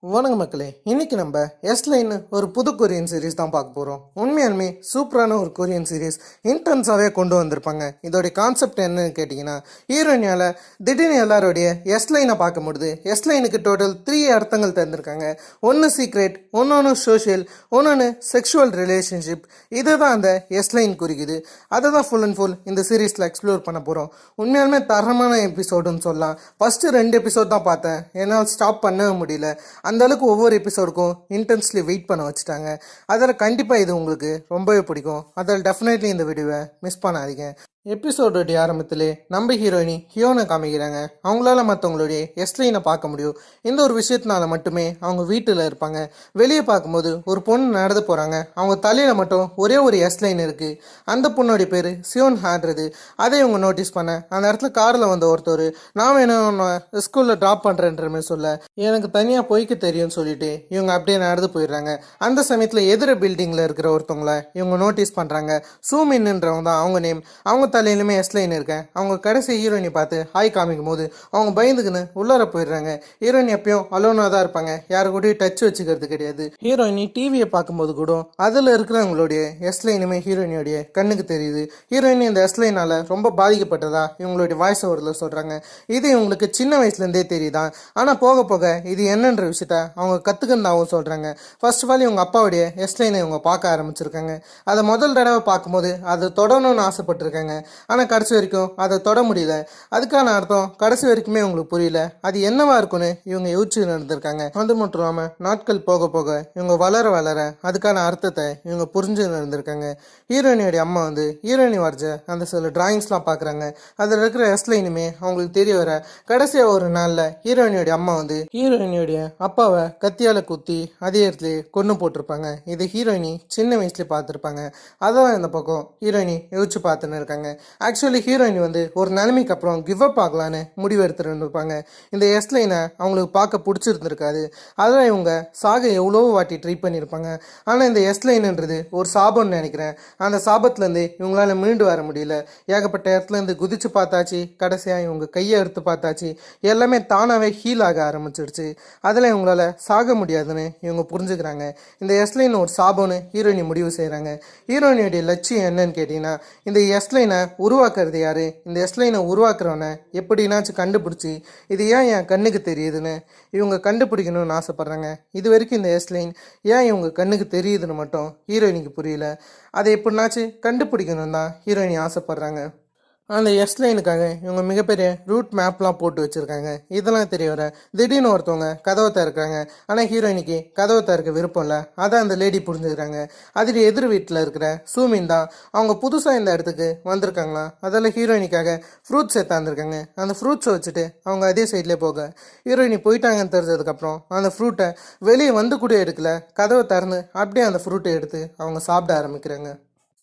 வணக்கம் மக்களே, இன்னைக்கு நம்ம எஸ்லைன் ஒரு புது கொரியன் சீரிஸ் தான் பார்க்க போகிறோம். உண்மையாலுமே சூப்பரான ஒரு கொரியன் சீரிஸ், இன்டென்ஸாகவே கொண்டு வந்திருப்பாங்க. இதோடைய கான்செப்ட் என்னன்னு கேட்டிங்கன்னா, ஹீரோயினால் திடீர்னு எல்லாரோடைய எஸ்லைனை பார்க்க முடியுது. எஸ்லைனுக்கு டோட்டல் 3 அர்த்தங்கள் தந்திருக்காங்க. ஒன்று சீக்ரெட், ஒன்று சோஷியல், ஒன்று செக்ஷுவல் ரிலேஷன்ஷிப். இதை தான் அந்த எஸ்லைன் குறிக்குது. அதை தான் ஃபுல் அண்ட் ஃபுல் இந்த சீரீஸில் எக்ஸ்ப்ளோர் பண்ண போகிறோம். உண்மையாலுமே தரமான எபிசோடுன்னு சொல்லலாம். ஃபஸ்ட்டு 2 எபிசோட் தான் பார்த்தேன், என்னால் ஸ்டாப் பண்ணவே முடியல. அந்த அளவுக்கு ஒவ்வொரு எபிசோடுக்கும் இன்டென்ஸ்லி வெயிட் பண்ண வச்சுட்டாங்க. அதில் கண்டிப்பாக இது உங்களுக்கு ரொம்பவே பிடிக்கும். அதில் டெஃபினெட்லி இந்த வீடியோவை மிஸ் பண்ணாதீங்க. எபிசோடோடைய ஆரம்பத்திலே நம்ம ஹீரோயினி ஹியோனை காமிக்கிறாங்க. அவங்களால மற்றவங்களுடைய எஸ்லைனை பார்க்க முடியும். இந்த ஒரு விஷயத்தினால மட்டுமே அவங்க வீட்டில் இருப்பாங்க. வெளியே பார்க்கும்போது ஒரு பொண்ணு நடந்து போகிறாங்க. அவங்க தலையில் மட்டும் ஒரே ஒரு எஸ்லைன் இருக்குது. அந்த பொண்ணோடைய பேர் சியோன் ஹான்றது. அதை இவங்க நோட்டீஸ் பண்ண அந்த இடத்துல காரில் வந்த ஒருத்தர், நான் வேணும் ஸ்கூலில் ட்ராப் பண்ணுறேன்ற மாதிரி சொல்ல, எனக்கு தனியாக போய்க்க தெரியும்னு சொல்லிட்டு இவங்க அப்படியே நடந்து போயிடுறாங்க. அந்த சமயத்தில் எதிர பில்டிங்கில் இருக்கிற ஒருத்தவங்கள இவங்க நோட்டீஸ் பண்ணுறாங்க. சூமின்ன்றவங்க தான் அவங்க நேம். அவங்க தலையிலுமே எஸ்லைன் இருக்கேன். அவங்க கடைசி ஹீரோயினை பார்த்து ஹாய் காமிக்கும் போது அவங்க பயந்துக்குன்னு உள்ளார போயிடுறாங்க. ஹீரோயின் எப்பயும் அலோனாக தான் இருப்பாங்க, யாரு கூட டச் வச்சுக்கிறது கிடையாது. ஹீரோயினி டிவியை பார்க்கும்போது கூட அதில் இருக்கிறவங்களுடைய எஸ்லைனுமே ஹீரோயினுடைய கண்ணுக்கு தெரியுது. ஹீரோயின் இந்த எஸ்லைனால ரொம்ப பாதிக்கப்பட்டதா இவங்களுடைய வாய்ஸ் ஓவரில் சொல்கிறாங்க. இது இவங்களுக்கு சின்ன வயசுலேருந்தே தெரியுதான். ஆனால் போக போக இது என்னன்ற விஷயத்த அவங்க கற்றுக்கந்தாவும் சொல்கிறாங்க. ஃபர்ஸ்ட் ஆஃப் ஆல் இவங்க அப்பாவுடைய எஸ்லைனை இவங்க பார்க்க ஆரம்பிச்சிருக்காங்க. அதை முதல் தடவை பார்க்கும்போது அதை தொடரணும்னு ஆசைப்பட்டிருக்காங்க. ஆனால் கடைசி வரைக்கும் அதை தொட முடியல. அதுக்கான அர்த்தம் கடைசி வரைக்குமே உங்களுக்கு புரியல. அது என்னவா இருக்குன்னு இவங்க யோசிச்சு நடந்திருக்காங்க. அது மட்டும் இல்லாமல் நாட்கள் போக போக இவங்க வளர வளர அதுக்கான அர்த்தத்தை இவங்க புரிஞ்சு நடந்திருக்காங்க. ஹீரோயினியோடைய அம்மா ஹீரோயினி வரைஞ்ச அந்த சில டிராயிங்ஸ்லாம் பார்க்குறாங்க. அதில் இருக்கிற எஸ்லைனுமே அவங்களுக்கு தெரிய வர கடைசியாக ஒரு நாளில் ஹீரோயினியோடைய அம்மா ஹீரோயினியோடைய அப்பாவை கத்தியால் குத்தி அதே இடத்துல கொன்று போட்டிருப்பாங்க. இது ஹீரோயினி சின்ன வயசுலேயே பார்த்துருப்பாங்க. அதான் இந்த பக்கம் ஹீரோயினி யோசிச்சு பார்த்துன்னு இருக்காங்க. ஆக்சுவலி ஹீரோயின் ஒரு நிலைமைக்கு அப்புறம் கிவ் அப் ஆகலான்னு முடிவு எடுத்துட்டு இருப்பாங்க. இந்த எஸ்லைனை அவங்களுக்கு பார்க்க பிடிச்சிருந்துருக்காது. அதெல்லாம் இவங்க சாக எவ்வளோ வாட்டி ட்ரை பண்ணியிருப்பாங்க. ஆனால் இந்த எஸ்லைன்ன்றது ஒரு சாபம்னு நினைக்கிறேன். அந்த சாபத்துலேருந்து இவங்களால மீண்டு வர முடியல. ஏகப்பட்ட இடத்துலேருந்து குதிச்சு பார்த்தாச்சு, கடைசியாக இவங்க கையை எடுத்து பார்த்தாச்சு, எல்லாமே தானாகவே ஹீல் ஆக ஆரம்பிச்சிடுச்சு. அதில் இவங்களால சாக முடியாதுன்னு இவங்க புரிஞ்சுக்கிறாங்க. இந்த எஸ்லைன் ஒரு சாபம்னு ஹீரோயினி முடிவு செய்கிறாங்க. ஹீரோயினுடைய லட்சியம் என்னன்னு கேட்டிங்கன்னா, இந்த எஸ்லைனை உருவாக்குறது யாரு, இந்த எஸ்லைனை உருவாக்குறவனை எப்படின்னாச்சும் கண்டுபிடிச்சி இது ஏன் என் கண்ணுக்கு தெரியுதுன்னு இவங்க கண்டுபிடிக்கணும்னு ஆசைப்படுறாங்க. இது வரைக்கும் இந்த எஸ்லைன் ஏன் இவங்க கண்ணுக்கு தெரியுதுன்னு மட்டும் ஹீரோயினிக்கு புரியல. அதை எப்படின்னாச்சும் கண்டுபிடிக்கணும் தான் ஹீரோயினி ஆசைப்படுறாங்க. அந்த எஸ்லைனுக்காக இவங்க மிகப்பெரிய ரூட் மேப்லாம் போட்டு வச்சுருக்காங்க. இதெல்லாம் தெரிய வர திடீர்னு ஒருத்தவங்க கதவை திறக்கிறாங்க. ஆனால் ஹீரோயினிக்கு கதவை திறக்க விருப்பம் இல்லை. அதை அந்த லேடி புரிஞ்சுக்கிறாங்க. அதில் எதிர் வீட்டில் இருக்கிற சூமின் தான். அவங்க புதுசாக இந்த இடத்துக்கு வந்திருக்காங்களாம். அதில் ஹீரோயினிக்காக ஃப்ரூட்ஸ் எடுத்தாந்துருக்காங்க. அந்த ஃப்ரூட்ஸை வச்சுட்டு அவங்க அதே சைட்லேயே போக ஹீரோயினி போயிட்டாங்கன்னு தெரிஞ்சதுக்கப்புறம் அந்த ஃப்ரூட்டை வெளியே வந்து கூட எடுக்கல, கதவை திறந்து அப்படியே அந்த ஃப்ரூட்டை எடுத்து அவங்க சாப்பிட ஆரம்பிக்கிறாங்க.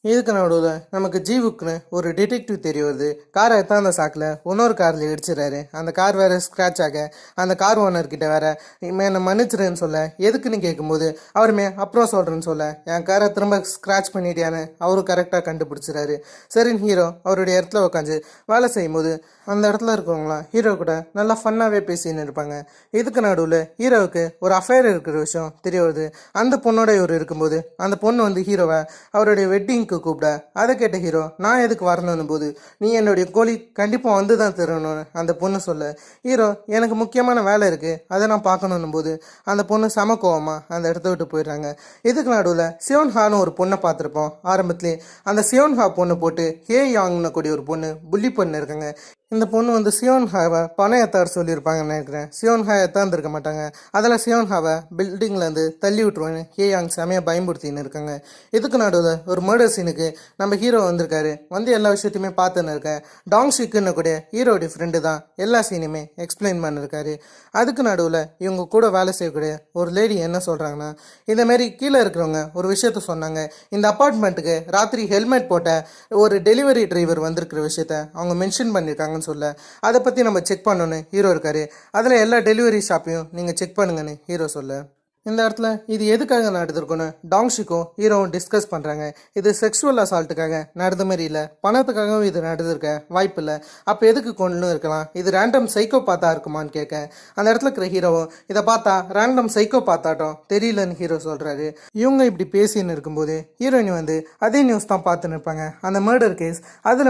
இதுக்கு நடுவில் நமக்கு ஜீவுக்குன்னு ஒரு டிடெக்டிவ் தெரிய வருது. காரை எத்தாந்த சாக்கில் இன்னொரு காரில் இடிச்சிடறாரு. அந்த கார் வேறு ஸ்க்ராட்ச் ஆக அந்த கார் ஓனர்கிட்ட வேற என்னை மன்னிச்சிருன்னு சொல்ல, எதுக்குன்னு கேட்கும்போது அவருமே அப்புறம் சொல்கிறேன்னு சொல்ல, என் காரை திரும்ப ஸ்க்ராட்ச் பண்ணிட்டியான்னு அவரும் கரெக்டாக கண்டுபிடிச்சிடாரு. சரின்னு ஹீரோ அவருடைய இடத்துல உட்காந்து வேலை செய்யும்போது அந்த இடத்துல இருக்கிறவங்களாம் ஹீரோ கூட நல்லா ஃபன்னாகவே பேசின்னு இருப்பாங்க. இதுக்கு நடுவில் ஹீரோவுக்கு ஒரு அஃபேர் இருக்கிற விஷயம் தெரிய வருது. அந்த பொண்ணோட இவர் இருக்கும்போது அந்த பொண்ணு ஹீரோவை அவருடைய வெட்டிங்க்கு கூப்பிட, அதை கேட்ட ஹீரோ நான் எதுக்கு வரணும் போது, நீ என்னுடைய கோழி கண்டிப்பாக வந்து தான் தரணும்னு அந்த பொண்ணு சொல்ல, ஹீரோ எனக்கு முக்கியமான வேலை இருக்குது அதை நான் பார்க்கணும் போது அந்த பொண்ணு சம கோவமா அந்த இடத்த விட்டு போயிடுறாங்க. இதுக்கு நடுவில் சியோன்ஹான்னு ஒரு பொண்ணை பார்த்துருப்போம் ஆரம்பத்துலேயே. அந்த சியோன்ஹா பொண்ணு போட்டு ஹே யாங்னு கூடிய ஒரு பொண்ணு புள்ளி பொண்ணு இருக்காங்க. இந்த பொண்ணு சியோன்ஹாவை பணம் எத்தார் சொல்லியிருப்பாங்கன்னு நினைக்கிறேன். சியோன்ஹா எத்தாந்துருக்க மாட்டாங்க. அதில் சியோன்ஹாவை பில்டிங்லேருந்து தள்ளி விட்டுருவாங்க. ஹே யாங் செமையாக பயன்படுத்தின்னு இருக்காங்க. இதுக்கு நடுவில் ஒரு மர்டர் சீனுக்கு நம்ம ஹீரோ வந்திருக்காரு. எல்லா விஷயத்தையுமே பார்த்துன்னு இருக்கேன். டாங் ஷிக்குன்னு கூட ஹீரோடைய ஃப்ரெண்டு தான் எல்லா சீனுமே எக்ஸ்பிளைன் பண்ணியிருக்காரு. அதுக்கு நடுவில் இவங்க கூட வேலை செய்யக்கூடிய ஒரு லேடி என்ன சொல்கிறாங்கன்னா, இந்தமாரி கீழே இருக்கிறவங்க ஒரு விஷயத்த சொன்னாங்க. இந்த அப்பார்ட்மெண்ட்டுக்கு ராத்திரி ஹெல்மெட் போட்ட ஒரு டெலிவரி டிரைவர் வந்திருக்கிற விஷயத்த அவங்க மென்ஷன் பண்ணியிருக்காங்க சொல்ல, அதை பற்றி நம்ம செக் பண்ணணும்னு ஹீரோ இருக்காரு. அதில் எல்லா டெலிவரி ஷாப்பையும் நீங்கள் செக் பண்ணுங்கன்னு ஹீரோ சொல்ல, இந்த இடத்துல இது எதுக்காக நடந்திருக்குன்னு டாங்ஷிக்கும் ஹீரோவும் டிஸ்கஸ் பண்ணுறாங்க. இது செக்ஷுவல் அசால்ட்டுக்காக நடந்த மாதிரி இல்லை, பணத்துக்காகவும் இது நடந்திருக்க வாய்ப்பு இல்லை. அப்போ எதுக்கு கொண்டு இருக்கலாம், இது ரேண்டம் சைக்கோ பார்த்தா இருக்குமான்னு கேட்க அந்த இடத்துல இருக்கிற ஹீரோவும் இதை பார்த்தா ரேண்டம் சைக்கோ பார்த்தாட்டம் தெரியலன்னு ஹீரோ சொல்கிறாரு. இவங்க இப்படி பேசின்னு இருக்கும்போது ஹீரோயின் அதே நியூஸ் தான் பார்த்துன்னு இருப்பாங்க, அந்த மர்டர் கேஸ். அதில்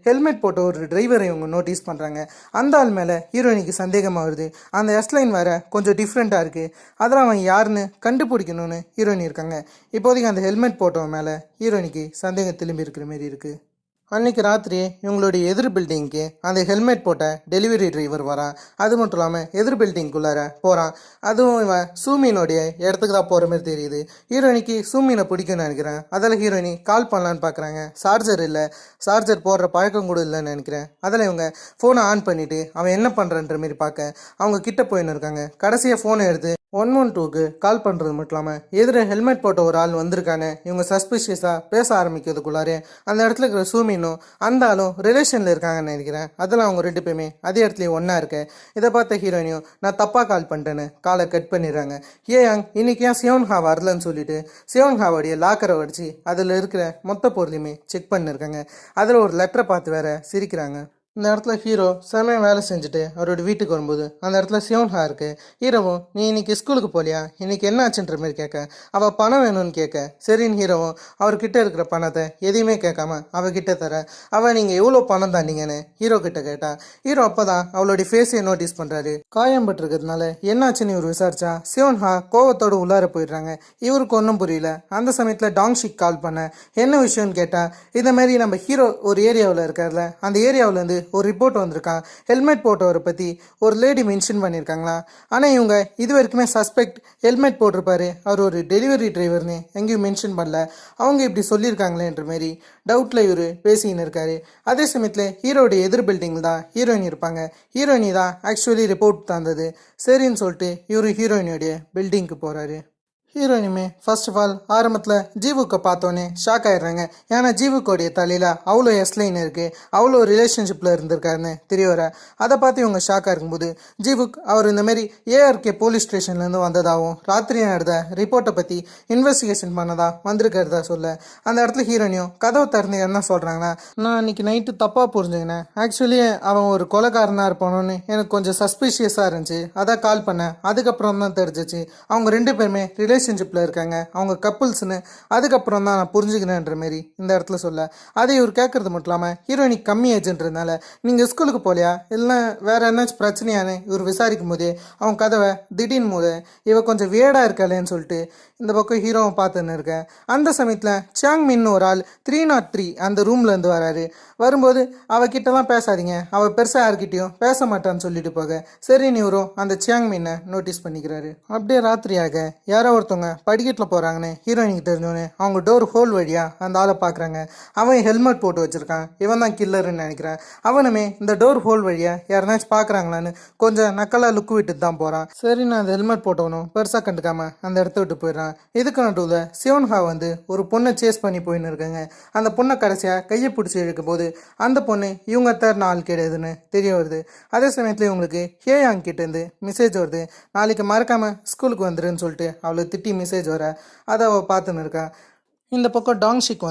ஹெல்மெட் போட்ட ஒரு டிரைவரை இவங்க நோட்டீஸ் பண்ணுறாங்க. அந்த ஆள் மேலே ஹீரோயினுக்கு சந்தேகமாக வருது. அந்த எஸ்லைன் வேற கொஞ்சம் டிஃப்ரெண்ட்டாக இருக்குது. அதில் அவன் யாருன்னு கண்டுபிடிக்கணும்னு ஹீரோயின் இருக்காங்க. இப்போதைக்கு அந்த ஹெல்மெட் போட்டவன் மேலே ஹீரோயினுக்கு சந்தேகம் திரும்பி இருக்கிற மாரி இருக்குது. அன்றைக்கி ராத்திரி இவங்களுடைய எதிர் பில்டிங்க்கு அந்த ஹெல்மெட் போட்ட டெலிவரி டிரைவர் வரான். அது மட்டும் இல்லாமல் எதிர் பில்டிங்குள்ளார போகிறான். அதுவும் இவன் சூமீனுடைய இடத்துக்கு தான் போகிற மாதிரி தெரியுது. ஹீரோயினிக்கு சூமீனை பிடிக்கும்னு நினைக்கிறேன். அதில் ஹீரோயினி கால் பண்ணலான்னு பார்க்குறாங்க. சார்ஜர் இல்லை, சார்ஜர் போடுற பழக்கம் கூட இல்லைன்னு நினைக்கிறேன். அதில் இவங்க ஃபோனை ஆன் பண்ணிவிட்டு அவன் என்ன பண்ணுறன்ற மாரி பார்க்க அவங்க கிட்ட போயின்னு இருக்காங்க. கடைசியாக ஃபோனை எடுத்து 112க்கு கால் பண்ணுறது மட்டும் இல்லாமல் எதிர ஹெல்மெட் போட்ட ஒரு ஆள் வந்திருக்கானே இவங்க சஸ்பிஷியஸாக பேச ஆரம்பிக்கிறதுக்குள்ளாரே அந்த இடத்துல இருக்கிற சூமீனும் அந்த ஆளும் ரிலேஷனில் இருக்காங்கன்னு நினைக்கிறேன். அதில் அவங்க ரெண்டு பேருமே அதே இடத்துலையும் ஒன்றா இருக்கு. இதை பார்த்த ஹீரோயினியும் நான் தப்பாக கால் பண்ணிட்டேன்னு காலை கட் பண்ணிடுறாங்க. ஏன் இன்னைக்கு ஏன் சியோன்ஹா வரலன்னு சொல்லிட்டு சியோன்ஹாவோடைய லாக்கரை வடிச்சு அதில் இருக்கிற மொத்த பொருளையுமே செக் பண்ணியிருக்காங்க. அதில் ஒரு லெட்டரை பார்த்து வேற சிரிக்கிறாங்க. இந்த இடத்துல ஹீரோ செமையாக வேலை செஞ்சுட்டு அவரோட வீட்டுக்கு வரும்போது அந்த இடத்துல சியோன்ஹா இருக்குது. ஹீரோவும் நீ இன்னைக்கு ஸ்கூலுக்கு போலியா, இன்னைக்கு என்ன ஆச்சுன்ற மாதிரி கேட்க அவள் பணம் வேணும்னு கேட்க சரின்னு ஹீரோவும் அவர்கிட்ட இருக்கிற பணத்தை எதையுமே கேட்காம அவகிட்ட தர அவள் நீங்கள் எவ்வளோ பணம் தாண்டிங்கன்னு ஹீரோ கிட்ட கேட்டா. ஹீரோ அப்போ தான் அவளுடைய ஃபேஸையை நோட்டீஸ் பண்ணுறாரு. காயம் பட்டிருக்கிறதுனால என்னாச்சுன்னு இவர் விசாரிச்சா சியோன்ஹா கோவத்தோடு உள்ளார போயிடுறாங்க. இவருக்கு ஒன்றும் புரியல. அந்த சமயத்தில் டாங்ஷிக் கால் பண்ண என்ன விஷயம்னு கேட்டால் இந்த மாதிரி நம்ம ஹீரோ ஒரு ஏரியாவில் இருக்கார்ல, அந்த ஏரியாவிலேருந்து ஒரு ரிப்போர்ட் வந்திருக்கான். ஹெல்மெட் போட்டவரை பற்றி ஒரு லேடி மென்ஷன் பண்ணியிருக்காங்களா. ஆனால் இவங்க இது வரைக்குமே சஸ்பெக்ட் ஹெல்மெட் போட்டிருப்பாரு, அவர் ஒரு டெலிவரி டிரைவர்னு எங்கேயும் மென்ஷன் பண்ணல. அவங்க இப்படி சொல்லியிருக்காங்களேன்ற மாரி டவுட்டில் இவர் பேசின்னு இருக்காரு. அதே சமயத்தில் ஹீரோடைய எதிர் பில்டிங்கில் தான் ஹீரோயின் இருப்பாங்க. ஹீரோயினி தான் ஆக்சுவலி ரிப்போர்ட் தந்தது. சரின்னு சொல்லிட்டு இவர் ஹீரோயினுடைய பில்டிங்க்கு போகிறாரு. ஹீரோயினுமே ஃபர்ஸ்ட் ஆஃப் ஆல் ஆரம்பத்தில் ஜீவுக்கை பார்த்தோன்னே ஷாக் ஆயிடுறாங்க. ஏன்னா ஜீவுக்கோடைய தலையில் அவ்வளோ எஸ்லைன் இருக்குது, அவ்வளோ ரிலேஷன்ஷிப்பில் இருந்திருக்காருன்னு தெரிய வர அதை பார்த்து இவங்க ஷாக்காக இருக்கும்போது ஜீவுக் அவர் இந்தமாரி ஏஆர்கே போலீஸ் ஸ்டேஷன்லேருந்து வந்ததாகவும் ராத்திரி நடந்த ரிப்போர்ட்டை பற்றி இன்வெஸ்டிகேஷன் பண்ணதா வந்திருக்கிறதா சொல்ல அந்த இடத்துல ஹீரோயினியும் கதவை திறந்து என்ன சொல்கிறாங்கன்னா நான் அன்றைக்கி நைட்டு தப்பாக புரிஞ்சுக்கினேன். ஆக்சுவலி அவன் ஒரு கொலைக்காரனாக இருப்பானோன்னு எனக்கு கொஞ்சம் சஸ்பிஷியஸாக இருந்துச்சு, அதான் கால் பண்ணேன். அதுக்கப்புறம் தான் தெரிஞ்சிச்சு அவங்க ரெண்டு பேருமே ரிலேஷன்ஷிப்பில் இருக்காங்க, அவங்க கப்புள்ஸ்னு அதுக்கப்புறம் தான் நான் புரிஞ்சுக்கிறேன்ற மாரி இந்த இடத்துல சொல்ல அதை இவர் கேட்கறது மட்டும் இல்லாமல் ஹீரோயினிக் கம்மி ஏஜ்ன்றதுனால நீங்கள் ஸ்கூலுக்கு போகலையா இல்லை வேற என்னாச்சும் பிரச்சனையானு இவர் விசாரிக்கும் போதே அவங்க கதவை திடீர்னு போது இவ கொஞ்சம் வேடாக இருக்காளேன்னு சொல்லிட்டு இந்த பக்கம் ஹீரோவை பார்த்துன்னு இருக்கேன். அந்த சமயத்தில் சாங் மின்னு ஒரு ஆள் 303 அந்த ரூம்லேருந்து வராரு. வரும்போது அவகிட்டலாம் பேசாதீங்க, அவள் பெருசாக யார்கிட்டையும் பேச மாட்டான்னு சொல்லிட்டு போக சரின்னு இவரும் அந்த சியாங் மின்னை நோட்டீஸ் பண்ணிக்கிறாரு. அப்படியே ராத்திரியாக யாரோ ஒருத்தவங்க படிக்கட்டில் போகிறாங்கன்னு ஹீரோயினுக்கு தெரிஞ்சோன்னு அவங்க டோர் ஹோல் வழியாக அந்த ஆளை பார்க்குறாங்க. அவன் ஹெல்மெட் போட்டு வச்சுருக்கான், இவன் தான் கில்லருன்னு நினைக்கிறேன். அவனுமே இந்த டோர் ஹோல் வழியாக யாருனாச்சும் பார்க்குறாங்களான்னு கொஞ்சம் நக்கலாக லுக்கு விட்டுட்டு தான் போகிறான். சரி நான் அந்த ஹெல்மெட் போட்டவனும் பெருசாக கண்டுக்காமல் அந்த இடத்த விட்டு போயிடுறான். இதுக்கு நடுவில் சியோன்ஹா ஒரு பொண்ணை சேஸ் பண்ணி போயின்னு இருக்காங்க. அந்த பொண்ணை கடைசியாக கையை பிடிச்சி இழுக்கும் போது அந்த பொண்ணு இவங்க தேர்ன ஆள் கிடையாதுன்னு தெரிய வருது. அதே சமயத்தில் இவங்களுக்கு ஹேயாங் கிட்டேருந்து மெசேஜ் வருது, நாளைக்கு மறக்காமல் ஸ்கூலுக்கு வந்துருன்னு சொல்லிட்டு அவளை திட்டி மெசேஜ் வர அதை அவள் பார்த்துன்னு இருக்கா. இந்த பக்கம் டாங்ஷிக்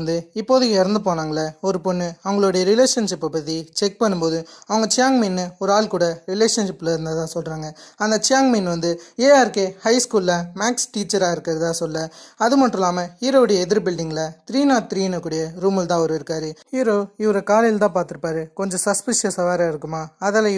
இப்போதைக்கு இறந்து போனாங்களே ஒரு பொண்ணு, அவங்களுடைய ரிலேஷன்ஷிப்பை பற்றி செக் பண்ணும்போது அவங்க சியாங் மின்னு ஒரு ஆள் கூட ரிலேஷன்ஷிப்பில் இருந்ததாக சொல்கிறாங்க. அந்த சியாங் மின் ஏஆர்கே ஹை ஸ்கூலில் மேக்ஸ் டீச்சராக இருக்கிறதா சொல்ல அது மட்டும் இல்லாமல் ஹீரோடைய எதிர் பில்டிங்கில் 303 கூடிய ரூமில் தான் அவர் இருக்கார். ஹீரோ இவரை காலையில் தான் பார்த்துருப்பாரு, கொஞ்சம் சஸ்பிஷியஸாக வேறு இருக்குமா, அதில்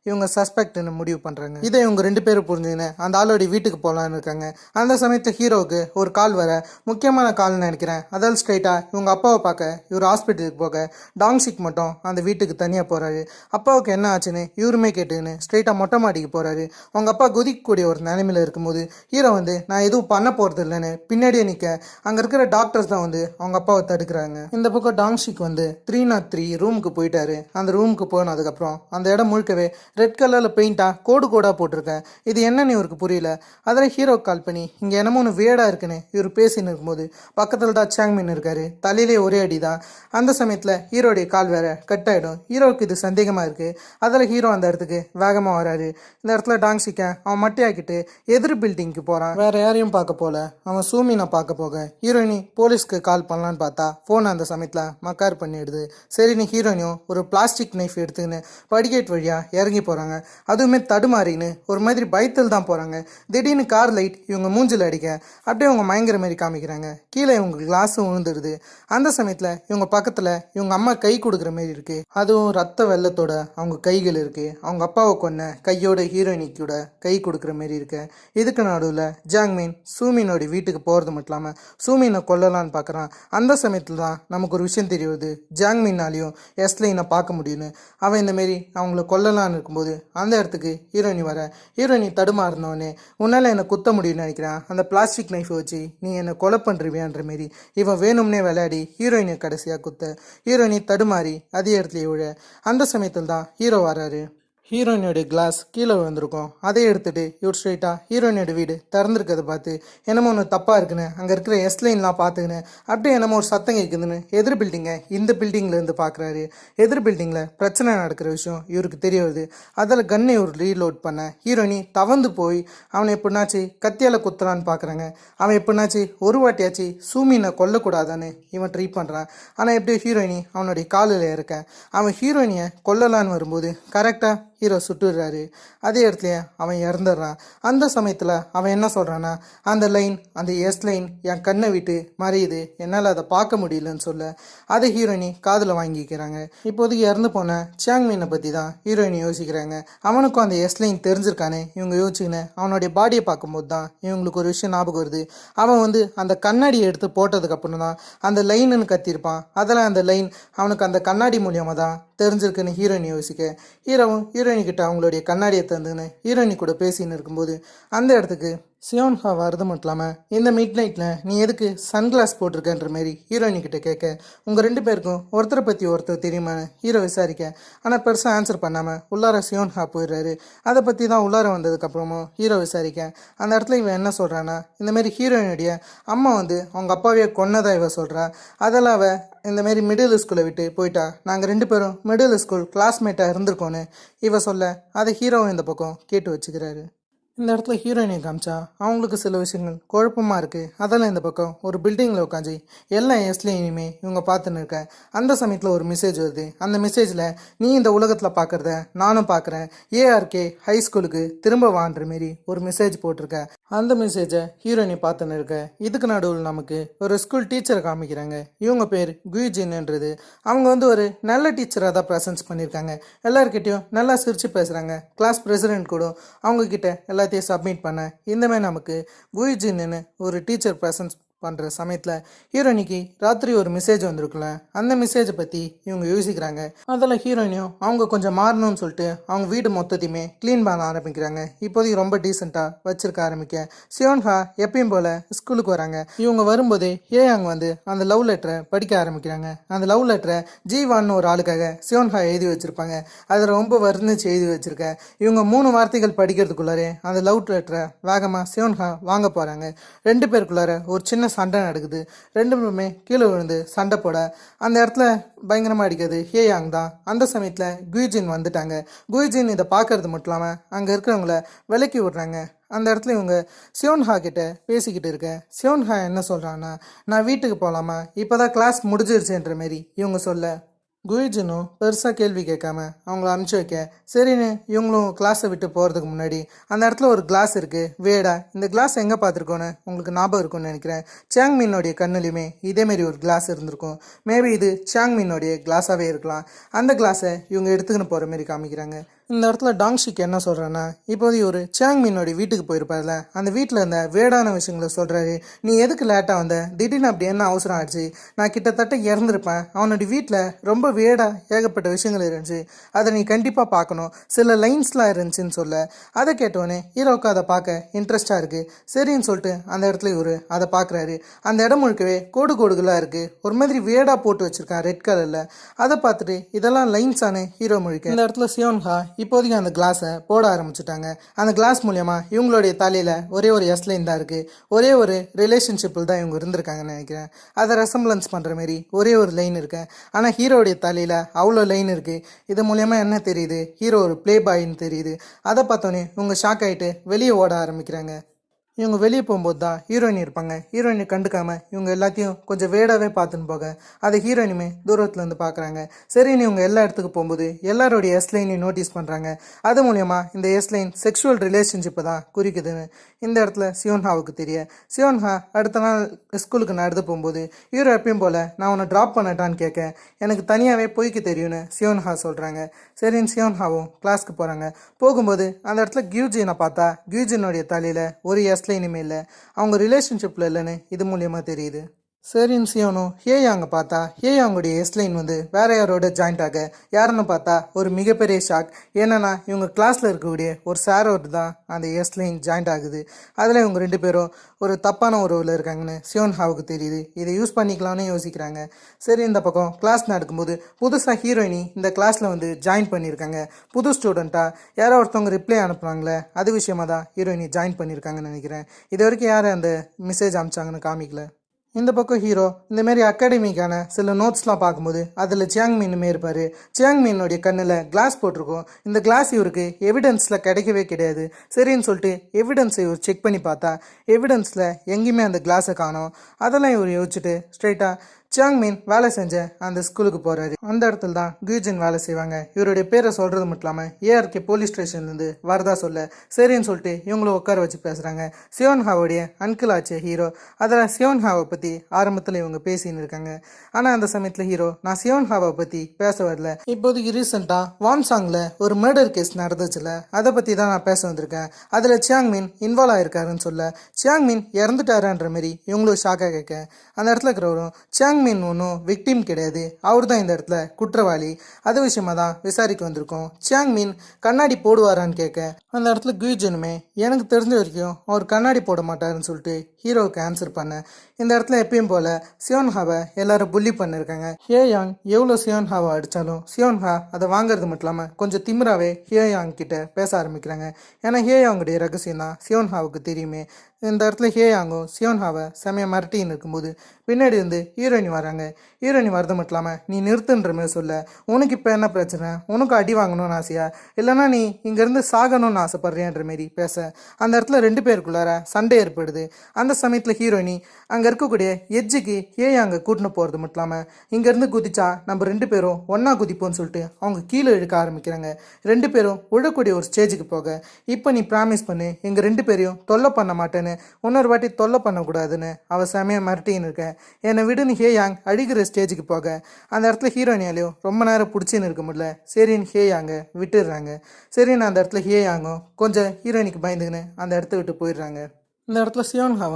இவங்க சஸ்பெக்ட்னு முடிவு பண்ணுறாங்க. இதை இவங்க ரெண்டு பேரும் புரிஞ்சுக்கின்னு அந்த ஆளோடைய வீட்டுக்கு போகலான்னு இருக்காங்க. அந்த சமயத்தில் ஹீரோவுக்கு ஒரு கால் வர முக்கியமான கால்னு நினைக்கிறேன். அதால் ஸ்ட்ரைட்டாக இவங்க அப்பாவை பார்க்க இவர் ஹாஸ்பிட்டலுக்கு போக டாங்ஷிக் மட்டும் அந்த வீட்டுக்கு தனியாக போகிறாரு. அப்பாவுக்கு என்ன ஆச்சுன்னு இவருமே கேட்டுன்னு ஸ்ட்ரைட்டாக மொட்டை மாடிக்கு போகிறாரு. அவங்க அப்பா குதிக்கக்கூடிய ஒரு நிலைமையில் இருக்கும்போது ஹீரோ நான் எதுவும் பண்ண போகிறது இல்லைன்னு பின்னாடியே நிற்க அங்கே இருக்கிற டாக்டர்ஸ் தான் அவங்க அப்பாவை தடுக்கிறாங்க. இந்த பக்கம் டாங்ஷிக் 303 ரூமுக்கு போயிட்டாரு. அந்த ரூமுக்கு போனதுக்கப்புறம் அந்த இடம் முழுக்கவே ரெட் கலரில் பெயிண்டாக கோடு கோடாக போட்டிருக்கேன். இது என்னன்னு இவருக்கு புரியல. அதில் ஹீரோ கால் பண்ணி இங்கே என்னமோ ஒன்று வேடாக இருக்குன்னு இவர் பேசின்னு இருக்கும்போது பக்கத்தில் பக்கத்தில் தான் சாங்மின் இருக்காரு. தலையிலே ஒரே அடி தான். அந்த சமயத்தில் ஹீரோடைய கால் வேற கட் ஆகிடும். ஹீரோவுக்கு இது சந்தேகமாக இருக்குது. அதில் ஹீரோ அந்த இடத்துக்கு வேகமாக வராரு. இந்த இடத்துல டாங்ஸிக்க அவன் மட்டையாக்கிட்டு எதிர் பில்டிங்க்கு போகிறான். வேற யாரையும் பார்க்க போல, அவன் சூமினை பார்க்க போக ஹீரோயினி போலீஸ்க்கு கால் பண்ணலான்னு பார்த்தா ஃபோன் அந்த சமயத்தில் மக்கார் பண்ணிடுது. சரின்னு ஹீரோயினியும் ஒரு பிளாஸ்டிக் நைஃப் எடுத்துக்கின்னு படிக்கேட் வழியாக இறங்கி போகிறாங்க. அதுவுமே தடுமாறின்னு ஒரு மாதிரி பயத்தில் தான் போகிறாங்க. திடீர்னு கார் லைட் இவங்க மூஞ்சில் அடிக்க அப்படியே அவங்க மயங்கிற மாதிரி காமிக்கிறாங்க. கீழே இவங்க கிளாஸும் விழுந்துடுது. அந்த சமயத்தில் இவங்க பக்கத்தில் இவங்க அம்மா கை கொடுக்குற மாதிரி இருக்குது. அதுவும் ரத்த வெள்ளத்தோட அவங்க கைகள் இருக்குது. அவங்க அப்பாவை கொன்ன கையோட ஹீரோயினிக்கூட கை கொடுக்குற மாதிரி இருக்கு. இதுக்கு நடுவில் ஜாங்மின் சூமினோட வீட்டுக்கு போகிறது மட்டும் இல்லாமல் சூமினை கொல்லலான்னு பார்க்குறான். அந்த சமயத்தில் தான் நமக்கு ஒரு விஷயம் தெரிய வருது. ஜாங்மின்னாலையும் எஸ்லைனை பார்க்க முடியும்னு. அவன் இந்தமாரி அவங்கள கொல்லலான்னு இருக்கும்போது அந்த இடத்துக்கு ஹீரோயினி வர. ஹீரோயினி தடுமாறினோடனே உன்னால் என்னை குத்த முடியும்னு நினைக்கிறான். அந்த பிளாஸ்டிக் நைஃபை வச்சு நீ என்னை கொலை பண்ணுறிவியான்ற மாரி இவன் வேணும்னே விளையாடி ஹீரோயினை கடைசியாக குத்த. ஹீரோயினி தடுமாறி அதே இடத்துல விழ. அந்த சமயத்தில் தான் ஹீரோ வராரு. ஹீரோயினோட கிளாஸ் கீழே விழுந்திருக்கும். அதை எடுத்துகிட்டு இவர் ஸ்ட்ரெயிட்டாக ஹீரோயினோட வீடு திறந்துருக்கிறத பார்த்து என்னமோ ஒன்று தப்பாக இருக்குன்னு அங்கே இருக்கிற எஸ்லைன்லாம் பார்த்துக்கின்னு அப்படியே என்னமோ ஒரு சத்தம் கேட்குதுன்னு எதிர் பில்டிங்கை இந்த பில்டிங்லேருந்து பார்க்குறாரு. எதிர் பில்டிங்கில் பிரச்சனை நடக்கிற விஷயம் இவருக்கு தெரிய வருது. அதில் கன்னை ஒரு ரீலோட் பண்ண ஹீரோயினி தவந்து போய் அவனை எப்படின்னாச்சு கத்தியால் குத்துறான்னு பார்க்குறாங்க. அவன் எப்படின்னாச்சு ஒரு வாட்டியாச்சு சூமினை கொல்லக்கூடாதான்னு இவன் ட்ரை பண்ணுறான். ஆனால் எப்படியோ ஹீரோயினி அவனுடைய காலில் இருக்க அவன் ஹீரோயினியை கொல்லலான்னு வரும்போது கரெக்டாக ஹீரோ சுட்டுடுறாரு. அதே இடத்துல அவன் இறந்துடுறான். அந்த சமயத்தில் அவன் என்ன சொல்கிறான்னா, அந்த லைன், அந்த எஸ் லைன் என் கண்ணை விட்டு மறையுது, என்னால் அதை பார்க்க முடியலன்னு சொல்ல அதை ஹீரோயினி காதில் வாங்கிக்கிறாங்க. இப்போதைக்கு இறந்து போன சாங்மினை பற்றி தான் ஹீரோயினி யோசிக்கிறாங்க. அவனுக்கும் அந்த எஸ் லைன் தெரிஞ்சிருக்கானே இவங்க யோசிச்சுக்கின்னு அவனுடைய பாடியை பார்க்கும்போது தான் இவங்களுக்கு ஒரு விஷயம் ஞாபகம் வருது. அவன் அந்த கண்ணாடியை எடுத்து போட்டதுக்கப்புறம் தான் அந்த லைனுன்னு கத்திருப்பான். அதெல்லாம் அந்த லைன் அவனுக்கு அந்த கண்ணாடி மூலியமாக தான் தெரிஞ்சிருக்குன்னு ஹீரோயினி யோசிக்க ஹீரோவும் ஹீரோயினிக்கிட்ட அவங்களுடைய கண்ணாடியை தந்துன்னு ஹீரோயினி கூட பேசின்னு இருக்கும்போது அந்த இடத்துக்கு சியோன்ஹா வரது மட்டும் இல்லாமல் இந்த மிட் நைட்டில் நீ எதுக்கு சன்கிளாஸ் போட்டிருக்கன்ற மாரி ஹீரோயினிக்கிட்ட கேட்க உங்கள் ரெண்டு பேருக்கும் ஒருத்தரை பற்றி ஒருத்தர் தெரியுமான்னு ஹீரோ விசாரிக்க ஆனால் பெருசாக ஆன்சர் பண்ணாமல் உள்ளார சியோன்ஹா போயிடுறாரு. அதை பற்றி தான் உள்ளார வந்ததுக்கப்புறமும் ஹீரோ விசாரிக்க அந்த இடத்துல இவன் என்ன சொல்கிறான்னா, இந்தமாரி ஹீரோயினுடைய அம்மா அவங்க அப்பாவையே கொன்னதா இவ சொல்கிறா. அதெல்லாம் அவள் இந்தமாரி மிடில் ஸ்கூலை விட்டு போயிட்டா, நாங்கள் ரெண்டு பேரும் மிடில் ஸ்கூல் கிளாஸ்மேட்டாக இருந்திருக்கோன்னு இவ சொல்ல அதை ஹீரோவும் இந்த பக்கம் கேட்டு வச்சுக்கிறாரு. இந்த இடத்துல ஹீரோயினை காமிச்சா அவங்களுக்கு சில விஷயங்கள் குழப்பமாக இருக்குது. அதெல்லாம் இந்த பக்கம் ஒரு பில்டிங்கில் உட்காந்து எல்லாம் எஸ்லையுமே இவங்க பார்த்துன்னு இருக்க. அந்த சமயத்தில் ஒரு மெசேஜ் வருது. அந்த மெசேஜில் நீ இந்த உலகத்தில் பார்க்குறத நானும் பார்க்குறேன், ஏஆர்கே ஹை ஸ்கூலுக்கு திரும்ப வான்ற மாரி ஒரு மெசேஜ் போட்டிருக்க. அந்த மெசேஜை ஹீரோயினி பார்த்துன்னு இருக்க. இதுக்கு நடுவில் நமக்கு ஒரு ஸ்கூல் டீச்சரை காமிக்கிறாங்க. இவங்க பேர் குயிஜின்ன்றது. அவங்க ஒரு நல்ல டீச்சராக தான் ப்ரெசன்ஸ் பண்ணியிருக்காங்க. எல்லாருக்கிட்டையும் நல்லா சிரித்து பேசுகிறாங்க. கிளாஸ் பிரசிடென்ட் கூட அவங்கக்கிட்ட எல்லாத்தையும் சப்மிட் பண்ண. இந்தமாதிரி நமக்கு குயிஜின்னு ஒரு டீச்சர் ப்ரெசன்ஸ் பண்ணுற சமயத்தில் ஹீரோயினிக்கு ராத்திரி ஒரு மெசேஜ் வந்திருக்குல்ல, அந்த மெசேஜை பற்றி இவங்க யோசிக்கிறாங்க. அதில் ஹீரோயினியும் அவங்க கொஞ்சம் மாறணும்னு சொல்லிட்டு அவங்க வீடு மொத்தத்தையுமே க்ளீன் பண்ண ஆரம்பிக்கிறாங்க. இப்போதைக்கு ரொம்ப டீசெண்டாக வச்சிருக்க ஆரம்பிக்க சியோன்ஹா எப்பயும் போல் ஸ்கூலுக்கு வராங்க. இவங்க வரும்போதே அங்கே அந்த லவ் லெட்டரை படிக்க ஆரம்பிக்கிறாங்க. அந்த லவ் லெட்டரை ஜீவான்னு ஒரு ஆளுக்காக சியோன்ஹா எழுதி வச்சுருப்பாங்க. அதை ரொம்ப வர்ணிச்சு எழுதி வச்சுருக்க. இவங்க 3 வார்த்தைகள் படிக்கிறதுக்குள்ளாரே அந்த லவ் லெட்டரை வேகமாக சியோன்ஹா வாங்க போகிறாங்க. ரெண்டு பேருக்குள்ளார ஒரு சின்ன சண்டை நடக்குது. ரெண்டு பேருமே கீழே விழுந்து சண்டை போட அந்த இடத்துல பயங்கரமாக அடிக்கிறது ஹேயாங் தான். அந்த சமயத்தில் குயிஜின் வந்துட்டாங்க. குயிஜின் இதை பார்க்கறது மட்டும் இல்லாமல் அங்கே இருக்கிறவங்கள விலக்கி விடுறாங்க. அந்த இடத்துல இவங்க சியோன்ஹா கிட்ட பேசிக்கிட்டு இருக்க. சியோன்ஹா என்ன சொல்கிறான்னா, நான் வீட்டுக்கு போகலாமா, இப்போ தான் கிளாஸ் முடிஞ்சிருச்சுன்ற மாரி இவங்க சொல்ல குயிஜினும் பெருசாக கேள்வி கேட்காம அவங்கள அனுப்பிச்சி வைக்க. சரின்னு இவங்களும் கிளாஸை விட்டு போகிறதுக்கு முன்னாடி அந்த இடத்துல ஒரு கிளாஸ் இருக்குது வேடா. இந்த கிளாஸ் எங்கே பார்த்துருக்கோன்னு உங்களுக்கு ஞாபகம் இருக்கும்னு நினைக்கிறேன். சாங்மின்னோடைய கண்ணுலையுமே இதேமாரி ஒரு கிளாஸ் இருந்திருக்கும். மேபி இது சாங்மின்னோடைய கிளாஸாகவே இருக்கலாம். அந்த கிளாஸை இவங்க எடுத்துக்கின்னு போகிற மாரி காமிக்கிறாங்க. இந்த இடத்துல டாங்ஷிக் என்ன சொல்கிறேன்னா, இப்போதைக்கு ஒரு சாங்மின்னோடைய வீட்டுக்கு போயிருப்பார்ல, அந்த வீட்டில் இருந்த வேடான விஷயங்களை சொல்கிறாரு. நீ எதுக்கு லேட்டாக வந்த, திடீர்னு அப்படி என்ன அவசரம் ஆச்சு, நான் கிட்டத்தட்ட இறந்துருப்பேன், அவனுடைய வீட்டில் ரொம்ப வேடாக ஏகப்பட்ட விஷயங்கள் இருந்துச்சு, அதை நீ கண்டிப்பாக பார்க்கணும், சில லைன்ஸ்லாம் இருந்துச்சுன்னு சொல்ல அதை கேட்டோன்னே ஹீரோவுக்கு அதை பார்க்க இன்ட்ரெஸ்டாக இருக்குது. சரின்னு சொல்லிட்டு அந்த இடத்துல அதை பார்க்குறாரு. அந்த இடம் முழுக்கவே கோடு கோடுகளாக இருக்குது. ஒரு மாதிரி வேடாக போட்டு வச்சுருக்கான் ரெட் கலரில். அதை பார்த்துட்டு இதெல்லாம் லைன்ஸானு ஹீரோ முழுக்க. இந்த இடத்துல சியோன்ஹா இப்போதைக்கு அந்த கிளாஸை போட ஆரம்பிச்சுட்டாங்க. அந்த கிளாஸ் மூலியமாக இவங்களுடைய தலையில் ஒரே ஒரு எஸ் லைன் தான் இருக்குது. ஒரே ஒரு ரிலேஷன்ஷிப்பில் தான் இவங்க இருந்திருக்காங்கன்னு நினைக்கிறேன். அதை ரெசம்பிளன்ஸ் பண்ணுற மாரி ஒரே ஒரு லைன் இருக்கு. ஆனால் ஹீரோடைய தலையில் அவ்வளோ லைன் இருக்குது. இது மூலியமாக என்ன தெரியுது, ஹீரோ ஒரு ப்ளே பாயின்னு தெரியுது. அதை பார்த்தோன்னே இவங்க ஷாக் ஆகிட்டு வெளியே ஓட ஆரம்பிக்கிறாங்க. இவங்க வெளியே போகும்போது தான் ஹீரோயின் இருப்பாங்க. ஹீரோயினை கண்டுக்காம இவங்க எல்லாத்தையும் கொஞ்சம் வேடாவே பார்த்துன்னு போக அதை ஹீரோயினுமே தூரத்துலேருந்து பார்க்குறாங்க. சரின்னு இவங்க எல்லா இடத்துக்கு போகும்போது எல்லாருடைய எஸ் லைனையும் நோட்டீஸ் பண்ணுறாங்க. அது மூலயமா இந்த எஸ் லைன் செக்ஷுவல் ரிலேஷன்ஷிப்பை தான் குறிக்குதுன்னு இந்த இடத்துல சியோன்ஹாவுக்கு தெரிய, சியோன்ஹா அடுத்த நாள் ஸ்கூலுக்கு நடந்து போகும்போது ஹீரோ எப்பயும் போல் நான் உன்னை ட்ராப் பண்ணட்டான்னு கேட்க எனக்கு தனியாகவே பொய்க்கு தெரியும்னு சியோன்ஹா சொல்கிறாங்க. சரின்னு சியோன்ஹாவும் கிளாஸ்க்கு போகிறாங்க. போகும்போது அந்த இடத்துல கியூஜினை பார்த்தா கியூஜினுடைய தலையில் ஒரு எஸ் இனிமே இல்லை, அவங்க ரிலேஷன்ஷிப்பில் இல்லைன்னு இது மூலியமாக தெரியுது. சரின்னு சியோனும் ஹேயாங்க பார்த்தா ஹேயாங்குடைய எஸ்லைன் வேற யாரோட ஜாயிண்ட் ஆக யாருன்னு பார்த்தா ஒரு மிகப்பெரிய ஷாக். ஏன்னா இவங்க கிளாஸில் இருக்கக்கூடிய ஒரு சாரோடு தான் அந்த எஸ்லைன் ஜாயிண்ட் ஆகுது. அதில் இவங்க ரெண்டு பேரும் ஒரு தப்பான உறவில் இருக்காங்கன்னு சியோன்ஹாவுக்கு தெரியுது. இதை யூஸ் பண்ணிக்கலாம்னு யோசிக்கிறாங்க. சரி, இந்த பக்கம் கிளாஸ் நடக்கும்போது புதுசாக ஹீரோயினி இந்த கிளாஸில் ஜாயின் பண்ணியிருக்காங்க. புது ஸ்டூடெண்ட்டாக யாரோ ஒருத்தவங்க ரிப்ளை அனுப்புனாங்களே அது விஷயமா தான் ஹீரோயினி ஜாயின் பண்ணியிருக்காங்கன்னு நினைக்கிறேன். இது வரைக்கும் யார் அந்த மெசேஜ் அனுப்பிச்சாங்கன்னு காமிக்கல. இந்த பக்கம் ஹீரோ இந்தமாரி அகாடமிக்கான சில நோட்ஸ்லாம் பார்க்கும்போது அதில் சியாங் மீனுமே இருப்பார். சியாங் மீனுடைய கண்ணில் கிளாஸ் போட்டிருக்கோம். இந்த கிளாஸ் இவருக்கு எவிடன்ஸில் கிடைக்கவே கிடையாது. சரின்னு சொல்லிட்டு எவிடன்ஸை இவர் செக் பண்ணி பார்த்தா எவிடன்ஸில் எங்கேயுமே அந்த கிளாஸை காணோம். அதெல்லாம் இவர் யோசிச்சுட்டு ஸ்ட்ரைட்டாக சியாங் மீன் வேலை செஞ்ச அந்த ஸ்கூலுக்கு போகிறாரு. அந்த இடத்துல தான் கியூஜின் வேலை செய்வாங்க. இவருடைய பேரை சொல்கிறது மட்டும் இல்லாமல் ஏஆர்கே போலீஸ் ஸ்டேஷன்லேருந்து வரதா சொல்ல சரின்னு சொல்லிட்டு இவங்களும் உட்கார வச்சு பேசுகிறாங்க. சியோன்ஹாவுடைய அன்கிள் ஆச்சு ஹீரோ. அதில் சியோன்ஹாவை பற்றி ஆரம்பத்தில் இவங்க பேசின்னு இருக்காங்க. ஆனால் அந்த சமயத்தில் ஹீரோ நான் சியோன்ஹாவை பற்றி பேச வரல, இப்போதைக்கு ரீசெண்டாக வான்சாங்கில் ஒரு மர்டர் கேஸ் நடந்துச்சுல அதை பற்றி தான் நான் பேச வந்திருக்கேன். அதில் சியாங் மீன் இன்வால்வ் ஆயிருக்காருன்னு சொல்ல சியாங் மீன் இறந்துட்டாரான்ற மாதிரி இவங்களும் ஷாக்காக கேட்க அந்த இடத்துல இருக்கிறவரும் சியாங் மீன் ஒன்றும் விக்டிம் கிடையாது, அவர் தான் இந்த இடத்துல குற்றவாளி, அது விஷயமா தான் விசாரிக்க வந்திருக்கோம். சியாங் மீன் கண்ணாடி போடுவாரான்னு கேட்க அந்த இடத்துல கியூஜனுமே எனக்கு தெரிஞ்ச வரைக்கும் அவர் கண்ணாடி போட மாட்டாருன்னு சொல்லிட்டு ஹீரோவுக்கு ஆன்சர் பண்ண இந்த இடத்துல எப்பயும் போல சியோன்ஹாவை எல்லாரும் புள்ளி பண்ணிருக்காங்க. ஹேயாங் எவ்வளோ சியோன்ஹாவை அடித்தாலும் சியோன்ஹா அதை வாங்குறது மட்டும் இல்லாமல் கொஞ்சம் திமிராவே ஹேயாங் கிட்ட பேச ஆரம்பிக்கிறாங்க. ஏன்னா ஹேயாங்குடைய ரகசியம் தான் சியோன்ஹாவுக்கு தெரியுமே. இந்த இடத்துல ஹேயாங்கும் சியோன்ஹாவை செமையை மிரட்டின்னு இருக்கும்போது பின்னாடி இருந்து ஹீரோயினி வராங்க. ஹீரோயினி வரது மட்டும் இல்லாமல் நீ நிறுத்துன்ற மாதிரி சொல்ல உனக்கு இப்போ என்ன பிரச்சனை, உனக்கு அடி வாங்கணும்னு ஆசையா இல்லைனா நீ இங்கேருந்து சாகணும்னு ஆசைப்படுறியான்ற மாரி பேச அந்த இடத்துல ரெண்டு பேருக்குள்ளார சண்டை ஏற்படுது. அந்த சமயத்தில் ஹீரோயினி அங்கே இருக்கக்கூடிய எட்ஜுக்கு ஹேயாங்க கூட்டின்னு போகிறது மட்டும் இல்லாமல் இங்கேருந்து குதிச்சா நம்ம ரெண்டு பேரும் ஒன்றா குதிப்போம்னு சொல்லிட்டு அவங்க கீழே இழுக்க ஆரம்பிக்கிறாங்க. ரெண்டு பேரும் விழக்கூடிய ஒரு ஸ்டேஜுக்கு போக இப்போ நீ ப்ராமிஸ் பண்ணு எங்கள் ரெண்டு பேரையும் தொல்லை பண்ண மாட்டேன்னு, இன்னொரு வாட்டி தொல்லை பண்ணக்கூடாதுன்னு அவ செமையாக மிரட்டின்னு இருக்கேன், என்னை விடுன்னு ஹேயாங் அடிக்கிற ஸ்டேஜுக்கு போக அந்த இடத்துல ஹீரோயினாலையும் ரொம்ப நேரம் பிடிச்சின்னு இருக்க முடியல. சரின்னு ஹேயாங்க விட்டுடுறாங்க. சரின்னு அந்த இடத்துல ஹேயாங்கும் கொஞ்சம் ஹீரோயினுக்கு பயந்துன்னு அந்த இடத்த விட்டு போயிடுறாங்க. இந்த இடத்துல சியோன்ஹா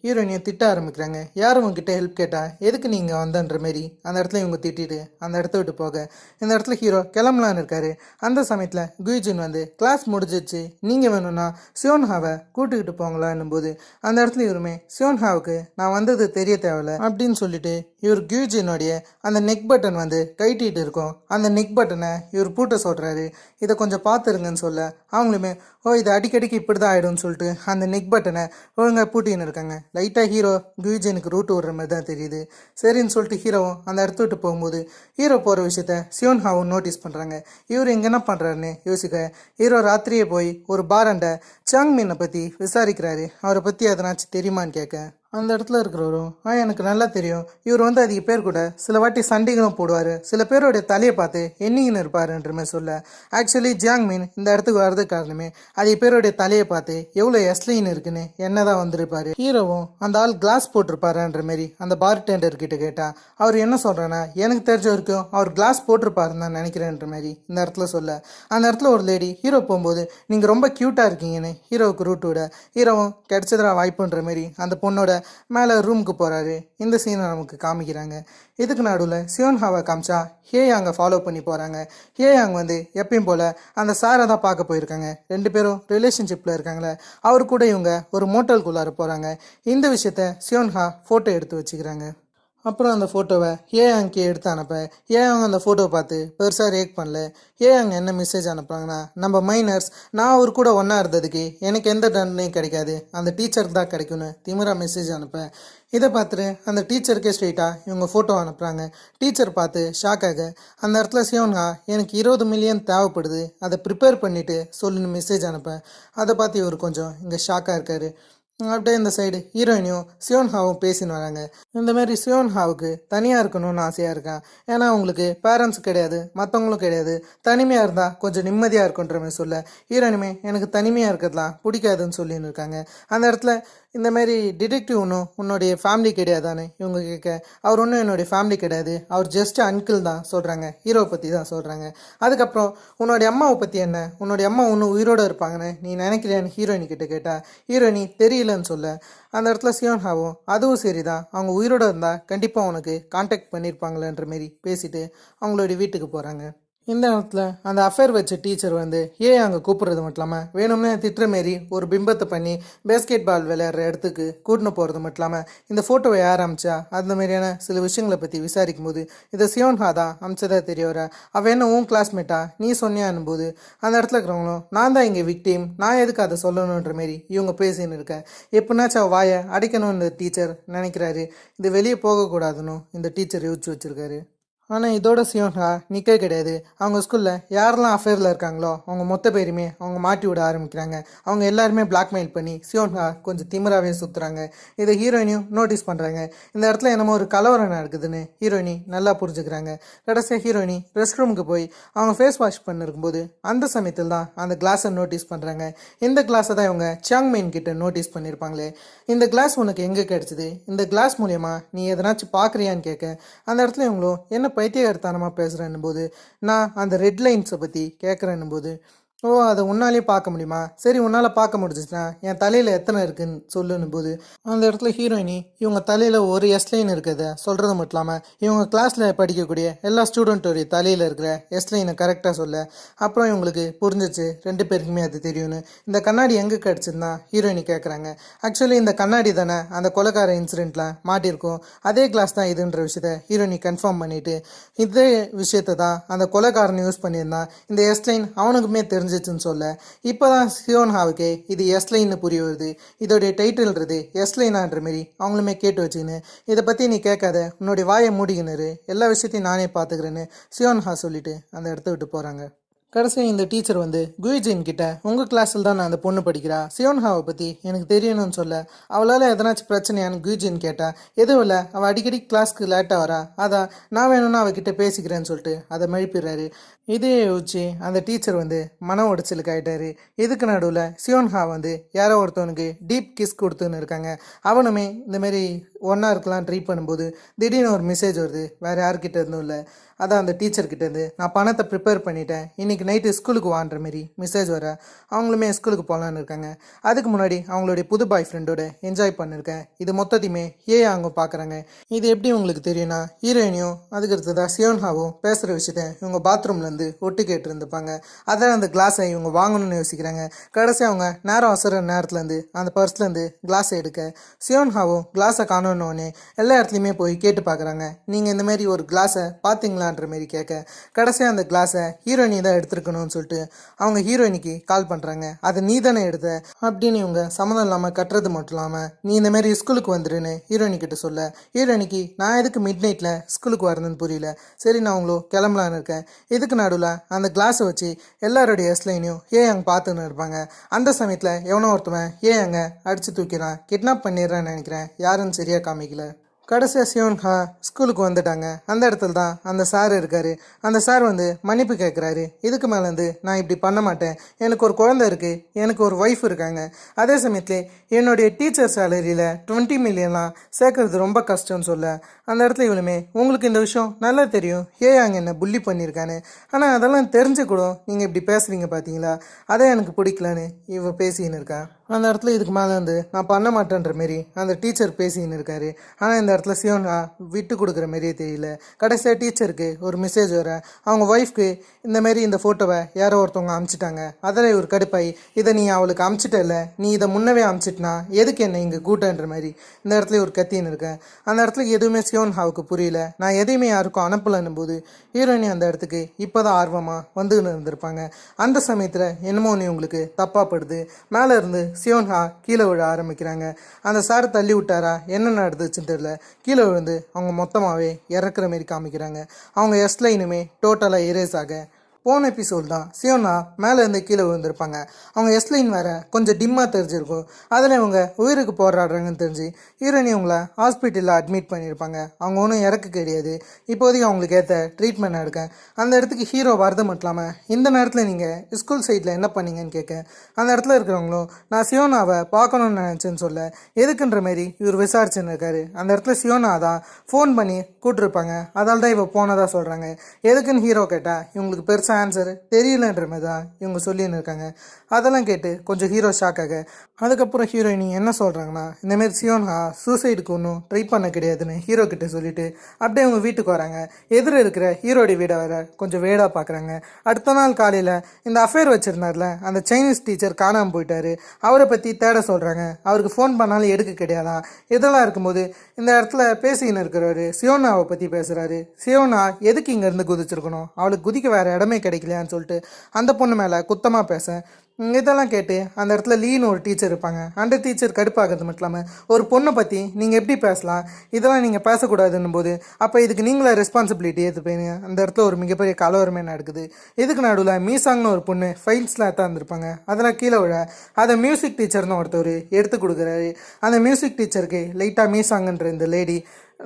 ஹீரோயினியை திட்ட ஆரம்பிக்கிறாங்க. யார் உங்ககிட்ட ஹெல்ப் கேட்டால் எதுக்கு நீங்கள் வந்தன்ற மாரி அந்த இடத்துல இவங்க திட்டிட்டு அந்த இடத்த விட்டு போக இந்த இடத்துல ஹீரோ கிளம்பலான்னு இருக்காரு. அந்த சமயத்தில் குயிஜின் கிளாஸ் முடிஞ்சிச்சு, நீங்கள் வேணும்னா சியோன்ஹாவை கூட்டுக்கிட்டு போங்களான்னும் போது அந்த இடத்துல இவருமே சியோன்ஹாவுக்கு நான் வந்தது தெரிய தேவையில்ல அப்படின்னு சொல்லிட்டு இவர் கியூஜினுடைய அந்த நெக் பட்டன் கைட்டிட்டு இருக்கும். அந்த நெக் பட்டனை இவர் பூட்ட சொல்கிறாரு. இதை கொஞ்சம் பார்த்துருங்கன்னு சொல்ல அவங்களுமே இது அடிக்கடிக்கு இப்படி தான் ஆகிடும்னு சொல்லிட்டு அந்த நெக் பட்டனை ஒழுங்காக பூட்டின்னு இருக்காங்க. லைட்டாக ஹீரோ கியூஜனுக்கு ரூட் விடுற மாதிரி தான் தெரியுது. சரின்னு சொல்லிட்டு ஹீரோவும் அந்த இடத்த விட்டு போகும்போது ஹீரோ போகிற விஷயத்த சியோன்ஹாவும் நோட்டீஸ் பண்ணுறாங்க. இவர் எங்கே என்ன பண்ணுறாருன்னு யோசிக்க ஹீரோ ராத்திரியே போய் ஒரு பாரண்டை சியாங் மீனை பற்றி விசாரிக்கிறாரு. அவரை பற்றி எதனாச்சும் தெரியுமான்னு கேட்க அந்த இடத்துல இருக்கிறவரும் எனக்கு நல்லா தெரியும், இவர் அதிக பேர் கூட சில வாட்டி சண்டைகளும் போடுவார், சில பேருடைய தலையை பார்த்து எண்ணிங்கன்னு இருப்பாருன்ற மாதிரி சொல்ல ஆக்சுவலி ஜியாங் மீன் இந்த இடத்துக்கு வர்றதுக்கு காரணமே அதிக பேருடைய தலையை பார்த்து எவ்வளோ எஸ்லைன் இருக்குன்னு என்னதான் வந்திருப்பாரு. ஹீரோவும் அந்த ஆள் கிளாஸ் போட்டிருப்பாருன்ற மாரி அந்த பார் டெண்டர் கிட்ட கேட்டா அவர் என்ன சொல்றேன்னா எனக்கு தெரிஞ்ச வரைக்கும் அவர் கிளாஸ் போட்டிருப்பாருன்னு தான் நினைக்கிறேன்ற மாதிரி இந்த இடத்துல சொல்ல அந்த இடத்துல ஒரு லேடி ஹீரோ போகும்போது நீங்கள் ரொம்ப க்யூட்டாக இருக்கீங்கன்னு ஹீரோவுக்கு ரூட் விட ஹீரோவும் கிடைச்சதா வாய்ப்புன்ற மாரி அந்த பொண்ணோட மேலே ரூமுக்கு போகிறாரு. இந்த சீனை நமக்கு காமிக்கிறாங்க. இதுக்கு நடுவில் சியோன்ஹாவை காமிச்சா ஹேயாங்க ஃபாலோ பண்ணி போகிறாங்க. ஹேயாங் எப்பயும் போல் அந்த சாரை தான் பார்க்க போயிருக்காங்க. ரெண்டு பேரும் ரிலேஷன்ஷிப்பில் இருக்காங்களே, அவர் கூட இவங்க ஒரு மோட்டலுக்குள்ளார போகிறாங்க. இந்த விஷயத்த சியோன்ஹா ஃபோட்டோ எடுத்து வச்சுக்கிறாங்க. அப்புறம் அந்த ஃபோட்டோவை ஏஆங்க்கு எடுத்து அனுப்ப ஏஆங் அந்த ஃபோட்டோவை பார்த்து பெருசாக ரியாக்ட் பண்ணல. ஏஆங் என்ன மெசேஜ் அனுப்புறாங்கன்னா, நம்ம மைனர்ஸ் நான் அவர் கூட ஒன்றா இருந்ததுக்கு எனக்கு எந்த தண்டனையும் கிடைக்காது, அந்த டீச்சருக்கு தான் கிடைக்கும்னு திமிரா மெசேஜ் அனுப்ப இதை பார்த்துட்டு அந்த டீச்சருக்கே ஸ்ட்ரெயிட்டாக இவங்க ஃபோட்டோ அனுப்புகிறாங்க. டீச்சர் பார்த்து ஷாக் ஆக அந்த இடத்துல சியோன்ஹா எனக்கு 20 மில்லியன் தேவைப்படுது, அதை ப்ரிப்பேர் பண்ணிவிட்டு சொல்லுன்னு மெசேஜ் அனுப்ப அதை பார்த்து இவர் கொஞ்சம் இங்கே ஷாக்காக இருக்கார். அப்படியே இந்த சைடு ஹீரோயினியும் சியோன்ஹாவும் பேசின்னு வராங்க. இந்தமாரி சியோன்ஹாவுக்கு தனியாக இருக்கணும்னு ஆசையாக இருக்கா. ஏன்னா அவங்களுக்கு பேரண்ட்ஸ் கிடையாது, மற்றவங்களும் கிடையாது, தனிமையாக இருந்தால் கொஞ்சம் நிம்மதியாக இருக்குன்ற மாதிரி சொல்ல ஹீரோயினுமே எனக்கு தனிமையாக இருக்கிறதுலாம் பிடிக்காதுன்னு சொல்லின்னு இருக்காங்க. அந்த இடத்துல இந்தமாரி டிடெக்டிவ் ஒன்றும் உன்னுடைய ஃபேமிலி கிடையாதானே இவங்க கேட்க, அவர் ஒன்றும் என்னுடைய ஃபேமிலி கிடையாது, அவர் ஜஸ்ட் அங்கிள் தான் சொல்கிறாங்க. ஹீரோவை பற்றி தான் சொல்கிறாங்க. அதுக்கப்புறம் உன்னுடைய அம்மாவை பற்றி என்ன, உன்னுடைய அம்மா ஒன்றும் உயிரோடு இருப்பாங்கன்னு நீ நினைக்கிறியான்னு ஹீரோயினி கிட்ட கேட்டால் ஹீரோயினி தெரியலன்னு சொல்ல அந்த இடத்துல சியோன்ஹாவும் அதுவும் சரி தான், அவங்க உயிரோடு இருந்தால் கண்டிப்பாக உனக்கு கான்டாக்ட் பண்ணியிருப்பாங்களேன்ற மாரி பேசிட்டு அவங்களுடைய வீட்டுக்கு போகிறாங்க. இந்த இடத்துல அந்த அஃபேர் வச்ச டீச்சர் வந்து அங்கே கூப்பிட்றது மட்டும் இல்லாமல் வேணும்னே திட்டுற மாரி ஒரு பிம்பத்தை பண்ணி பேஸ்கெட் பால் விளையாடுற இடத்துக்கு கூட்டின்னு போகிறது மட்டும் இல்லாமல் இந்த ஃபோட்டோவை யார் அமிச்சா அந்த மாதிரியான சில விஷயங்களை பற்றி விசாரிக்கும் போது இதை சியோன்ஹா தான் அமிச்சதா தெரிய வர, அவள் என்ன உன் கிளாஸ்மேட்டா நீ சொன்னியான்னும் போது அந்த இடத்துல இருக்கிறவங்களும் நான் தான் இங்கே விக்டீம், நான் எதுக்கு அதை சொல்லணுன்ற மாரி இவங்க பேசின்னு இருக்கேன். எப்படின்னாச்சும் அவள் வாயை அடிக்கணும்னு இந்த டீச்சர் நினைக்கிறாரு. இது வெளியே போகக்கூடாதுன்னு இந்த டீச்சர் யோசிச்சு வச்சுருக்காரு. ஆனால் இதோட சியோன்ஹா நிற்க கிடையாது. அவங்க ஸ்கூலில் யாரெல்லாம் அஃபேரில் இருக்காங்களோ அவங்க மொத்த பேருமே அவங்க மாட்டி விட ஆரம்பிக்கிறாங்க. அவங்க எல்லாருமே பிளாக்மெயில் பண்ணி சியோன்ஹா கொஞ்சம் திமிராகவே சுற்றுறாங்க. இதை ஹீரோயினியும் நோட்டீஸ் பண்ணுறாங்க. இந்த இடத்துல என்னமோ ஒரு கலவரம் நடக்குதுன்னு ஹீரோயினி நல்லா புரிஞ்சுக்கிறாங்க. கடைசியாக ஹீரோயினி ரெஸ்ட் ரூமுக்கு போய் அவங்க ஃபேஸ் வாஷ் பண்ணிருக்கும்போது அந்த சமயத்தில் தான் அந்த கிளாஸை நோட்டீஸ் பண்ணுறாங்க. இந்த கிளாஸை தான் இவங்க சியாங்மெயின் கிட்ட நோட்டீஸ் பண்ணியிருப்பாங்களே. இந்த கிளாஸ் உனக்கு எங்கே கிடச்சிது, இந்த கிளாஸ் மூலயமா நீ எதனாச்சும் பார்க்குறியான்னு கேட்க அந்த இடத்துல இவங்களும் என்ன பைத்தியகாரத்தனமாக பேசுகிறேன்னும் போது நான் அந்த ரெட் லைன்ஸை பற்றி கேட்குறேன்னும் போது, ஓ அதை உன்னாலே பார்க்க முடியுமா, சரி உன்னால் பார்க்க முடிஞ்சிச்சுன்னா என் தலையில் எத்தனை இருக்குன்னு சொல்லுன்னு போது அந்த இடத்துல ஹீரோயினி இவங்க தலையில் ஒரு எஸ்லைன் இருக்கிறத சொல்கிறது மட்டும் இல்லாமல் இவங்க கிளாஸில் படிக்கக்கூடிய எல்லா ஸ்டூடெண்ட்டோடைய தலையில் இருக்கிற எஸ்லைனை கரெக்டாக சொல்ல அப்புறம் இவங்களுக்கு புரிஞ்சிச்சு ரெண்டு பேருக்குமே அது தெரியும்னு. இந்த கண்ணாடி எங்கே கிடச்சிருந்தா ஹீரோயினி கேட்குறாங்க. ஆக்சுவலி இந்த கண்ணாடி தானே அந்த கொலைக்கார இன்சிடெண்ட்டில் மாட்டியிருக்கும், அதே கிளாஸ் தான் இதுன்ற விஷயத்த ஹீரோயினி கன்ஃபார்ம் பண்ணிவிட்டு இதே விஷயத்தை தான் அந்த கொலைக்காரன் யூஸ் பண்ணியிருந்தான், இந்த எஸ்லைன் அவனுக்குமே தெரிஞ்சிச்சுன்னு சொல்ல இப்போ தான் சியோன்ஹாவுக்கு இது எஸ்லைன்னு புரிய வருது. இதோடைய டைட்டில்ன்றது எஸ்லைனான்ற மாரி அவங்களுமே கேட்டு வச்சுக்கின்னு இதை பற்றி நீ கேட்காத, உன்னுடைய வாயை மூடிக்கினரு, எல்லா விஷயத்தையும் நானே பார்த்துக்கிறேன்னு சியோன்ஹா சொல்லிட்டு அந்த இடத்த விட்டு போகிறாங்க. கடைசியாக இந்த டீச்சர் வந்து குயிஜின் கிட்ட உங்கள் கிளாஸில் தான் நான் அந்த பொண்ணு படிக்கிறா, சியோன்ஹாவை பற்றி எனக்கு தெரியணும்னு சொல்ல அவளால் எதனாச்சும் பிரச்சனையான்னு குயிஜின் கேட்டா எதுவும் இல்லை, அவள் அடிக்கடி கிளாஸ்க்கு லேட்டாக வரா, அதான் நான் வேணும்னா அவகிட்ட பேசிக்கிறேன்னு சொல்லிட்டு அதை மழுப்பிடுறாரு. இதே யோசிச்சு அந்த டீச்சர் வந்து மன உடைச்சலுக்கு ஆகிட்டாரு. இதுக்கு நடுவில் சியோன்ஹா வந்து யாரோ ஒருத்தவனுக்கு டீப் கிஸ் கொடுத்துன்னு இருக்காங்க. அவனுமே இந்தமாரி ஒன்றா இருக்கலாம் ட்ரை பண்ணும்போது திடீர்னு ஒரு மெசேஜ் வருது, வேறு யார்கிட்ட இருந்தும் இல்லை, அதான் அந்த டீச்சர்கிட்டேருந்து நான் பணத்தை ப்ரிப்பேர் பண்ணிட்டேன், இன்றைக்கி நைட்டு ஸ்கூலுக்கு வான்ற மாரி மெசேஜ் வர அவங்களுமே ஸ்கூலுக்கு போகலான்னு இருக்காங்க. அதுக்கு முன்னாடி அவங்களுடைய புது பாய் ஃப்ரெண்டோட என்ஜாய் பண்ணியிருக்கேன். இது மொத்தத்தையுமே அவங்க பார்க்குறாங்க. இது எப்படி உங்களுக்கு தெரியும்னா ஹீரோயினியும் அதுக்கு அடுத்ததாக சியோன்ஹாவும் பேசுகிற விஷயத்த இவங்க பாத்ரூம்லேருந்து ஒட்டு கேட்டு இருந்துப்பாங்க. அதான் அந்த கிளாஸை இவங்க வாங்கணும்னு யோசிக்கிறாங்க. கடைசி அவங்க நேரம் அவசர நேரத்துலேருந்து அந்த பர்ஸ்லேருந்து கிளாஸை எடுக்க சியோன்ஹாவும் கிளாஸை காணணுன்னே எல்லா இடத்துலையுமே போய் கேட்டு பார்க்குறாங்க. நீங்கள் இந்தமாரி ஒரு கிளாஸை பார்த்தீங்களா மாரி கேட்க கடைசியாக அந்த கிளாஸை ஹீரோயினி தான் எடுத்துருக்கணும்னு சொல்லிட்டு அவங்க ஹீரோயினிக்கு கால் பண்ணுறாங்க. அதை நீ தானே எடுத்த அப்படின்னு இவங்க சம்மந்தம் இல்லாமல் கட்டுறது மட்டும் இல்லாமல் நீ இந்த மாதிரி ஸ்கூலுக்கு வந்துருன்னு ஹீரோயினி கிட்ட சொல்ல ஹீரோயினிக்கு நான் எதுக்கு மிட் நைட்டில் ஸ்கூலுக்கு வரணும்னு புரியல, சரி நான் அவங்களும் கிளம்பலான்னு இருக்கேன். இதுக்கு நடுவில் அந்த கிளாஸை வச்சு எல்லாருடைய எஸ்லைனையும் அங்கே பார்த்துன்னு இருப்பாங்க. அந்த சமயத்தில் எவனோ ஒருத்தவன் அங்கே அடித்து தூக்கிறான், கிட்னாப் பண்ணிடுறான்னு நினைக்கிறேன், யாருன்னு சரியாக காமிக்கல. கடைசியாக சியோன்ஹா ஸ்கூலுக்கு வந்துட்டாங்க. அந்த இடத்துல தான் அந்த சார் இருக்கார். அந்த சார் வந்து மன்னிப்பு கேட்குறாரு. இதுக்கு மேலேருந்து நான் இப்படி பண்ண மாட்டேன், எனக்கு ஒரு குழந்தை இருக்குது, எனக்கு ஒரு ஒய்ஃப் இருக்காங்க, அதே சமயத்தில் என்னுடைய டீச்சர் சேலரியில் 20 மில்லியன்லாம் சேர்க்கறது ரொம்ப கஷ்டம்னு சொல்ல அந்த இடத்துல இவளுமே உங்களுக்கு இந்த விஷயம் நல்லா தெரியும், அங்கே என்ன புள்ளி பண்ணியிருக்கான்னு, ஆனால் அதெல்லாம் தெரிஞ்சு கூட நீங்கள் இப்படி பேசுகிறீங்க பார்த்தீங்களா, அதே எனக்கு பிடிக்கலன்னு இவ பேசின்னு இருக்கா. அந்த இடத்துல இதுக்கு மேலே வந்து நான் பண்ண மாட்டேன்ற மாரி அந்த டீச்சர் பேசின்னு இருக்காரு. ஆனால் இந்த இடத்துல சியோனா விட்டு கொடுக்குற மாரியே தெரியல. கடைசியாக டீச்சருக்கு ஒரு மெசேஜ் வர அவங்க ஒய்ஃப்க்கு இந்த இந்த ஃபோட்டோவை யாரோ ஒருத்தவங்க அமுச்சிட்டாங்க. அதில் இவர் கடுப்பாய் இதை நீ அவளுக்கு அமுச்சிட்டல, நீ இதை முன்னவே அமுச்சிட்டனா எதுக்கு என்ன இங்கே கூட்டன்ற மாதிரி இந்த இடத்துல ஒரு கத்தின்னு இருக்கேன். அந்த இடத்துல எதுவுமே சியோன்ஹாவுக்கு புரியல. நான் எதையுமே யாருக்கும் அனுப்பலன்னும் போது ஹீரோயினி அந்த இடத்துக்கு இப்போ தான் ஆர்வமாக வந்துன்னு இருந்திருப்பாங்க. அந்த சமயத்தில் என்னமோ நீ உங்களுக்கு தப்பாக படுது. மேலே இருந்து சியோன்ஹா கீழே விழ ஆரம்பிக்கிறாங்க. அந்த சார் தள்ளி விட்டாரா என்ன நடந்துச்சுன்னு தெரியல, கீழே விழுந்து அவங்க மொத்தமாகவே இறக்குற மாரி காமிக்கிறாங்க. அவங்க எஸ்லைனுமே டோட்டலாக எரேஸ் ஆக போன எபிசோட் தான் சியோனா மேலேருந்து கீழே விழுந்திருப்பாங்க. அவங்க எஸ்லைன் வேறு கொஞ்சம் டிம்மாக தெரிஞ்சிருக்கும். அதில் இவங்க உயிருக்கு போராடுறாங்கன்னு தெரிஞ்சு ஹீரோயினி அவங்கள ஹாஸ்பிட்டலில் அட்மிட் பண்ணியிருப்பாங்க. அவங்க ஒன்றும் இறக்க கிடையாது. இப்போதைக்கு அவங்களுக்கு ஏற்ற ட்ரீட்மெண்ட் எடுக்க அந்த இடத்துக்கு ஹீரோ வரது மட்டும் இல்லாமல் இந்த நேரத்தில் நீங்கள் ஸ்கூல் சைடில் என்ன பண்ணீங்கன்னு கேட்க அந்த இடத்துல இருக்கிறவங்களும் நான் சியோனாவை பார்க்கணுன்னு நினச்சேன்னு சொல்ல எதுக்குன்ற மாரி இவர் விசாரிச்சுன்னு இருக்காரு. அந்த இடத்துல சியோனா தான் ஃபோன் பண்ணி கூப்பிட்ருப்பாங்க. அதால் தான் இவ போனதாக சொல்கிறாங்க. எதுக்குன்னு ஹீரோ கேட்டால் இவங்களுக்கு பெருசாக ஆன்சர் தெரியலன்ற மாதிரி தான் இவங்க சொல்லின்னு இருக்காங்க. அதெல்லாம் கேட்டு கொஞ்சம் ஹீரோ ஷாக் ஆக அதுக்கப்புறம் ஹீரோயினி என்ன சொல்கிறாங்கன்னா இந்தமாரி சியோன்ஹா சூசைடுக்கு ஒன்றும் ட்ரை பண்ண கிடையாதுன்னு ஹீரோ கிட்ட சொல்லிட்டு அப்படியே அவங்க வீட்டுக்கு வராங்க. எதிர இருக்கிற ஹீரோடைய வீடை வேற கொஞ்சம் வேடாக பார்க்குறாங்க. அடுத்த நாள் காலையில் இந்த அஃபேர் வச்சுருந்தார்ல அந்த சைனீஸ் டீச்சர் காணாமல் போயிட்டாரு. அவரை பற்றி தேட சொல்கிறாங்க. அவருக்கு ஃபோன் பண்ணாலும் எடுக்க கிடையாதான். இதெல்லாம் இருக்கும்போது இந்த இடத்துல பேசின்னு இருக்கிறவர் சியோனாவை பற்றி பேசுகிறாரு. சியோனா எதுக்கு இங்கேருந்து குதிச்சிருக்கணும், அவளுக்கு குதிக்க வேறு இடமே கிடைக்கலையான்னு சொல்லிட்டு அந்த பொண்ணு மேலே குத்தமாக பேச இதெல்லாம் கேட்டு அந்த இடத்துல லீன்னு ஒரு டீச்சர் இருப்பாங்க. அந்த டீச்சர் கடுப்பாகிறது மட்டும் இல்லாமல் ஒரு பொண்ணை பற்றி நீங்கள் எப்படி பேசலாம், இதெல்லாம் நீங்கள் பேசக்கூடாதுன்னும் போது அப்போ இதுக்கு நீங்களே ரெஸ்பான்சிபிலிட்டி ஏற்றுப்பீங்க. அந்த இடத்துல ஒரு மிகப்பெரிய கலவரமே நடக்குது. இதுக்கு நடுவில் மீசாங்னு ஒரு பொண்ணு ஃபைல்ஸ்லாம் தான் இருந்திருப்பாங்க. அதெல்லாம் கீழே விழ அதை மியூசிக் டீச்சர்னு ஒருத்தர் எடுத்து கொடுக்குறாரு. அந்த மியூசிக் டீச்சருக்கு லைட்டாக மீசாங்கன்ற இந்த லேடி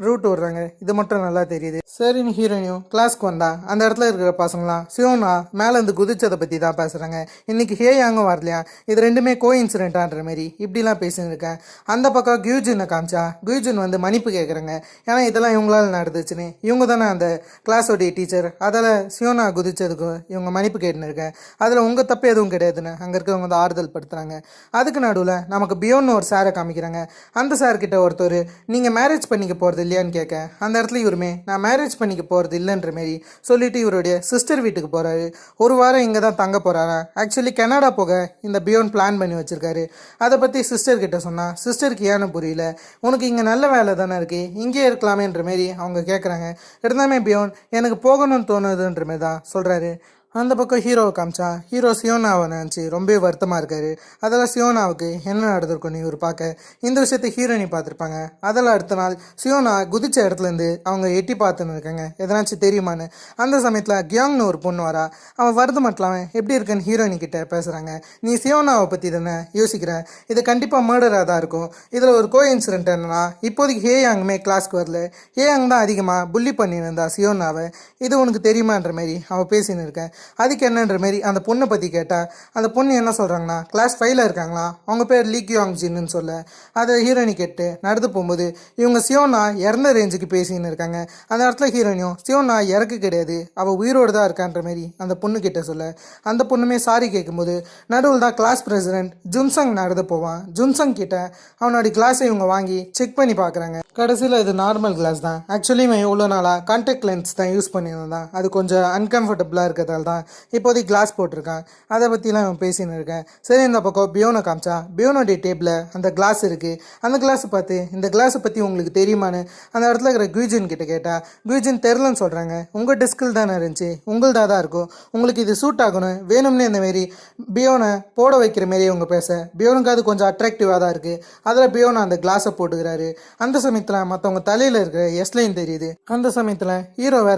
ரூட் விடுறாங்க. இது மட்டும் நல்லா தெரியுது. சரின்னு ஹீரோயினும் கிளாஸ்க்கு வந்தா அந்த இடத்துல இருக்கிற பசங்களாம் சியோனா மேலேருந்து குதிச்சதை பற்றி தான் பேசுகிறாங்க. இன்றைக்கி ஹேயாங்கும் வரலையா, இது ரெண்டுமே கோ இன்சிடென்ட்டான்ற மாரி இப்படிலாம் பேசின்னு இருக்கேன். அந்த பக்கம் கியூஜினை காமிச்சா கியூஜின் வந்து மன்னிப்பு கேட்குறாங்க. ஏன்னா இதெல்லாம் இவங்களால நடந்துச்சுன்னு இவங்க தானே அந்த கிளாஸோடைய டீச்சர். அதில் சியோனா குதிச்சதுக்கு இவங்க மன்னிப்பு கேட்டுன்னு இருக்கேன். அதில் உங்கள் தப்பு எதுவும் கிடையாதுன்னு அங்கே இருக்கிறவங்க வந்து ஆறுதல் படுத்துகிறாங்க. அதுக்கு நடுவில் நமக்கு பியோன்னு ஒரு சாரை காமிக்கிறாங்க. அந்த சார்கிட்ட ஒருத்தர் நீங்கள் மேரேஜ் பண்ணிக்க போகிறது இல்லையான்னு கேட்க அந்த இடத்துல இவருமே நான் மேரேஜ் பண்ணிக்க போகிறது இல்லைன்ற மாரி சொல்லிட்டு இவருடைய சிஸ்டர் வீட்டுக்கு போகிறாரு. ஒரு வாரம் இங்கே தான் தங்க போகிறாரா. ஆக்சுவலி கனடா போக இந்த பியோன் பிளான் பண்ணி வச்சுருக்காரு. அதை பற்றி சிஸ்டர் கிட்ட சொன்னால் சிஸ்டருக்கு ஏன்னு புரியல. உனக்கு இங்கே நல்ல வேலை தானே இருக்குது, இங்கே இருக்கலாமேன்ற மாரி அவங்க கேட்குறாங்க. இருந்தாமே பியோன் எனக்கு போகணும்னு தோணுதுன்ற மாரி தான் சொல்கிறாரு. அந்த பக்கம் ஹீரோவை காமிச்சா ஹீரோ சியோனாவை நினச்சி ரொம்ப வருத்தமாக இருக்காரு. அதெல்லாம் சியோனாவுக்கு என்ன நடந்திருக்குன்னு இவர் பார்க்க இந்த விஷயத்தை ஹீரோயினி பார்த்துருப்பாங்க. அதெல்லாம் அடுத்த நாள் சியோனா குதிச்ச இடத்துலேருந்து அவங்க எட்டி பார்த்துன்னு இருக்காங்க. எதனாச்சும் தெரியுமான்னு. அந்த சமயத்தில் கியாங்னு ஒரு பொண்ணு வரா. அவன் வருது மட்டும் எப்படி இருக்குன்னு ஹீரோயினி கிட்ட பேசுகிறாங்க. நீ சியோனாவை பற்றி தானே யோசிக்கிற, இது கண்டிப்பாக மர்டராக தான் இருக்கும். இதில் ஒரு கோ இன்சிடென்ட் என்னன்னா இப்போதைக்கு ஹேயாங்குமே கிளாஸ்க்கு வரல. ஹேயாங் தான் அதிகமாக புள்ளி பண்ணின்னு இருந்தா சியோனாவை. இது உனக்கு தெரியுமான்ற மாதிரி அவள் பேசின்னு இருக்கேன். அதுக்கு என்னன்ற மாரி அந்த பொண்ணை பற்றி கேட்டால் அந்த பொண்ணு என்ன சொல்கிறாங்கன்னா கிளாஸ் 5ல் இருக்காங்களா, அவங்க பேர் லீ கியாங் ஜின்னு சொல்ல அதை ஹீரோயினி கேட்டு நடந்து போகும்போது இவங்க சியோனா இறந்த ரேஞ்சுக்கு பேசின்னு இருக்காங்க. அந்த இடத்துல ஹீரோயினியும் சியோனா இறக்கு கிடையாது, அவள் உயிரோடு தான் இருக்கான்ற மாரி அந்த பொண்ணு கிட்ட சொல்ல அந்த பொண்ணுமே சாரி கேட்கும்போது நடுவில் தான் கிளாஸ் பிரசிடென்ட் ஜுன்சங் நடந்து போவான். ஜுன்சங் கிட்ட அவனோட கிளாஸை இவங்க வாங்கி செக் பண்ணி பார்க்குறாங்க. கடைசியில் இது நார்மல் கிளாஸ் தான். ஆக்சுவலி இவன் எவ்வளோ நாளாக கான்டாக்ட் லென்ஸ் தான் யூஸ் பண்ணியிருந்தான். அது கொஞ்சம் அன்கம்ஃபர்டபுளாக இருக்கிறதால தான் இப்போதைக்கு கிளாஸ் போட்டிருக்கான். அதை பற்றிலாம் இவன் பேசின்னு இருக்கேன். சரி இந்த பக்கம் பியோனை காமிச்சா பியோனுடைய டேபிளில் அந்த கிளாஸ் இருக்குது. அந்த கிளாஸை பார்த்து இந்த கிளாஸை பற்றி உங்களுக்கு தெரியுமான்னு அந்த இடத்துல இருக்கிற குயிஜின் கிட்ட கேட்டால் குயிஜின் தெரிலன்னு சொல்கிறாங்க. உங்கள் டெஸ்கில் தானே இருந்துச்சு, உங்கள்தாக தான் இருக்கும், உங்களுக்கு இது சூட் ஆகணும் வேணும்னே இந்தமாரி பியோனை போட வைக்கிற மாரி அவங்க பேச பியோனுக்கு அது கொஞ்சம் அட்ராக்டிவாக தான் இருக்குது. அதில் பியோனை அந்த கிளாஸை போட்டுக்கிறாரு. அந்த சமயத்தில் மற்றவங்க தலையில் இருக்கிற எஸ்லைன் தெரியுது. அந்த சமயத்தில் ஹீரோ வேற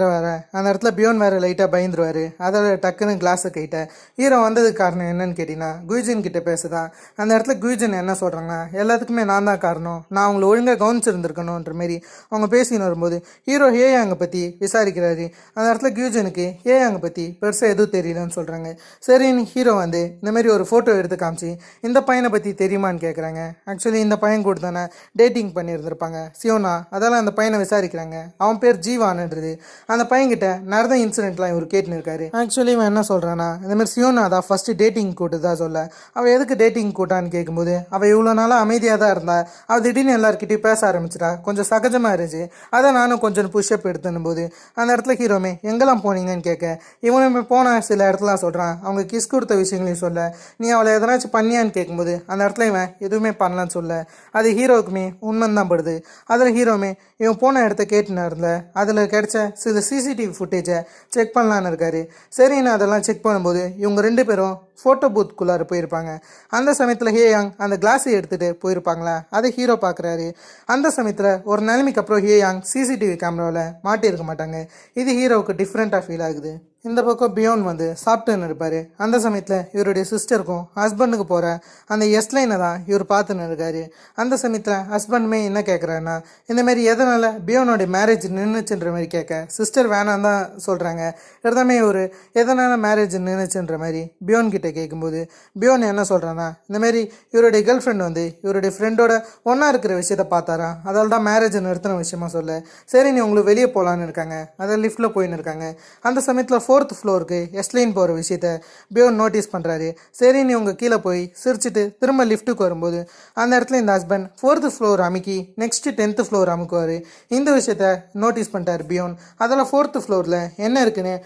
அந்த இடத்துல பியோன் வேற லைட்டாக பயந்துருவார். அதில் டக்குன்னு கிளாஸை கைட்ட ஹீரோ வந்ததுக்கு காரணம் என்னன்னு கேட்டிங்கன்னா குயிஜின் கிட்ட பேசுதான். அந்த இடத்துல குயிஜின் என்ன சொல்கிறாங்கன்னா எல்லாத்துக்குமே நான் தான் காரணம், நான் அவங்கள ஒழுங்காக கவனிச்சிருந்துருக்கணுன்ற மாரி அவங்க பேசின்னு வரும்போது ஹீரோ ஹேயாங்கை பற்றி விசாரிக்கிறாரு. அந்த இடத்துல குயிஜனுக்கு ஹேயாங்கை பற்றி பெருசாக எதுவும் தெரியலன்னு சொல்கிறாங்க. சரின்னு ஹீரோ வந்து இந்தமாரி ஒரு ஃபோட்டோ எடுத்து காமிச்சு இந்த பையனை பற்றி தெரியுமான்னு கேட்குறாங்க. ஆக்சுவலி இந்த பையன் கூட தானே டேட்டிங் பண்ணியிருந்திருப்பாங்க சியோனா. அதெல்லாம் அந்த பையனை விசாரிக்கிறாங்க. அவன் பேர் ஜீவான்ன்றது. அந்த பையன்கிட்ட நடந்த இன்சிடென்ட்லாம் இவர் கேட்டுன்னு இருக்காரு. ஆக்சுவலி இவன் என்ன சொல்கிறான்னா இந்தமாதிரி சியோனா தான் ஃபஸ்ட்டு டேட்டிங் கூட்டு தான் சொல்ல. அவள் எதுக்கு டேட்டிங் கூட்டான்னு கேட்கும்போது அவள் இவ்வளோ நாளாக அமைதியாக தான் இருந்தா, அவள் திடீர்னு எல்லாருக்கிட்டையும் பேச ஆரம்பிச்சிட்டா, கொஞ்சம் சகஜமாக இருந்துச்சு. அதை நானும் கொஞ்சம் புஷ்அப் எடுத்துனும் போது அந்த இடத்துல ஹீரோமே எங்கெல்லாம் போனீங்கன்னு கேட்க, இவனுமே போன சில இடத்துலாம் சொல்கிறான். அவங்க கிஸ் கொடுத்த விஷயங்களையும் சொல்ல, நீ அவளை எதனாச்சும் பண்ணியான்னு கேட்கும்போது அந்த இடத்துல இவன் எதுவுமே பண்ணலான்னு சொல்ல, அது ஹீரோவுக்குமே உண்மைன்னு தான் படுது. அதில் ஹீரோமே இவன் போன இடத்த கேட்டுன்னு இருந்த அதில் கிடைச்ச சில சிசிடிவி ஃபுட்டேஜை செக் பண்ணலான்னு இருக்காரு. சரின்னு அதெல்லாம் செக் பண்ணும்போது இவங்க ரெண்டு பேரும் ஃபோட்டோ பூத்துக்குள்ளார போயிருப்பாங்க. அந்த சமயத்தில் ஹே யாங் அந்த கிளாஸை எடுத்துகிட்டு போயிருப்பாங்களா, அதை ஹீரோ பார்க்குறாரு. அந்த சமயத்தில் ஒரு நிலைமைக்கு அப்புறம் ஹே யாங் சிசிடிவி கேமராவில் மாட்டியிருக்க மாட்டாங்க. இது ஹீரோவுக்கு டிஃப்ரெண்ட்டாக ஃபீல் ஆகுது. இந்த பக்கம் பியோன் வந்து சாப்பிட்டுன்னு இருப்பார். அந்த சமயத்தில் இவருடைய சிஸ்டருக்கும் ஹஸ்பண்டுக்கு போகிற அந்த எஸ்லைனை தான் இவர் பார்த்துன்னு இருக்காரு. அந்த சமயத்தில் ஹஸ்பண்டுமே என்ன கேட்குறாருன்னா, இந்தமாரி எதனால் பியோனோடைய மேரேஜ் நின்றுச்சுன்ற மாதிரி கேட்க, சிஸ்டர் வேணாம் தான் சொல்கிறாங்க. இருந்தாமே ஒரு எதனால் மேரேஜ் நின்றுச்சுன்ற மாதிரி பியோன் கிட்டே கேட்கும்போது பியோன் என்ன சொல்கிறான்னா, இந்தமாரி இவருடைய கேர்ள் ஃப்ரெண்ட் வந்து இவருடைய ஃப்ரெண்டோட ஒன்றா இருக்கிற விஷயத்த பார்த்தாரா, அதால் தான் மேரேஜ் நிறுத்தின விஷயமா சொல்ல, சரி நீ உங்களுக்கு வெளியே போகலான்னு இருக்காங்க. அதை லிஃப்ட்டில் போயின்னு இருக்காங்க. அந்த சமயத்தில் 4th ஃப்ளோருக்கு எஸ்லைன் போகிற விஷயத்த பியோன் நோட்டீஸ் பண்ணுறாரு. சரி நீ உங்கள் கீழே போய் சிரிச்சிட்டு திரும்ப லிஃப்ட்டுக்கு வரும்போது அந்த இடத்துல இந்த ஹஸ்பண்ட் 4th ஃப்ளோர் அமுக்கி நெக்ஸ்ட்டு 10th ஃப்ளோர் அமுக்குவார். இந்த விஷயத்த நோட்டீஸ் பண்ணிட்டார் பியோன். அதில் 4th ஃப்ளோரில் என்ன இருக்குன்னு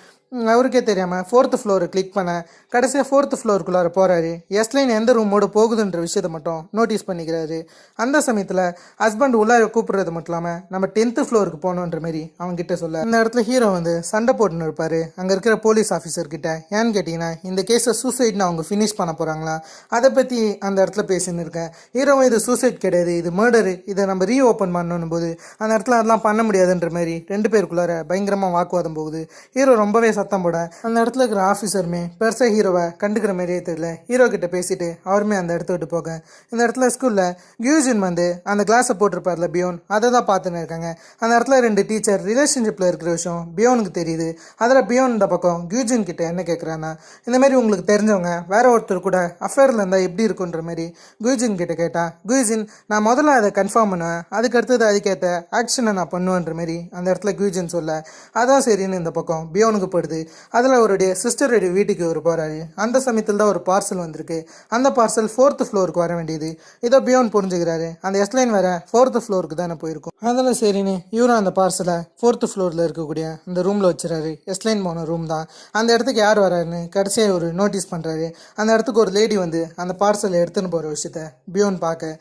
அவருக்கே தெரியாமல் 4th ஃப்ளோரை கிளிக் பண்ண கடைசியாக 4th ஃப்ளோருக்குள்ளார போகிறாரு. எஸ்லைன் எந்த ரூமோடு போகுதுன்ற விஷயத்தை மட்டும் நோட்டீஸ் பண்ணிக்கிறாரு. அந்த சமயத்தில் ஹஸ்பண்ட் உள்ளார கூப்பிடுறது மட்டும் இல்லாமல் நம்ம 10th ஃப்ளோருக்கு போகணுன்ற மாதிரி அவங்ககிட்ட சொல்ல, இந்த இடத்துல ஹீரோ வந்து சண்டை போட்டுன்னு இருப்பார் அங்கே இருக்கிற போலீஸ் ஆஃபீஸர்கிட்ட. ஏன்னு கேட்டிங்கன்னா இந்த கேஸை சூசைட்னு அவங்க ஃபினிஷ் பண்ண போகிறாங்களா, அதை பற்றி அந்த இடத்துல பேசின்னு இருக்கேன். ஹீரோ இது சூசைட் கிடையாது, இது மர்டரு, இதை நம்ம ரீ ஓப்பன் பண்ணணும் போது அந்த இடத்துல அதெல்லாம் பண்ண முடியாதுன்ற மாதிரி ரெண்டு பேருக்குள்ளார பயங்கரமாக வாக்குவாதம் போகுது. ஹீரோ ரொம்பவே சத்தம் போட அந்த இடத்துல இருக்கிற ஆஃபீஸருமே பெருசாக ஹீரோவை கண்டுக்கிற மாதிரியே தெரியல. ஹீரோ கிட்ட பேசிட்டு அவருமே அந்த இடத்த விட்டு போக, இந்த இடத்துல ஸ்கூலில் கியூஜின் வந்து அந்த கிளாஸை போட்டிருப்பார்ல பியோன், அதை தான் பார்த்துன்னு இருக்காங்க. அந்த இடத்துல ரெண்டு டீச்சர் ரிலேஷன்ஷிப்பில் இருக்கிற விஷயம் பியோனுக்கு தெரியுது. அதில் பியோன் இந்த பக்கம் கியூஜின் கிட்ட என்ன கேட்குறான்னா, இந்தமாரி உங்களுக்கு தெரிஞ்சவங்க வேற ஒருத்தர் கூட அஃபேரில் இருந்தால் எப்படி இருக்குன்ற மாதிரி கியூஜின் கிட்ட கேட்டால், கியூஜின் நான் முதல்ல அதை கன்ஃபார்ம் பண்ணுவேன், அதுக்கு அடுத்தது அதுக்கேற்ற ஆக்ஷனை நான் பண்ணுவேன்ற மாதிரி அந்த இடத்துல கியூஜின் சொல்ல, அதான் சரின்னு இந்த பக்கம் பியோனுக்கு போடுது. அதில் அவருடைய சிஸ்டருடைய வீட்டுக்கு ஒரு போகிறாரு. அந்த சமயத்தில் தான் ஒரு பார்சல் வந்திருக்கு. அந்த பார்சல் 4th ஃப்ளோருக்கு வர வேண்டியது. இதோ பியோன் புரிஞ்சுக்கிறாரு, அந்த எஸ்லைன் வேற 4th ஃப்ளோருக்கு தானே போயிருக்கும். அதில் சரின்னு இவரும் அந்த பார்சலை 4th ஃப்ளோரில் இருக்கக்கூடிய அந்த ரூமில் வச்சுறாரு. எஸ்லைன் போன ரூம் தான். அந்த இடத்துக்கு யார் வராருன்னு கடைசியாக ஒரு நோட்டீஸ் பண்ணுறாரு. அந்த இடத்துக்கு ஒரு லேடி வந்து அந்த பார்சலை எடுத்துன்னு போகிற விஷயத்த பியோன் பார்க்க,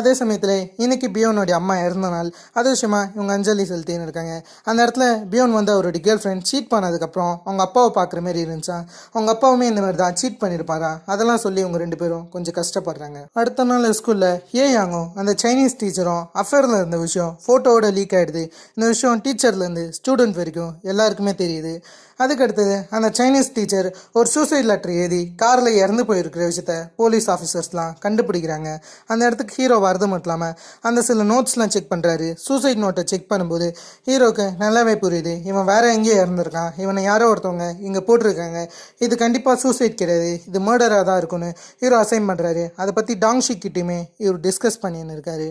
அதே சமயத்தில் இன்னைக்கு பியோனுடைய அம்மா இறந்த நாள், அது விஷயமா இவங்க அஞ்சலி செலுத்தின்னு இருக்காங்க. அந்த இடத்துல பியோன் வந்து அவருடைய கேர்ள் ஃப்ரெண்ட் சீட் பண்ணதுக்கப்புறம் அவங்க அப்பாவை பார்க்குற மாதிரி இருந்துச்சா, அவங்க அப்பாவுமே இந்த மாதிரி தான் சீட் பண்ணியிருப்பாரா, அதெல்லாம் சொல்லி இவங்க ரெண்டு பேரும் கொஞ்சம் கஷ்டப்படுறாங்க. அடுத்த நாள் ஸ்கூலில் ஏ யாங்கும் அந்த சைனீஸ் டீச்சரும் அஃபேரில் இருந்த விஷயம் ஃபோட்டோவோட லீக் ஆகிடுது. இந்த விஷயம் டீச்சர்லேருந்து ஸ்டூடெண்ட் வரைக்கும் எல்லாருக்குமே தெரியுது. அதுக்கு அடுத்தது அந்த சைனீஸ் டீச்சர் ஒரு சூசைட் லெட்டர் எழுதி காரில் இறந்து போயிருக்கிற விஷயத்த போலீஸ் ஆஃபீஸர்ஸ்லாம் கண்டுபிடிக்கிறாங்க. அந்த இடத்துக்கு ஹீரோ வரது மட்டும் இல்லாமல் அந்த சில நோட்ஸ்லாம் செக் பண்ணுறாரு. சூசைட் நோட்டை செக் பண்ணும்போது ஹீரோக்கு நல்லாவே புரியுது, இவன் வேற எங்கேயோ இறந்துருக்கான், இவனை யாரோ ஒருத்தவங்க இங்கே போட்டிருக்காங்க, இது கண்டிப்பாக சூசைட் கிடையாது, இது மர்டராக தான் இருக்குன்னு ஹீரோ அசைன் பண்ணுறாரு. அதை பற்றி டாங்ஷி கிட்டையுமே இவர் டிஸ்கஸ் பண்ணின்னு இருக்காரு.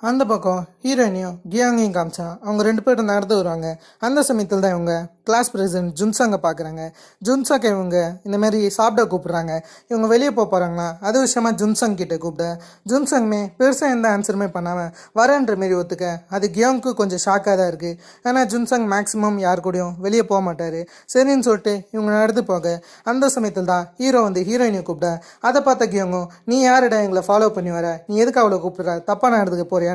அந்த பக்கம் ஹீரோயினையும் கியாங்கையும் காமிச்சா அவங்க ரெண்டு பேரும் நடந்து வருவாங்க. அந்த சமயத்தில் தான் இவங்க கிளாஸ் பிரசிடென்ட் ஜுன்சாங்கை பார்க்குறாங்க. ஜுன்சாங்கை இவங்க இந்தமாரி சாப்பிட கூப்பிட்றாங்க. இவங்க வெளியே போகிறாங்களா, அது விஷயமா ஜுன்சங் கிட்டே கூப்பிட, ஜுன்சங்மே பெருசாக எந்த ஆன்சருமே பண்ணாமல் வரேன்ற மாரி ஒத்துக்க, அது கியாங்க்கு கொஞ்சம் ஷாக்காக தான் இருக்குது. ஏன்னா ஜுன்சங் மேக்ஸிமம் யார் கூடயும் வெளியே போக மாட்டார். சரின்னு சொல்லிட்டு இவங்க நடந்து போக, அந்த சமயத்தில் தான் ஹீரோ வந்து ஹீரோயினை கூப்பிட, அதை பார்த்த கியாங்கும், நீ யாரிட எங்களை ஃபாலோ பண்ணி வர, நீ எதுக்கு அவளை கூப்பிட்ற, தப்பான இடத்துக்கு போறியான்னு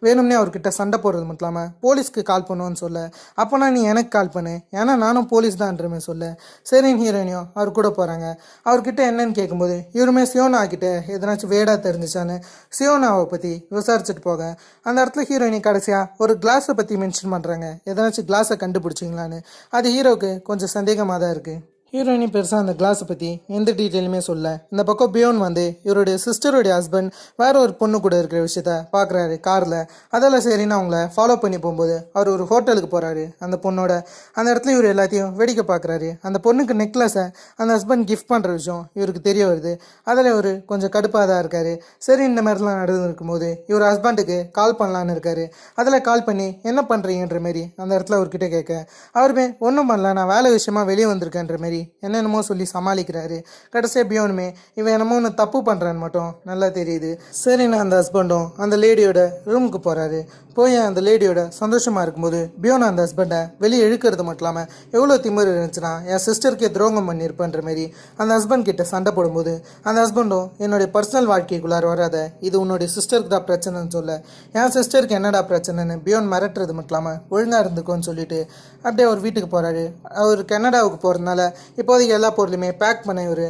வேணும்னே அவர்கிட்ட சண்டை போடுறது மட்டும் இல்லாமல் போலீஸ்க்கு கால் பண்ணுவோன்னு சொல்ல, அப்போனா நீ எனக்கு கால் பண்ணு, ஏன்னா நானும் போலீஸ் தான்றமே சொல்ல, சரின்னு ஹீரோயினியும் அவர் கூட போகிறாங்க. அவர்கிட்ட என்னன்னு கேட்கும்போது இவருமே சியோனா கிட்ட எதனாச்சும் வேடாக தெரிஞ்சிச்சான்னு சியோனாவை பற்றி விசாரிச்சுட்டு போக, அந்த இடத்துல ஹீரோயினி கடைசியாக ஒரு கிளாஸை பற்றி மென்ஷன் பண்ணுறாங்க. எதனாச்சும் கிளாஸை கண்டுபிடிச்சிங்களான்னு. அது ஹீரோவுக்கு கொஞ்சம் சந்தேகமாக தான் இருக்குது. ஹீரோயினி பெருசாக அந்த கிளாஸை பற்றி எந்த டீட்டெயிலுமே சொல்ல, இந்த பக்கம் பியோன் வந்து இவருடைய சிஸ்டருடைய ஹஸ்பண்ட் வேற ஒரு பொண்ணு கூட இருக்கிற விஷயத்த பார்க்குறாரு காரில். அதெல்லாம் சரின்னு அவங்கள ஃபாலோ பண்ணி போகும்போது அவர் ஒரு ஹோட்டலுக்கு போகிறாரு அந்த பொண்ணோட. அந்த இடத்துல இவர் எல்லாத்தையும் வேடிக்கை பார்க்குறாரு. அந்த பொண்ணுக்கு நெக்லஸை அந்த ஹஸ்பண்ட் கிஃப்ட் பண்ணுற விஷயம் இவருக்கு தெரிய வருது. அதில் இவர் கொஞ்சம் கடுப்பாக தான் இருக்கார். சரி இந்த மாதிரிலாம் நடந்து இருக்கும்போது இவர் ஹஸ்பண்டுக்கு கால் பண்ணலான்னு இருக்காரு. அதில் கால் பண்ணி என்ன பண்ணுறீங்கன்ற மாரி அந்த இடத்துல அவர்கிட்ட கேட்க, அவருமே ஒன்றும் பண்ணல, நான் வேலை விஷயமா வெளியே வந்திருக்கேன்ற மாரி என்னென்னமோ சொல்லி சமாளிக்கிறாரு. கடைசியாக பியோனுமே இவன் என்னமோ ஒன்று தப்பு பண்ணுறான்னு மட்டும் நல்லா தெரியுது. சரின்னு அந்த ஹஸ்பண்டும் அந்த லேடியோட ரூமுக்கு போகிறாரு. போய் அந்த லேடியோட சந்தோஷமாக இருக்கும்போது பியோன் அந்த ஹஸ்பண்டை வெளியே இழுக்கிறது மட்டும் இல்லாமல் எவ்வளோ திமிரு இருந்துச்சுன்னா என் சிஸ்டருக்கே துரோகம் பண்ணியிருப்பேன்ற மாரி அந்த ஹஸ்பண்ட் கிட்ட சண்டை போடும்போது அந்த ஹஸ்பண்டும் என்னுடைய பர்சனல் வாழ்க்கைக்குள்ளார வராத, இது உன்னுடைய சிஸ்டருக்கு தான் பிரச்சனைன்னு சொல்ல, என் சிஸ்டருக்கு என்னடா பிரச்சனைன்னு பியோன் மிரட்டுறது மட்டும் இல்லாமல் ஒழுங்காக இருந்துக்கோன்னு சொல்லிட்டு அப்படியே அவர் வீட்டுக்கு போகிறாரு. அவர் கனடாவுக்கு போகிறதுனால இப்போதைக்கு எல்லா பொருளையுமே பேக் பண்ண இவர்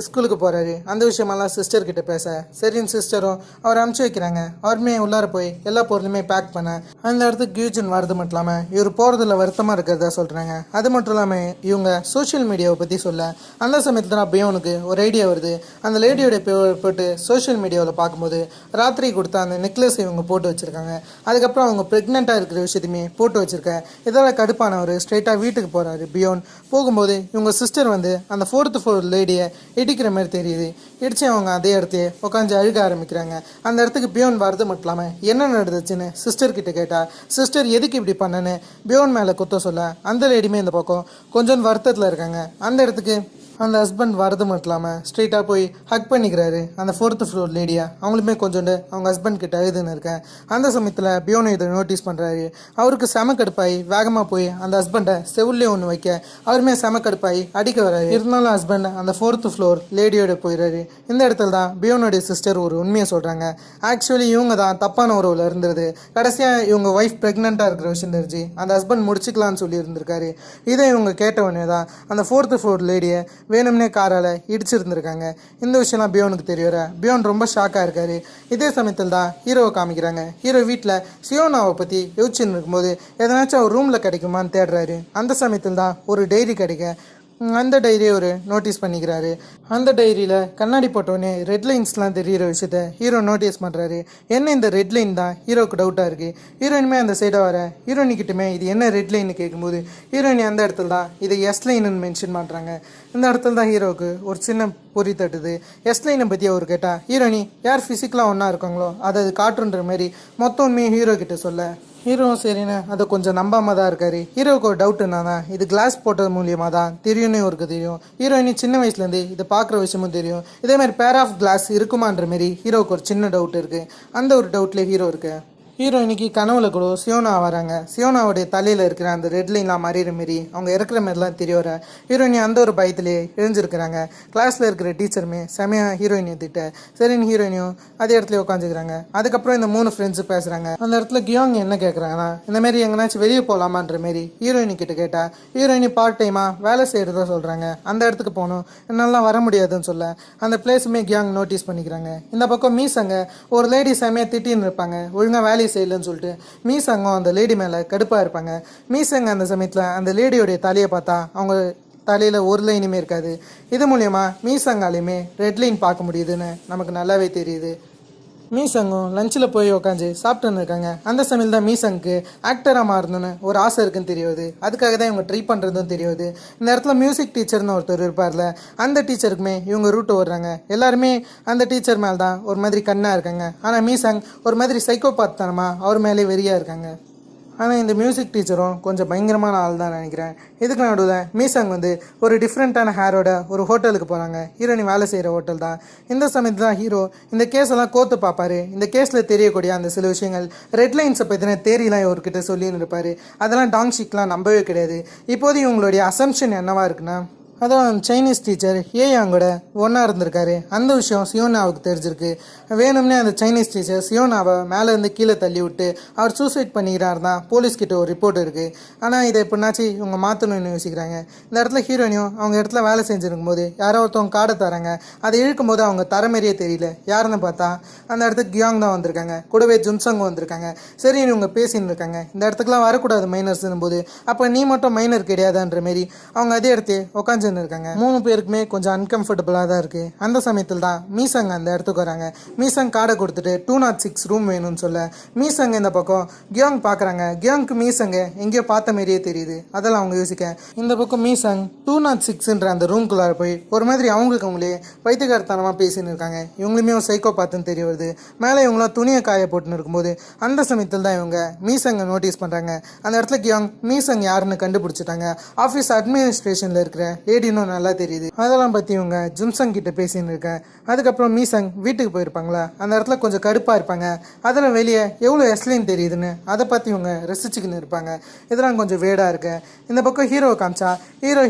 ஸ்கூலுக்கு போகிறாரு. அந்த விஷயமெல்லாம் சிஸ்டர்கிட்ட பேச சரின்னு சிஸ்டரும் அவர் அனுப்பிச்சி வைக்கிறாங்க. அவருமே உள்ளார போய் எல்லா பொருளுமே பேக் பண்ண அந்த இடத்துக்கு கியூஜன் வரது மட்டும் இல்லாமல் இவர் போகிறதுல வருத்தமாக இருக்கிறதா சொல்கிறாங்க. அது மட்டும் இல்லாமல் இவங்க சோஷியல் மீடியாவை பற்றி சொல்ல அந்த சமயத்தில் தான் பியோனுக்கு ஒரு ஐடியா வருது. அந்த லேடியோட போட்டு சோஷியல் மீடியாவில் பார்க்கும்போது ராத்திரி கொடுத்த அந்த நெக்லஸ் இவங்க போட்டு வச்சுருக்காங்க. அதுக்கப்புறம் அவங்க ப்ரெக்னெண்ட்டாக இருக்கிற விஷயத்தையுமே போட்டு வச்சுருக்கேன். இதெல்லாம் கடுப்பானவர் ஸ்ட்ரைட்டாக வீட்டுக்கு போகிறாரு. பியோன் போகும்போது இவங்க சிஸ்டர் வந்து அந்த 4th floor லேடியை இடிக்கிற மாதிரி தெரியுது. இடித்து அவங்க அதே இடத்தையே உட்காந்து அழுக ஆரம்பிக்கிறாங்க. அந்த இடத்துக்கு பியோன் வரது மட்டும் இல்லாமல் என்ன நடந்துச்சுன்னு சிஸ்டர்கிட்ட கேட்டால் சிஸ்டர் எதுக்கு இப்படி பண்ணேன்னு பியோன் மேலே குத்த சொல்ல அந்த லேடியுமே இந்த பக்கம் கொஞ்சம் வருத்தத்தில் இருக்காங்க. அந்த இடத்துக்கு அந்த ஹஸ்பண்ட் வரது மட்டும் இல்லாமல் ஸ்ட்ரெயிட்டாக போய் ஹக் பண்ணிக்கிறாரு அந்த 4th floor லேடியை. அவங்களுமே கொஞ்சோண்டு அவங்க ஹஸ்பண்ட் கிட்ட அழுதுன்னு இருக்கேன். அந்த சமயத்தில் பியோனை இதை நோட்டீஸ் பண்ணுறாரு. அவருக்கு செம கடுப்பாகி வேகமாக போய் அந்த ஹஸ்பண்டை செவுல்லே ஒன்று வைக்க அவருமே செம கடுப்பாகி அடிக்க வராரு. இருந்தாலும் ஹஸ்பண்ட் அந்த 4th floor லேடியோட போயிடுறாரு. இந்த இடத்துல தான் பியோனுடைய சிஸ்டர் ஒரு உண்மையை சொல்கிறாங்க. ஆக்சுவலி இவங்க தான் தப்பான உறவில் இருந்தது. கடைசியாக இவங்க ஒய்ஃப் ப்ரெக்னெண்ட்டாக இருக்கிற விஷயம் தெரிஞ்சு அந்த ஹஸ்பண்ட் முடிச்சுக்கலான்னு சொல்லி இருந்திருக்காரு. இதை இவங்க கேட்ட உடனே தான் அந்த 4th floor லேடியை வேணும்னே காரால் இடிச்சிருந்துருக்காங்க. இந்த விஷயம்லாம் பியோனுக்கு தெரியற பியோன் ரொம்ப ஷாக்காக இருக்காரு. இதே சமயத்தில் தான் ஹீரோவை காமிக்கிறாங்க. ஹீரோ வீட்டில் சியோனாவை பற்றி யோசிச்சுன்னு இருக்கும்போது எதனாச்சும் அவர் ரூமில் கிடைக்குமான்னு தேடுறாரு. அந்த சமயத்தில் தான் ஒரு டைரி கிடைக்க அந்த டைரியை ஒரு நோட்டீஸ் பண்ணிக்கிறாரு. அந்த டைரியில் கண்ணாடி போட்டோடனே ரெட் லைன்ஸ்லாம் தெரிகிற விஷயத்த ஹீரோ நோட்டீஸ் பண்ணுறாரு. என்ன இந்த ரெட் லைன் தான் ஹீரோக்கு டவுட்டாக இருக்குது. ஹீரோயினுமே அந்த சைடாக வர ஹீரோயினிக்கிட்டுமே இது என்ன ரெட் லைன்னு கேட்கும்போது ஹீரோயினி அந்த இடத்துல தான் இதை எஸ் லைன்னு மென்ஷன் பண்ணுறாங்க. இந்த இடத்துல தான் ஹீரோவுக்கு ஒரு சின்ன பொறி தட்டுது. எஸ் லைனை பற்றி அவர் கேட்டால் ஹீரோயினி யார் ஃபிசிக்கலாக ஒன்றா இருக்காங்களோ அதை அது காட்டுன்ற மாதிரி மொத்தம் உண்மையை ஹீரோ கிட்ட சொல்ல ஹீரோவும் சரின்னு அதை கொஞ்சம் நம்பாமல் தான் இருக்காரு. ஹீரோவுக்கு ஒரு டவுட் என்னன்னா இது கிளாஸ் போட்டது மூலியமாக தான் தெரியும்னு அவருக்கு தெரியும். ஹீரோயினி சின்ன வயசுலேருந்து இதை பார்க்குற விஷயமும் தெரியும். இதே மாதிரி பேர் ஆஃப் கிளாஸ் இருக்குமான்ற மாரி ஹீரோவுக்கு ஒரு சின்ன டவுட் இருக்குது. அந்த ஒரு டவுட்லேயே ஹீரோ இருக்கு. ஹீரோயினிக்கு கனவுல கூட சியோனா வராங்க. சியோனாவுடைய தலையில் இருக்கிற அந்த ரெட் லைன்லாம் மறிகிற மாரி அவங்க இறக்குற மாதிரிலாம் தெரிய வர ஹீரோயினி அந்த ஒரு பயத்திலே எழுந்திருக்கிறாங்க. கிளாஸில் இருக்கிற டீச்சருமே செமையாக ஹீரோயினியை திட்ட சரின்னு ஹீரோயினியும் அதே இடத்துல உட்காந்துக்கிறாங்க. அதுக்கப்புறம் இந்த 3 ஃப்ரெண்ட்ஸு பேசுகிறாங்க. அந்த இடத்துல கியோங் என்ன கேட்குறாங்கன்னா இந்தமாரி எங்கேனாச்சும் வெளியே போகலாமான்ற மாரி ஹீரோயினி கிட்ட கேட்டால் ஹீரோயினி பார்ட் டைமாக வேலை செய்கிறதா சொல்கிறாங்க. அந்த இடத்துக்கு போகணும், என்னாலாம் வர முடியாதுன்னு சொல்ல அந்த பிளேஸுமே கியாங் நோட்டீஸ் பண்ணிக்கிறாங்க. இந்த பக்கம் மீசங்க ஒரு லேடி செமையாக திட்டின்னு இருப்பாங்க, ஒழுங்காக வேலையை செய்யலன்னு சொல்லிட்டு மீசங்கம் அந்த லேடி மேலே கடுப்பாக இருப்பாங்க. மீசங்க அந்த சமயத்தில் அந்த லேடியோடைய தலையை பார்த்தா அவங்க தலையில் ஒரு லைனுமே இருக்காது. இது மூலயமா மீசங்காலையுமே ரெட் லைன் பார்க்க முடியுதுன்னு நமக்கு நல்லாவே தெரியுது. மீசங்கும் லஞ்சில் போய் உட்காந்து சாப்பிட்டுன்னு இருக்காங்க. அந்த சமையல் தான் மீசங்க்கு ஆக்டராக மாறணும்னு ஒரு ஆசை இருக்குன்னு தெரியுது. அதுக்காக தான் இவங்க ட்ரை பண்ணுறதும் தெரியுது. இந்த இடத்துல மியூசிக் டீச்சர்னு ஒருத்தர் இருப்பார்ல, அந்த டீச்சருக்குமே இவங்க ரூட்டு வர்றாங்க. எல்லாருமே அந்த டீச்சர் மேலே தான் ஒரு மாதிரி கண்ணாக இருக்காங்க. ஆனால் மீசங் ஒரு மாதிரி சைக்கோபாத் தனமாக அவர் மேலே வெறியாக இருக்காங்க. ஆனால் இந்த மியூசிக் டீச்சரும் கொஞ்சம் பயங்கரமான ஆள் தான் நினைக்கிறேன். இதுக்கு நடுவில் மீசங் வந்து ஒரு டிஃப்ரெண்ட்டான ஹேரோட ஒரு ஹோட்டலுக்கு போகிறாங்க. ஹீரோனி வேலை செய்கிற ஹோட்டல் தான். இந்த சமயத்தில் தான் ஹீரோ இந்த கேஸெல்லாம் கோர்த்து பார்ப்பாரு. இந்த கேஸில் தெரியக்கூடிய அந்த சில விஷயங்கள் ரெட் லைன்ஸை பற்றின தேரியெலாம் இவர்கிட்ட சொல்லின்னு இருப்பார். அதெல்லாம் டாங்ஷிக்லாம் நம்பவே கிடையாது. இப்போதைக்கு உங்களுடைய அசம்ஷன் என்னவா இருக்குன்னா அதான் சைனீஸ் டீச்சர் ஏயாங்கூட ஒன்றா இருந்திருக்காரு. அந்த விஷயம் சியோனாவுக்கு தெரிஞ்சிருக்கு. வேணும்னே அந்த சைனீஸ் டீச்சர் சியோனாவை மேலேருந்து கீழே தள்ளி விட்டு அவர் சூசைட் பண்ணிக்கிறார் தான் போலீஸ்கிட்ட ஒரு ரிப்போர்ட் இருக்குது. ஆனால் இதை எப்படினாச்சு இவங்க மாற்றணும்னு யோசிக்கிறாங்க. இந்த இடத்துல ஹீரோயினியும் அவங்க இடத்துல வேலை செஞ்சுருக்கும் போது யாரோ ஒருத்தவங்க காடை தராங்க. அதை இழுக்கும் போது அவங்க தரமாரியே தெரியல. யாருன்னு பார்த்தா அந்த இடத்துக்கு கியாங் தான் வந்திருக்காங்க. கூடவே ஜுன்சங்கும் வந்திருக்காங்க. சரி இவங்க பேசின்னு இருக்காங்க. இந்த இடத்துக்குலாம் வரக்கூடாது மைனர்ஸ்னும் போது அப்போ நீ மட்டும் மைனர் கிடையாதுன்ற மாரி அவங்க அதே இடத்தையே உட்காந்து இருக்காங்க. 3 பேருக்குமே கொஞ்சம் அன்கம்ஃபர்டபுளாக தான் இருக்குது. அந்த சமயத்தில் தான் மீசங் அந்த இடத்துக்கு வராங்க. மீசங் கார்டை கொடுத்துட்டு 206 ரூம் வேணும்னு சொல்ல மீசங் இந்த பக்கம் கியோங் பார்க்குறாங்க. கியோங்க்கு மீசங்க எங்கேயோ பார்த்த மாரியே தெரியுது. அதெல்லாம் அவங்க யோசிக்க இந்த பக்கம் மீசங் 206ன்ற அந்த ரூம்குள்ளார போய் ஒரு மாதிரி அவங்களே பைத்தியக்காரத்தனமாக பேசின்னு இருக்காங்க. இவங்களுமே ஒரு சைக்கோ பார்த்துன்னு தெரிய வருது. மேலே இவங்களாம் துணியை காய போட்டுன்னு இருக்கும்போது அந்த சமயத்தில் தான் இவங்க மீசங்கை நோட்டீஸ் பண்ணுறாங்க. அந்த இடத்துல கியோங் மீசங் யாருன்னு கண்டுபிடிச்சிட்டாங்க. ஆஃபீஸ் அட்மினிஸ்ட்ரேஷனில் இருக்கிற லேடினும் நல்லா தெரியுது. அதெல்லாம் பற்றி இவங்க ஜுன்சங் கிட்ட பேசின்னு இருக்கேன். அதுக்கப்புறம் மீசங் வீட்டுக்கு போயிருப்பாங்களா, அந்த இடத்துல கொஞ்சம் கடுப்பாக இருப்பாங்க. அதில் வெளியே எவ்வளோ எஸ்லின்னு தெரியுதுன்னு அதை பற்றி இவங்க ரசிச்சுக்கின்னு இருப்பாங்க. இதெல்லாம் கொஞ்சம் வேடாக இருக்கு. இந்த பக்கம் ஹீரோவை காமிச்சா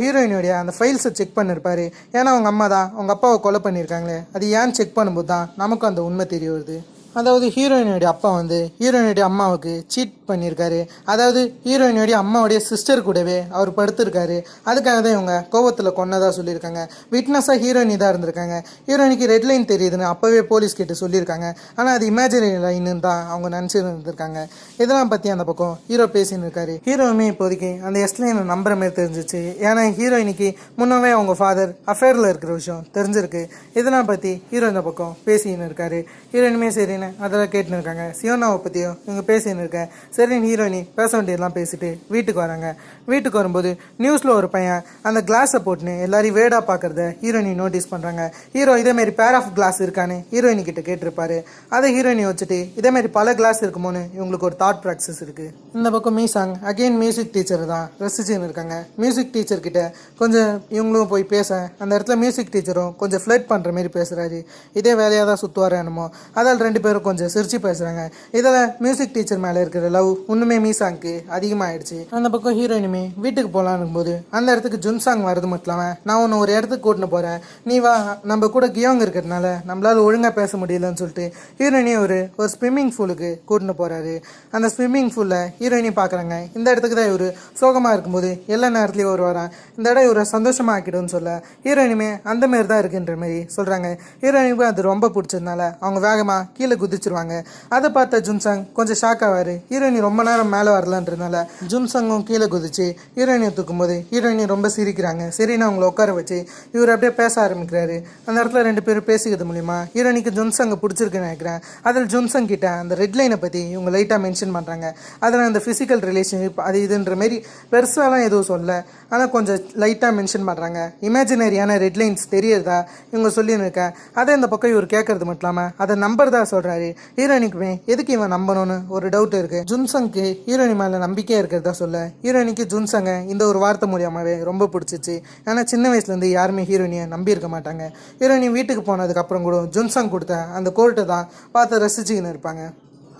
ஹீரோயினுடைய அந்த ஃபைல்ஸை செக் பண்ணியிருப்பாரு. ஏன்னா அவங்க அம்மா தான் அவங்க அப்பாவை கொலை பண்ணியிருக்காங்களே, அது ஏன்னு செக் பண்ணும்போது தான் நமக்கும் அந்த உண்மை தெரிய வருது. அதாவது ஹீரோயினுடைய அப்பா வந்து ஹீரோயினுடைய அம்மாவுக்கு சீட் பண்ணியிருக்காரு. அதாவது ஹீரோயினுடைய அம்மாவுடைய சிஸ்டர் கூடவே அவர் படுத்திருக்காரு. அதுக்காக தான் இவங்க கோவத்தில் கொன்னதாக சொல்லியிருக்காங்க. விட்னஸாக ஹீரோயின் தான் இருந்திருக்காங்க. ஹீரோயினுக்கு ரெட் லைன் தெரியுதுன்னு அப்போவே போலீஸ் கிட்ட சொல்லியிருக்காங்க. ஆனால் அது இமேஜினரி லைன்னு தான் அவங்க நினச்சிருந்துருக்காங்க. இதெல்லாம் பற்றி அந்த பக்கம் ஹீரோ பேசின்னு இருக்காரு. ஹீரோவுமே இப்போதைக்கு அந்த எஸ்லைனை நம்புற மாதிரி தெரிஞ்சிச்சு. ஏன்னா ஹீரோயினுக்கு முன்னவே அவங்க ஃபாதர் அஃபேரில் இருக்கிற விஷயம் தெரிஞ்சிருக்கு. இதெல்லாம் பற்றி ஹீரோ இந்த பக்கம் பேசின்னு இருக்காரு. ஹீரோயினுமே சரி அதெல்லாம் கேட்டுன்னு இருக்காங்க. சியோனாவை பற்றியும் இவங்க பேசின்னு இருக்கேன். சரின்னு ஹீரோயினி பேச வேண்டியதெல்லாம் பேசிட்டு வீட்டுக்கு வராங்க. வீட்டுக்கு வரும்போது நியூஸில் ஒரு பையன் அந்த கிளாஸை போட்டுன்னு எல்லாரையும் வேடாக பார்க்குறத ஹீரோயினி நோட்டீஸ் பண்ணுறாங்க. ஹீரோ இதேமாரி பேர் ஆஃப் கிளாஸ் இருக்கான்னு ஹீரோயினி கிட்ட கேட்டிருப்பாரு. அதை ஹீரோயினி வச்சுட்டு இதேமாரி பல கிளாஸ் இருக்குமோன்னு இவங்களுக்கு ஒரு தாட் ப்ராக்சஸ் இருக்குது. இந்த பக்கம் மீசாங் அகெயின் மியூசிக் டீச்சர் தான் ரசிச்சுன்னு இருக்காங்க. மியூசிக் டீச்சர் கிட்ட கொஞ்சம் இவங்களும் போய் பேச அந்த இடத்துல மியூசிக் டீச்சரும் கொஞ்சம் ஃப்ளட் பண்ணுற மாதிரி பேசுகிறாரு. இதே வேலையாக தான் சுற்றுவார் என்னமோ. அதால் ரெண்டு பேரும் கொஞ்சம் சிரிச்சு பேசுகிறாங்க. இதில் மியூசிக் டீச்சர் மேலே இருக்கிற லவ் ஒன்றுமே மீசாங்க்கு அதிகமாகிடுச்சு. அந்த பக்கம் ஹீரோயினுமே வீட்டுக்கு போகலான்னு போது அந்த இடத்துக்கு ஜுன்சாங் வரது மட்டும் இல்லாமல் நான் ஒன்று ஒரு இடத்துக்கு கூட்டின்னு போகிறேன், நீ வா, நம்ம கூட கியோங் இருக்கிறதுனால நம்மளால் ஒழுங்காக பேச முடியலன்னு சொல்லிட்டு ஹீரோயினி ஒரு ஸ்விம்மிங் பூலுக்கு கூட்டின்னு போகிறாரு. அந்த ஸ்விம்மிங் பூலில் ஹீரோயினி பார்க்குறாங்க. இந்த இடத்துக்கு தான் இவர் சோகமாக இருக்கும்போது எல்லா நேரத்துலையும் ஒரு வரான். இந்த இடம் இவரை சந்தோஷமாக ஆக்கிடும்னு சொல்ல ஹீரோயினுமே அந்த மாரி தான் இருக்குன்ற மாதிரி சொல்கிறாங்க. ஹீரோயினுக்கு அது ரொம்ப பிடிச்சதுனால அவங்க வேகமாக கீழே குதிச்சிருவாங்க. அதை பார்த்த ஜுன்சங் கொஞ்சம் ஷாக் ஆவார். ஹீரோயினி ரொம்ப நேரம் மேலே வரலன்றதுனால ஜுன்சங்கும் கீழே குதிச்சு ஹீரோயினியை தூக்கும் போது ஹீரோயினி ரொம்ப சிரிக்கிறாங்க. சரின்னு அவங்கள உட்கார வச்சு இவர் அப்படியே பேச ஆரம்பிக்கிறாரு. அந்த இடத்துல ரெண்டு பேரும் பேசிக்கிறது மூலிமா ஹீரோயினிக்கு ஜுன்சங்கை பிடிச்சிருக்குன்னு நினைக்கிறேன். அதில் ஜுன்சங் கிட்ட அந்த ரெட் லைனை பற்றி இவங்க லைட்டாக மென்ஷன் பண்ணுறாங்க. அதில் அந்த ஃபிசிக்கல் ரிலேஷன்ஷிப் அது இதுன்ற மாரி பெருசாலாம் எதுவும் சொல்ல, ஆனால் கொஞ்சம் லைட்டாக மென்ஷன் பண்ணுறாங்க. இமேஜினரியான ரெட் லைன்ஸ் தெரியறதா இவங்க சொல்லின்னு இருக்கேன். அதை இந்த பக்கம் இவர் கேட்கறது மட்டும் இல்லாமல் அதை நம்பர் தான் சொல்கிறாரு. ஹீரோயினுக்குமே எதுக்கு இவன் நம்பணும்னு ஒரு டவுட் இருக்குது. ஜுன்சங்க்கு ஹீரோயினி மேலே நம்பிக்கையாக இருக்கிறதா சொல்ல ஹீரோயினிக்கு ஜுன்சங்கை இந்த ஒரு வார்த்தை மூலியமாகவே ரொம்ப பிடிச்சிச்சு. ஏன்னா சின்ன வயசுலேருந்து யாருமே ஹீரோயினியை நம்பியிருக்க மாட்டாங்க. ஹீரோயினி வீட்டுக்கு போனதுக்கப்புறம் கூட ஜுன்சங் கொடுத்த அந்த கோர்ட்டை தான் பார்த்து ரசிச்சுக்கின்னு இருப்பாங்க.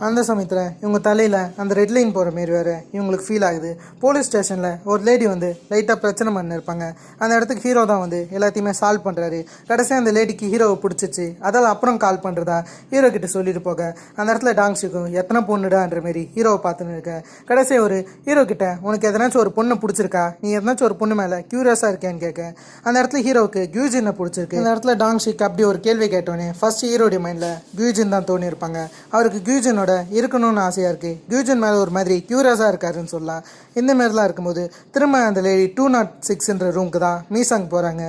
அந்த சமயத்தில் இவங்க தலையில் அந்த ரெட் லைன் போகிற மாரி வேறு இவங்களுக்கு ஃபீல் ஆகுது. போலீஸ் ஸ்டேஷனில் ஒரு லேடி வந்து லைட்டாக பிரச்சனை பண்ணிருப்பாங்க. அந்த இடத்துக்கு ஹீரோ தான் வந்து எல்லாத்தையுமே சால்வ் பண்ணுறாரு. கடைசியாக அந்த லேடிக்கு ஹீரோவை பிடிச்சிச்சு. அதால் அப்புறம் கால் பண்ணுறதா ஹீரோ கிட்ட சொல்லிட்டு போக அந்த இடத்துல டாங்ஷிக்கும் எத்தனை பொண்ணுடான்ற மாரி ஹீரோவை பார்த்துன்னு இருக்க. கடைசியாக ஒரு ஹீரோ கிட்ட உனக்கு எதனாச்சும் ஒரு பொண்ணு பிடிச்சிருக்கா, நீ எதனாச்சும் ஒரு பொண்ணு மேலே க்யூரியஸாக இருக்கேன்னு கேட்க அந்த இடத்துல ஹீரோவுக்கு கியூஜினை பிடிச்சிருக்கு. அந்த இடத்துல டாங்ஷிக் அப்படி ஒரு கேள்வி கேட்டோன்னே ஃபர்ஸ்ட் ஹீரோடைய மைண்டில் கியூஜின் தான் தோணி இருப்பாங்க. அவருக்கு கியூஜினோட இருக்கணும்னு ஆசையாக இருக்குது. கியூஜன் மேலே ஒரு மாதிரி க்யூரியஸாக இருக்காருன்னு சொல்லலாம். இந்த மாதிரிலாம் இருக்கும்போது திரும்ப அந்த லேடி 206 ரூமுக்கு தான் மீசாங் போகிறாங்க.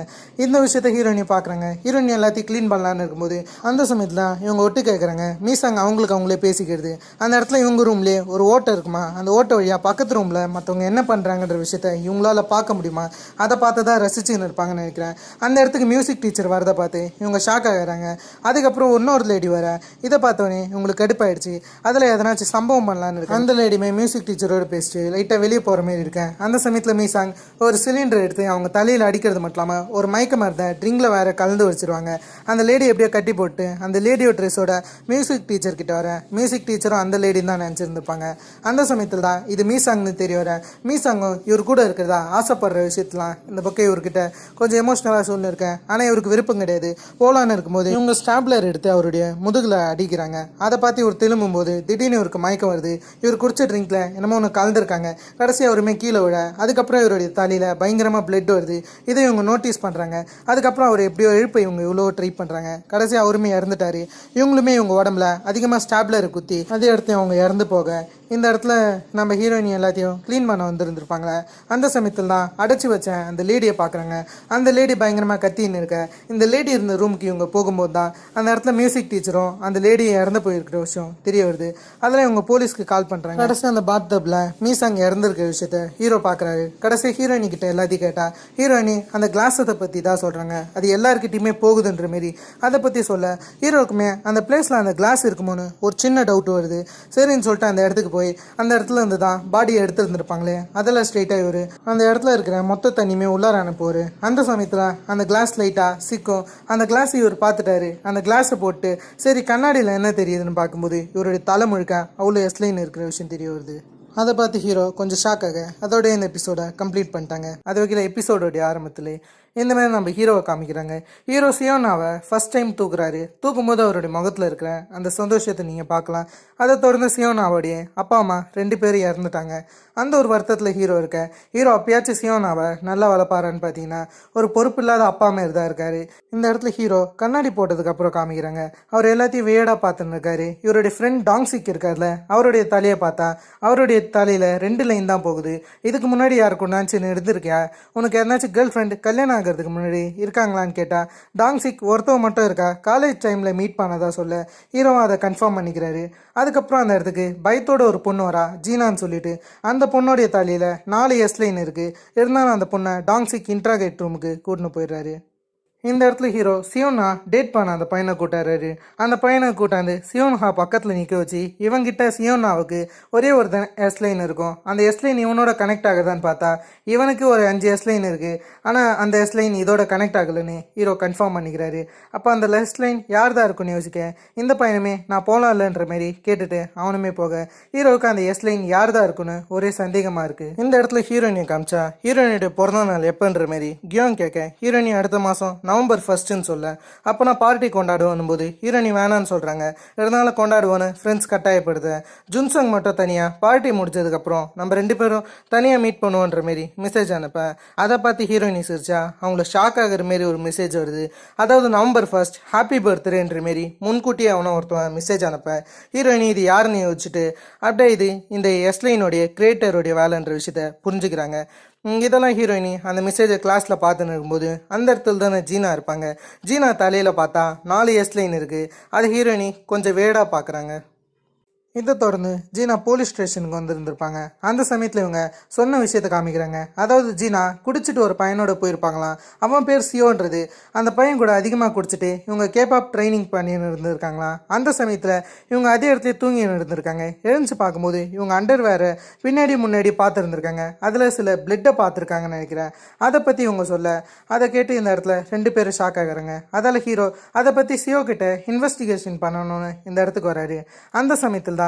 இந்த விஷயத்த ஹீரோயினி பார்க்குறாங்க. ஹீரோயினி எல்லாத்தையும் க்ளீன் பண்ணலான்னு இருக்கும்போது அந்த சமயத்தில் இவங்க ஒட்டு கேட்குறாங்க. மீசாங் அவங்களே பேசிக்கிறது. அந்த இடத்துல இவங்க ரூம்லேயே ஒரு ஓட்டை இருக்குமா, அந்த ஓட்டை வழியாக பக்கத்து ரூமில் மற்றவங்க என்ன பண்ணுறாங்கன்ற விஷயத்த இவங்களால பார்க்க முடியுமா, அதை பார்த்து தான் ரசிச்சுன்னு இருப்பாங்கன்னு நினைக்கிறேன். அந்த இடத்துக்கு மியூசிக் டீச்சர் வரதை பார்த்து இவங்க ஷாக் ஆகிறாங்க. அதுக்கப்புறம் இன்னொரு லேடி வர இதை பார்த்தோன்னே இவங்களுக்கு கடுப்பாயிடுச்சு. அதில் எதனாச்சும் சம்பவம் பண்ணலான்னு இருக்கு. அந்த லேடியுமே மியூசிக் டீச்சரோடு பேசிட்டு லைட்டாக வெளியே போகிற மாதிரி இருக்கேன். அந்த சமயத்தில் மீசாங் ஒரு சிலிண்டர் எடுத்து அவங்க தலையில் அடிக்கிறது மட்டும் இல்லாமல் ஒரு மயக்க மருந்தை ட்ரிங்கில் வேறு கலந்து வச்சுருவாங்க. அந்த லேடி எப்படியோ கட்டி போட்டு அந்த லேடியோட ட்ரெஸ்ஸோட மியூசிக் டீச்சர் கிட்ட வர மியூசிக் டீச்சரும் அந்த லேடின்னு தான் நினச்சிருந்துருப்பாங்க. அந்த சமயத்தில் தான் இது மீசாங்னு தெரிய வர மீசாங்கும் இவர் கூட இருக்கிறதா ஆசைப்படுற விஷயத்தெலாம் இந்த பக்கம் இவர்கிட்ட கொஞ்சம் எமோஷ்னலாக சொல்லியிருக்கேன். ஆனால் இவருக்கு விருப்பம் கிடையாது. போலான்னு இருக்கும்போது இவங்க ஸ்டாப்லர் எடுத்து அவருடைய முதுகில் அடிக்கிறாங்க. அதை பார்த்து இவர் திரும்பும்போது திடீர்னு இவருக்கு மயக்கம் வருது. இவர் குடிச்ச ட்ரிங்க்ல என்னமோ ஒன்று கலந்துருக்காங்க. கடைசியாக அவருமே கீழே விழ அதுக்கப்புறம் இவருடைய தலையில் பயங்கரமாக பிளட் வருது. இதை இவங்க நோட்டீஸ் பண்ணுறாங்க. அதுக்கப்புறம் அவர் எப்படியோ எழுப்ப இவங்க இவ்வளோ ட்ரை பண்ணுறாங்க. கடைசியாக அவருமே இறந்துட்டாரு. இவங்களுமே இவங்க உடம்புல அதிகமாக ஸ்டாப்லர் குத்தி அதே இடத்துல அவங்க இறந்து போக இந்த இடத்துல நம்ம ஹீரோயினி எல்லாத்தையும் க்ளீன் பண்ண வந்துருந்துருப்பாங்களே. அந்த சமயத்தில் தான் அடைச்சி வச்சேன் அந்த லேடியை பார்க்குறாங்க. அந்த லேடி பயங்கரமாக கத்தின்னு இருக்க. இந்த லேடி இருந்த ரூமுக்கு இவங்க போகும்போது தான் அந்த இடத்துல மியூசிக் டீச்சரும் அந்த லேடியை இறந்து போயிருக்கிற விஷயம் தெரிய வருது. அதில் இவங்க போலீஸ்க்கு கால் பண்ணுறாங்க. கடைசி அந்த பாத்டப்பில் மீசாங் இறந்துருக்க விஷயத்த ஹீரோ பார்க்குறாரு. கடைசி ஹீரோயினி கிட்ட எல்லாத்தையும் கேட்டால் ஹீரோயினி அந்த கிளாஸத்தை பற்றி தான் சொல்கிறாங்க. அது எல்லாருக்கிட்டையுமே போகுதுன்ற மாரி அதை பற்றி சொல்ல ஹீரோக்குமே அந்த பிளேஸில் அந்த கிளாஸ் இருக்குமோன்னு ஒரு சின்ன டவுட் வருது. சரின்னு சொல்லிட்டு அந்த இடத்துக்கு போய் அந்த இடத்துல இருந்து தான் பாடியை எடுத்துருந்துருப்பாங்களே, அதில் ஸ்ட்ரெயிட்டாக இவர் அந்த இடத்துல இருக்கிற மொத்த தண்ணியுமே உள்ளார அனுப்புவார். அந்த சமயத்தில் அந்த கிளாஸ் லைட்டாக சிக்கும். அந்த கிளாஸ் இவர் பார்த்துட்டாரு. அந்த கிளாஸை போட்டு சரி கண்ணாடியில் என்ன தெரியுதுன்னு பார்க்கும்போது இவருடைய தலை முழுக்க அவ்வளோ எஸ்லைன் இருக்கிற விஷயம் தெரிய வருது. அதை பார்த்து ஹீரோ கொஞ்சம் ஷாக்காக அதோட இந்த எபிசோடை கம்ப்ளீட் பண்ணிட்டாங்க. அது வைக்கிற எபிசோடோடைய ஆரம்பத்திலே இந்த மாதிரி நம்ம ஹீரோவை காமிக்கிறாங்க. ஹீரோ சியோனாவை ஃபர்ஸ்ட் டைம் தூக்குறாரு. தூக்கும்போது அவருடைய முகத்தில் இருக்கிற அந்த சந்தோஷத்தை நீங்கள் பார்க்கலாம். அதை தொடர்ந்து சியோனாவோடைய அப்பா அம்மா 2 பேரும் இறந்துட்டாங்க. அந்த ஒரு வருத்தத்தில் ஹீரோ இருக்க. ஹீரோ அப்பயாச்சும் சியோனாவை நல்லா வளர்ப்பாரான்னு பார்த்தீங்கன்னா ஒரு பொறுப்பு இல்லாத அப்பா மாரி தான் இருக்காரு. இந்த இடத்துல ஹீரோ கண்ணாடி போட்டதுக்கு அப்புறம் காமிக்கிறாங்க. அவர் எல்லாத்தையும் வேடாக பார்த்துன்னு இருக்காரு. இவருடைய ஃப்ரெண்ட் டாங்ஸிக் இருக்கார்ல, அவருடைய தலையை பார்த்தா அவருடைய தலையில் 2 லைன் தான் போகுது. இதுக்கு முன்னாடி யாருக்குன்னாச்சும் இருந்திருக்கியா? உனக்கு யாருனாச்சும் கேர்ள் ஃப்ரெண்ட் கல்யாணம் ஆகிறதுக்கு முன்னாடி இருக்காங்களான்னு கேட்டால் டாங்ஸிக் ஒருத்தவ மட்டும் இருக்கா, காலேஜ் டைமில் மீட் பண்ணதா சொல்ல ஹீரோவை அதை கன்ஃபார்ம் பண்ணிக்கிறாரு. அதுக்கப்புறம் அந்த இடத்துக்கு பயத்தோட ஒரு பொண்ணு வரா, ஜீனான்னு சொல்லிட்டு. அந்த பொண்ணோடைய தலையில் 4 எஸ்லைன் இருக்குது. இருந்தாலும் அந்த பொண்ணை டாங்ஸிக் இன்ட்ராகேட் ரூமுக்கு கூட்டின்னு போயிடுறாரு. இந்த இடத்துல ஹீரோ சியோனா டேட் பண்ண அந்த பையனை கூட்டாரு. அந்த பையனை கூட்டாந்து சியோன்ஹா பக்கத்தில் நிற்க வச்சு இவங்கிட்ட சியோனாவுக்கு ஒரே ஒரு எஸ்லைன் இருக்கும். அந்த எஸ்லைன் இவனோட கனெக்ட் ஆகுதான்னு பார்த்தா இவனுக்கு ஒரு 5 எஸ்லைன் இருக்குது. ஆனால் அந்த எஸ்லைன் இதோட கனெக்ட் ஆகலைன்னு ஹீரோ கன்ஃபார்ம் பண்ணிக்கிறாரு. அப்போ அந்த எஸ்லைன் யார் தான் இருக்குன்னு யோசிக்க இந்த பையனுமே நான் போகலாம் இல்லைன்ற மாரி கேட்டுட்டு அவனுமே போக ஹீரோவுக்கு அந்த எஸ்லைன் யார் தான் இருக்குன்னு ஒரே சந்தேகமாக இருக்குது. இந்த இடத்துல ஹீரோயினை காமிச்சா ஹீரோயினுடைய பிறந்த நாள் எப்போன்ற மாரி கியோங் கேட்க ஹீரோயினி அடுத்த மாதம் நவம்பர் 1 சொல்ல அப்போ நான் பார்ட்டி கொண்டாடுவோம் போது ஹீரோனி வேணான்னு சொல்கிறாங்க. இருந்தாலும் கொண்டாடுவோன்னு ஃப்ரெண்ட்ஸ் கட்டாயப்படுது. ஜுன்சங் மட்டும் தனியாக பார்ட்டி முடிச்சதுக்கப்புறம் நம்ம 2 பேரும் தனியாக மீட் பண்ணுவோன்ற மாரி மெசேஜ் அனுப்ப அதை பார்த்து ஹீரோயினி சிரிச்சா அவங்கள ஷாக் ஆகிற மாரி ஒரு மெசேஜ் வருது. அதாவது நவம்பர் 1 ஹாப்பி பர்த்டேன்ற மாரி முன்கூட்டியே அவனை ஒருத்தவன் மெசேஜ் அனுப்ப ஹீரோயினி இது யாருன்னு யோசிச்சுட்டு அப்படியே இது இந்த எஸ்லைனுடைய கிரியேட்டருடைய வேலைன்ற விஷயத்த புரிஞ்சுக்கிறாங்க. இதெல்லாம் ஹீரோயினி அந்த மெசேஜை கிளாஸில் பார்த்துன்னு இருக்கும்போது அந்த இடத்துல தானே ஜீனா இருப்பாங்க. ஜீனா தலையில் பார்த்தா 4 எஸ்லைன் இருக்குது. அது ஹீரோயினி கொஞ்சம் வேடாக பார்க்குறாங்க. இதை தொடர்ந்து ஜீனா போலீஸ் ஸ்டேஷனுக்கு வந்திருந்திருப்பாங்க. அந்த சமயத்தில் இவங்க சொன்ன விஷயத்தை காமிக்கிறாங்க. அதாவது ஜீனா குடிச்சிட்டு ஒரு பையனோட போயிருப்பாங்களாம். அவன் பேர் சியோன்றது. அந்த பையன் கூட அதிகமாக குடிச்சிட்டு இவங்க கேபாப் ட்ரைனிங் பண்ணின்னு இருந்திருக்காங்களாம். அந்த சமயத்தில் இவங்க அதே இடத்துல தூங்கின்னு இருந்திருக்காங்க. எழுந்து பார்க்கும்போது இவங்க அண்டர் வேறு பின்னாடி முன்னாடி பார்த்துருந்துருக்காங்க. அதில் சில பிளட்டை பார்த்துருக்காங்கன்னு நினைக்கிறேன். அதை பற்றி இவங்க சொல்ல அதை கேட்டு இந்த இடத்துல 2 பேரும் ஷாக் ஆகிறாங்க. அதால் ஹீரோ அதை பற்றி சியோ கிட்ட இன்வெஸ்டிகேஷன் பண்ணணும்னு இந்த இடத்துக்கு வராரு. அந்த சமயத்தில்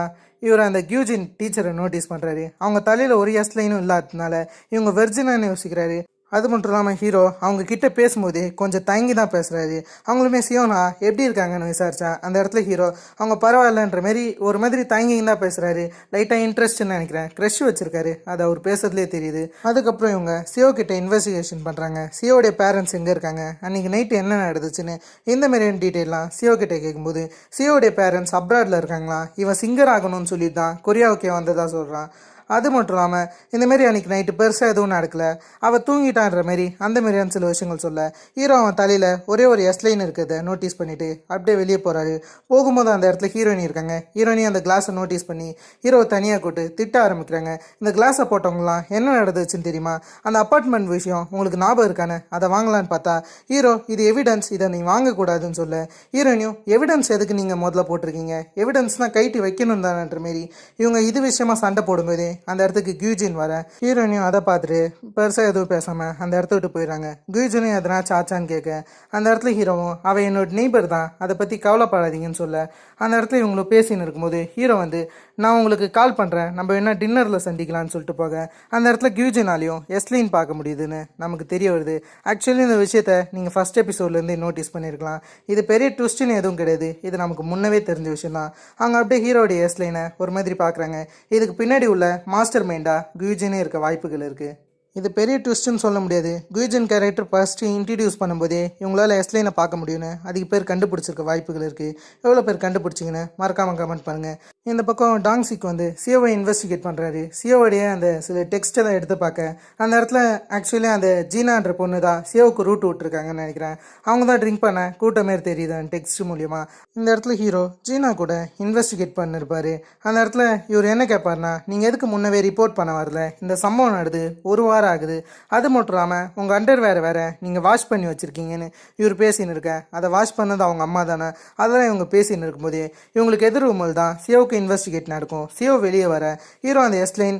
இவர் அந்த கியூஜின் டீச்சரை நோட்டீஸ் பண்ணுறாரு. அவங்க தலையில் ஒரு எஸ்லைனும் இல்லாததுனால இவங்க வெர்ஜினான்னு யோசிக்கிறாரு. அது மட்டும் இல்லாமல் ஹீரோ அவங்க கிட்ட பேசும்போது கொஞ்சம் தயங்கி தான் பேசுகிறாரு. அவங்களுமே சியோனா எப்படி இருக்காங்கன்னு விசாரிச்சா அந்த இடத்துல ஹீரோ அவங்க பரவாயில்லன்ற மாரி ஒரு மாதிரி தயங்கின்னு தான் பேசுகிறாரு. லைட்டாக இன்ட்ரெஸ்ட்னு நினைக்கிறேன், க்ரஷ் வச்சுருக்காரு. அது அவர் பேசுறதுலேயே தெரியுது. அதுக்கப்புறம் இவங்க சியோ கிட்ட இன்வெஸ்டிகேஷன் பண்ணுறாங்க. சியோடைய பேரண்ட்ஸ் எங்கே இருக்காங்க, அன்றைக்கி நைட்டு என்ன நடந்துச்சுன்னு இந்த மாதிரியான டீட்டெயிலாம் சியோ கிட்ட கேட்கும்போது சியோடைய பேரண்ட்ஸ் அப்ராடில் இருக்காங்களாம். இவன் சிங்கர் ஆகணும்னு சொல்லி தான் கொரியாவுக்கே வந்ததாக சொல்கிறான். அது மட்டும் இல்லாமல் இந்தமாரி அன்றைக்கி நைட்டு பெருசாக எதுவும் நடக்கலை, அவள் தூங்கிட்டான்ற மாரி அந்த மாதிரியான சில விஷயங்கள் சொல்ல ஹீரோ அவன் தலையில் ஒரே ஒரு எஸ்லைன் இருக்கிறத நோட்டீஸ் பண்ணிவிட்டு அப்படியே வெளியே போகிறாரு. போகும்போது அந்த இடத்துல ஹீரோயினி இருக்காங்க. ஹீரோயினி அந்த கிளாஸை நோட்டீஸ் பண்ணி ஹீரோவை தனியாக கூட்டு திட்ட ஆரம்பிக்கிறாங்க. இந்த கிளாஸை போட்டவங்களாம் என்ன நடந்துச்சுன்னு தெரியுமா, அந்த அப்பார்ட்மெண்ட் விஷயம் உங்களுக்கு ஞாபகம் இருக்கானே, அதை வாங்கலான்னு பார்த்தா ஹீரோ இது எவிடன்ஸ், இதை நீ வாங்கக்கூடாதுன்னு சொல்ல ஹீரோயினியும் எவிடன்ஸ் எதுக்கு நீங்கள் முதல்ல போட்டிருக்கீங்க, எவிடன்ஸ்னால் கைட்டி வைக்கணும் தானன்ற மாரி இவங்க இது விஷயமா சண்டை போடும்போது அந்த இடத்துக்கு கியூஜின் வர ஹீரோயினையும் அதை பார்த்துட்டு பெருசாக எதுவும் பேசாமல் அந்த இடத்த விட்டு போயிடறாங்க. கியூஜினும் எதனா சாச்சான்னு கேட்க அந்த இடத்துல ஹீரோவும் அவள் என்னோட நெய்பர் தான், அதை பற்றி கவலைப்படாதீங்கன்னு சொல்ல அந்த இடத்துல இவங்களும் பேசின்னு இருக்கும்போது ஹீரோ வந்து நான் உங்களுக்கு கால் பண்ணுறேன், நம்ம என்ன டின்னரில் சந்திக்கலான்னு சொல்லிட்டு போக அந்த இடத்துல கியூஜினாலையும் எஸ்லைன் பார்க்க முடியுதுன்னு நமக்கு தெரிய வருது. ஆக்சுவலி இந்த விஷயத்த நீங்கள் ஃபஸ்ட் எபிசோட்லேருந்தே நோட்டீஸ் பண்ணியிருக்கலாம். இது பெரிய ட்விஸ்ட்டுன்னு எதுவும் கிடையாது, இது நமக்கு முன்னவே தெரிஞ்ச விஷயம் தான். அவங்க அப்படியே ஹீரோடைய எஸ்லைனை ஒரு மாதிரி பார்க்குறாங்க. இதுக்கு பின்னாடி உள்ள மாஸ்டர் மைண்டாக கியூஜினே இருக்க வாய்ப்புகள் இருக்குது. இது பெரிய ட்விஸ்ட்டுன்னு சொல்ல முடியாது. குயிஜன் கேரக்டர் ஃபஸ்ட்டு இன்ட்ரடியூஸ் பண்ணும்போதே இவங்களால் எஸ்லைனை பார்க்க முடியும்னு அதுக்கு பேர் கண்டுபிடிச்சிருக்க வாய்ப்புகள் இருக்குது. எவ்வளோ பேர் கண்டுபிடிச்சிங்கன்னு மறக்காமல் கமெண்ட் பண்ணுங்கள். இந்த பக்கம் டாங்ஸிக் வந்து சியோவை இன்வெஸ்டிகேட் பண்ணுறாரு. சியோவுடைய அந்த சில டெக்ஸ்டெல்லாம் எடுத்து பார்க்க அந்த இடத்துல ஆக்சுவலி அந்த ஜீனான்ற பொண்ணு தான் சியோவுக்கு ரூட் விட்டுருக்காங்கன்னு நினைக்கிறேன். அவங்க தான் ட்ரிங்க் பண்ண கூட்ட மாரி தெரியுது அந்த டெக்ஸ்ட் மூலியமாக. இந்த இடத்துல ஹீரோ ஜீனா கூட இன்வெஸ்டிகேட் பண்ணிருப்பாரு. அந்த இடத்துல இவர் என்ன கேட்பார்னா, நீங்கள் எதுக்கு முன்னவே ரிப்போர்ட் பண்ண வரல, இந்த சம்பவம் நடந்து 1 வாரம் ஆகுது, அது மட்டும் இல்லாமல் உங்கள் அண்டர் வேறு நீங்கள் வாஷ் பண்ணி வச்சுருக்கீங்கன்னு இவர் பேசின்னு இருக்க. அதை வாஷ் பண்ணது அவங்க அம்மா தானே. அதெல்லாம் இவங்க பேசின்னு இருக்கும்போதே இவங்களுக்கு எதிர் ரூமல் தான் சியோவுக்கு அளவுக்கு இன்வெஸ்டிகேட் நடக்கும். சியோ வெளியே வர ஹீரோ அந்த எஸ்லைன்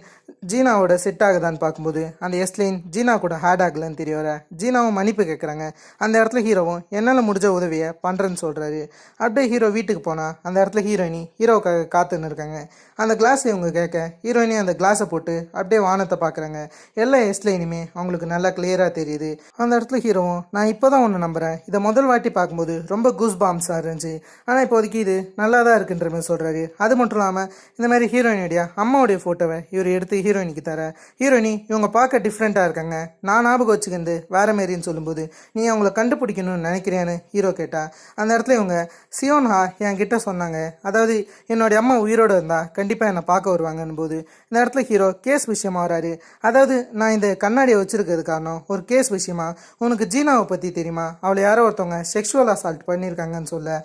ஜீனாவோட செட் ஆகுதான்னு பார்க்கும்போது அந்த எஸ்லைன் ஜீனா கூட ஹேட் ஆகலன்னு தெரிய வர ஜீனாவும் மன்னிப்பு கேட்குறாங்க. அந்த இடத்துல ஹீரோவும் என்னால் முடிஞ்ச உதவியை பண்ணுறேன்னு சொல்கிறாரு. அப்படியே ஹீரோ வீட்டுக்கு போனால் அந்த இடத்துல ஹீரோயினி ஹீரோவுக்காக காத்துன்னு இருக்காங்க. அந்த கிளாஸ் இவங்க கேட்க ஹீரோயினி அந்த கிளாஸை போட்டு அப்படியே வானத்தை பார்க்குறாங்க. எல்லா எஸ்லைனுமே அவங்களுக்கு நல்லா கிளியராக தெரியுது. அந்த இடத்துல ஹீரோவும் நான் இப்போ தான் ஒன்று நம்புகிறேன், இதை முதல் வாட்டி பார்க்கும்போது ரொம்ப கூஸ் பாம்ஸாக இருந்துச்சு, ஆனால் இப்போதைக்கு இது நல்லா தான் இருக்குன்ற மாதிரி சொல்கிறாரு. அது மட்டும் இல்லாமல் இந்த மாதிரி ஹீரோயினுடைய அம்மாவுடைய ஃபோட்டோவை இவர் எடுத்து ஹீரோயினிக்கு தர ஹீரோயினி இவங்க பார்க்க டிஃப்ரெண்ட்டாக இருக்காங்க, நான் ஞாபகம் வச்சுக்கிறது வேற மாரின்னு சொல்லும்போது நீ அவங்கள கண்டுபிடிக்கணும்னு நினைக்கிறியான்னு ஹீரோ கேட்டா அந்த இடத்துல இவங்க சியோன்ஹா என்கிட்ட சொன்னாங்க, அதாவது என்னுடைய அம்மா உயிரோடு இருந்தால் கண்டிப்பாக என்னை பார்க்க வருவாங்கன்னு போது இந்த இடத்துல ஹீரோ கேஸ் விஷயமா வராரு. அதாவது நான் இந்த கண்ணாடியை வச்சிருக்கிறது காரணம் ஒரு கேஸ் விஷயமா, உனக்கு ஜீனாவை பற்றி தெரியுமா, அவளை யாரோ ஒருத்தவங்க செக்ஷுவல் அசால்ட் பண்ணியிருக்காங்கன்னு சொல்ல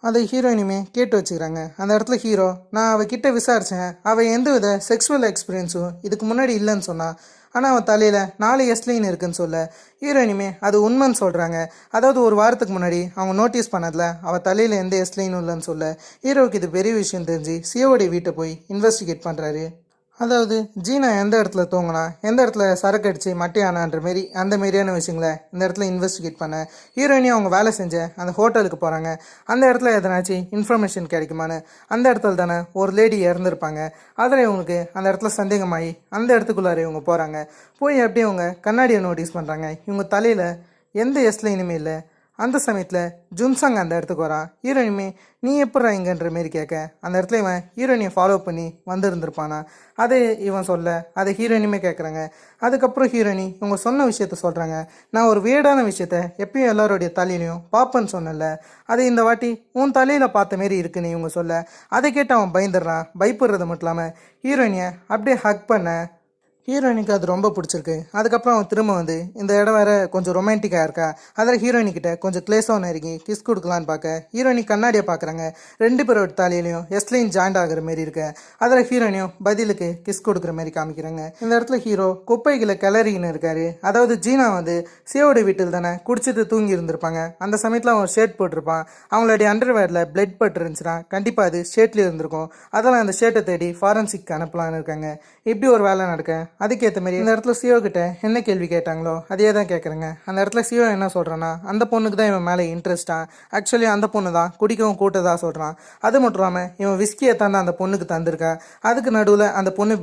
அதை ஹீரோயினுமே கேட்டு வச்சுக்கிறாங்க. அந்த இடத்துல ஹீரோ நான் அவகிட்ட விசாரித்தேன், அவள் எந்த வித செக்ஷுவல் எக்ஸ்பீரியன்ஸும் இதுக்கு முன்னாடி இல்லைன்னு சொன்னான், ஆனால் அவன் தலையில் 4 எஸ்லைன் இருக்குன்னு சொல்ல ஹீரோயினுமே அது உண்மைன்னு சொல்கிறாங்க. அதாவது ஒரு வாரத்துக்கு முன்னாடி அவங்க நோட்டீஸ் பண்ணதில் அவள் தலையில் எந்த எஸ்லைனும் இல்லைன்னு சொல்ல ஹீரோவுக்கு இது பெரிய விஷயம் தெரிஞ்சு சியோடைய வீட்டை போய் இன்வெஸ்டிகேட் பண்ணுறாரு. அதாவது ஜீனா எந்த இடத்துல தூங்கினா, எந்த இடத்துல சரக்கு அடிச்சு மட்டையானான்ற மாரி அந்த மாரியான விஷயங்களை இந்த இடத்துல இன்வெஸ்டிகேட் பண்ண ஹீரோயினியும் அவங்க வேலை செஞ்ச அந்த ஹோட்டலுக்கு போகிறாங்க. அந்த இடத்துல எதனாச்சும் இன்ஃபர்மேஷன் கிடைக்குமான்னு அந்த இடத்துல தானே ஒரு லேடி இறந்துருப்பாங்க. அதில் இவங்களுக்கு அந்த இடத்துல சந்தேகமாகி அந்த இடத்துக்குள்ளார இவங்க போகிறாங்க. போய் அப்படியே அவங்க கண்ணாடியை நோட்டீஸ் பண்ணுறாங்க. இவங்க தலையில் எந்த எஸ்லைனுமே இல்லை. அந்த சமயத்தில் ஜுன்சங் அந்த இடத்துக்கு வரான். ஹீரோயினுமே நீ எப்படா இங்கன்ற மாரி கேட்க அந்த இடத்துல இவன் ஹீரோயினியை ஃபாலோ பண்ணி வந்திருந்திருப்பானா, அதை இவன் சொல்ல அதை ஹீரோயினுமே கேட்குறாங்க. அதுக்கப்புறம் ஹீரோயினி இவங்க சொன்ன விஷயத்த சொல்கிறாங்க, நான் ஒரு வேடான விஷயத்த எப்பயும் எல்லாருடைய தலையிலையும் பார்ப்பேன்னு சொன்னல, அது இந்த வாட்டி உன் தலையில் பார்த்த மாரி இருக்குன்னு இவங்க சொல்ல அதை கேட்டு அவன் பயந்துடுறான். பயப்படுறது மட்டும் இல்லாமல் ஹீரோயினியை அப்படியே ஹக் பண்ண ஹீரோயினுக்கு அது ரொம்ப பிடிச்சிருக்கு. அதுக்கப்புறம் அவன் திரும்ப வந்து இந்த இடம் வேற கொஞ்சம் ரொமான்டிக்காக இருக்கா, அதில் ஹீரோயினிக்கிட்ட கொஞ்சம் கிளேஸாக நெருங்கி கிஸ் கொடுக்கலான்னு பார்க்க ஹீரோயினி கண்ணாடியை பார்க்குறாங்க. 2 பேரோட தலையிலையும் எஸ்லைன் ஜாயிண்ட் ஆகிற மாரி இருக்கு. அதில் ஹீரோயினியும் பதிலுக்கு கிஸ் கொடுக்குற மாதிரி காமிக்கிறாங்க. இந்த இடத்துல ஹீரோ குப்பைகளை கிளறின்னு இருக்காரு. அதாவது ஜீனா வந்து சியோட வீட்டில் தானே குடிச்சிட்டு தூங்கி இருந்திருப்பாங்க. அந்த சமயத்தில் அவன் ஷர்ட் போட்டிருப்பான். அவங்களுடைய அண்டர்வேரில் பிளட் பட்டு இருந்துச்சுன்னா கண்டிப்பாக அது ஷர்ட்லேயே இருந்திருக்கும். அதெல்லாம் அந்த ஷர்ட்டை தேடி ஃபாரன்சிக் அனுப்பலான்னு இருக்காங்க. இப்படி ஒரு வேலை நடக்க அதுக்கேற்ற மாதிரி இந்த இடத்துல சியோ கிட்ட என்ன கேள்வி கேட்டாங்களோ அதே தான் கேட்குறேங்க. அந்த இடத்துல சியோ என்ன சொல்கிறான்னா அந்த பொண்ணுக்கு தான் இவன் மேலே இன்ட்ரெஸ்டாக, ஆக்சுவலி அந்த பொண்ணு தான் குடிக்கவும் கூட்டதாக சொல்கிறான். அது மட்டும் இல்லாமல் இவன் விஸ்கியை தானே அந்த பொண்ணுக்கு தந்திருக்கா. அதுக்கு நடுவில் அந்த பொண்ணு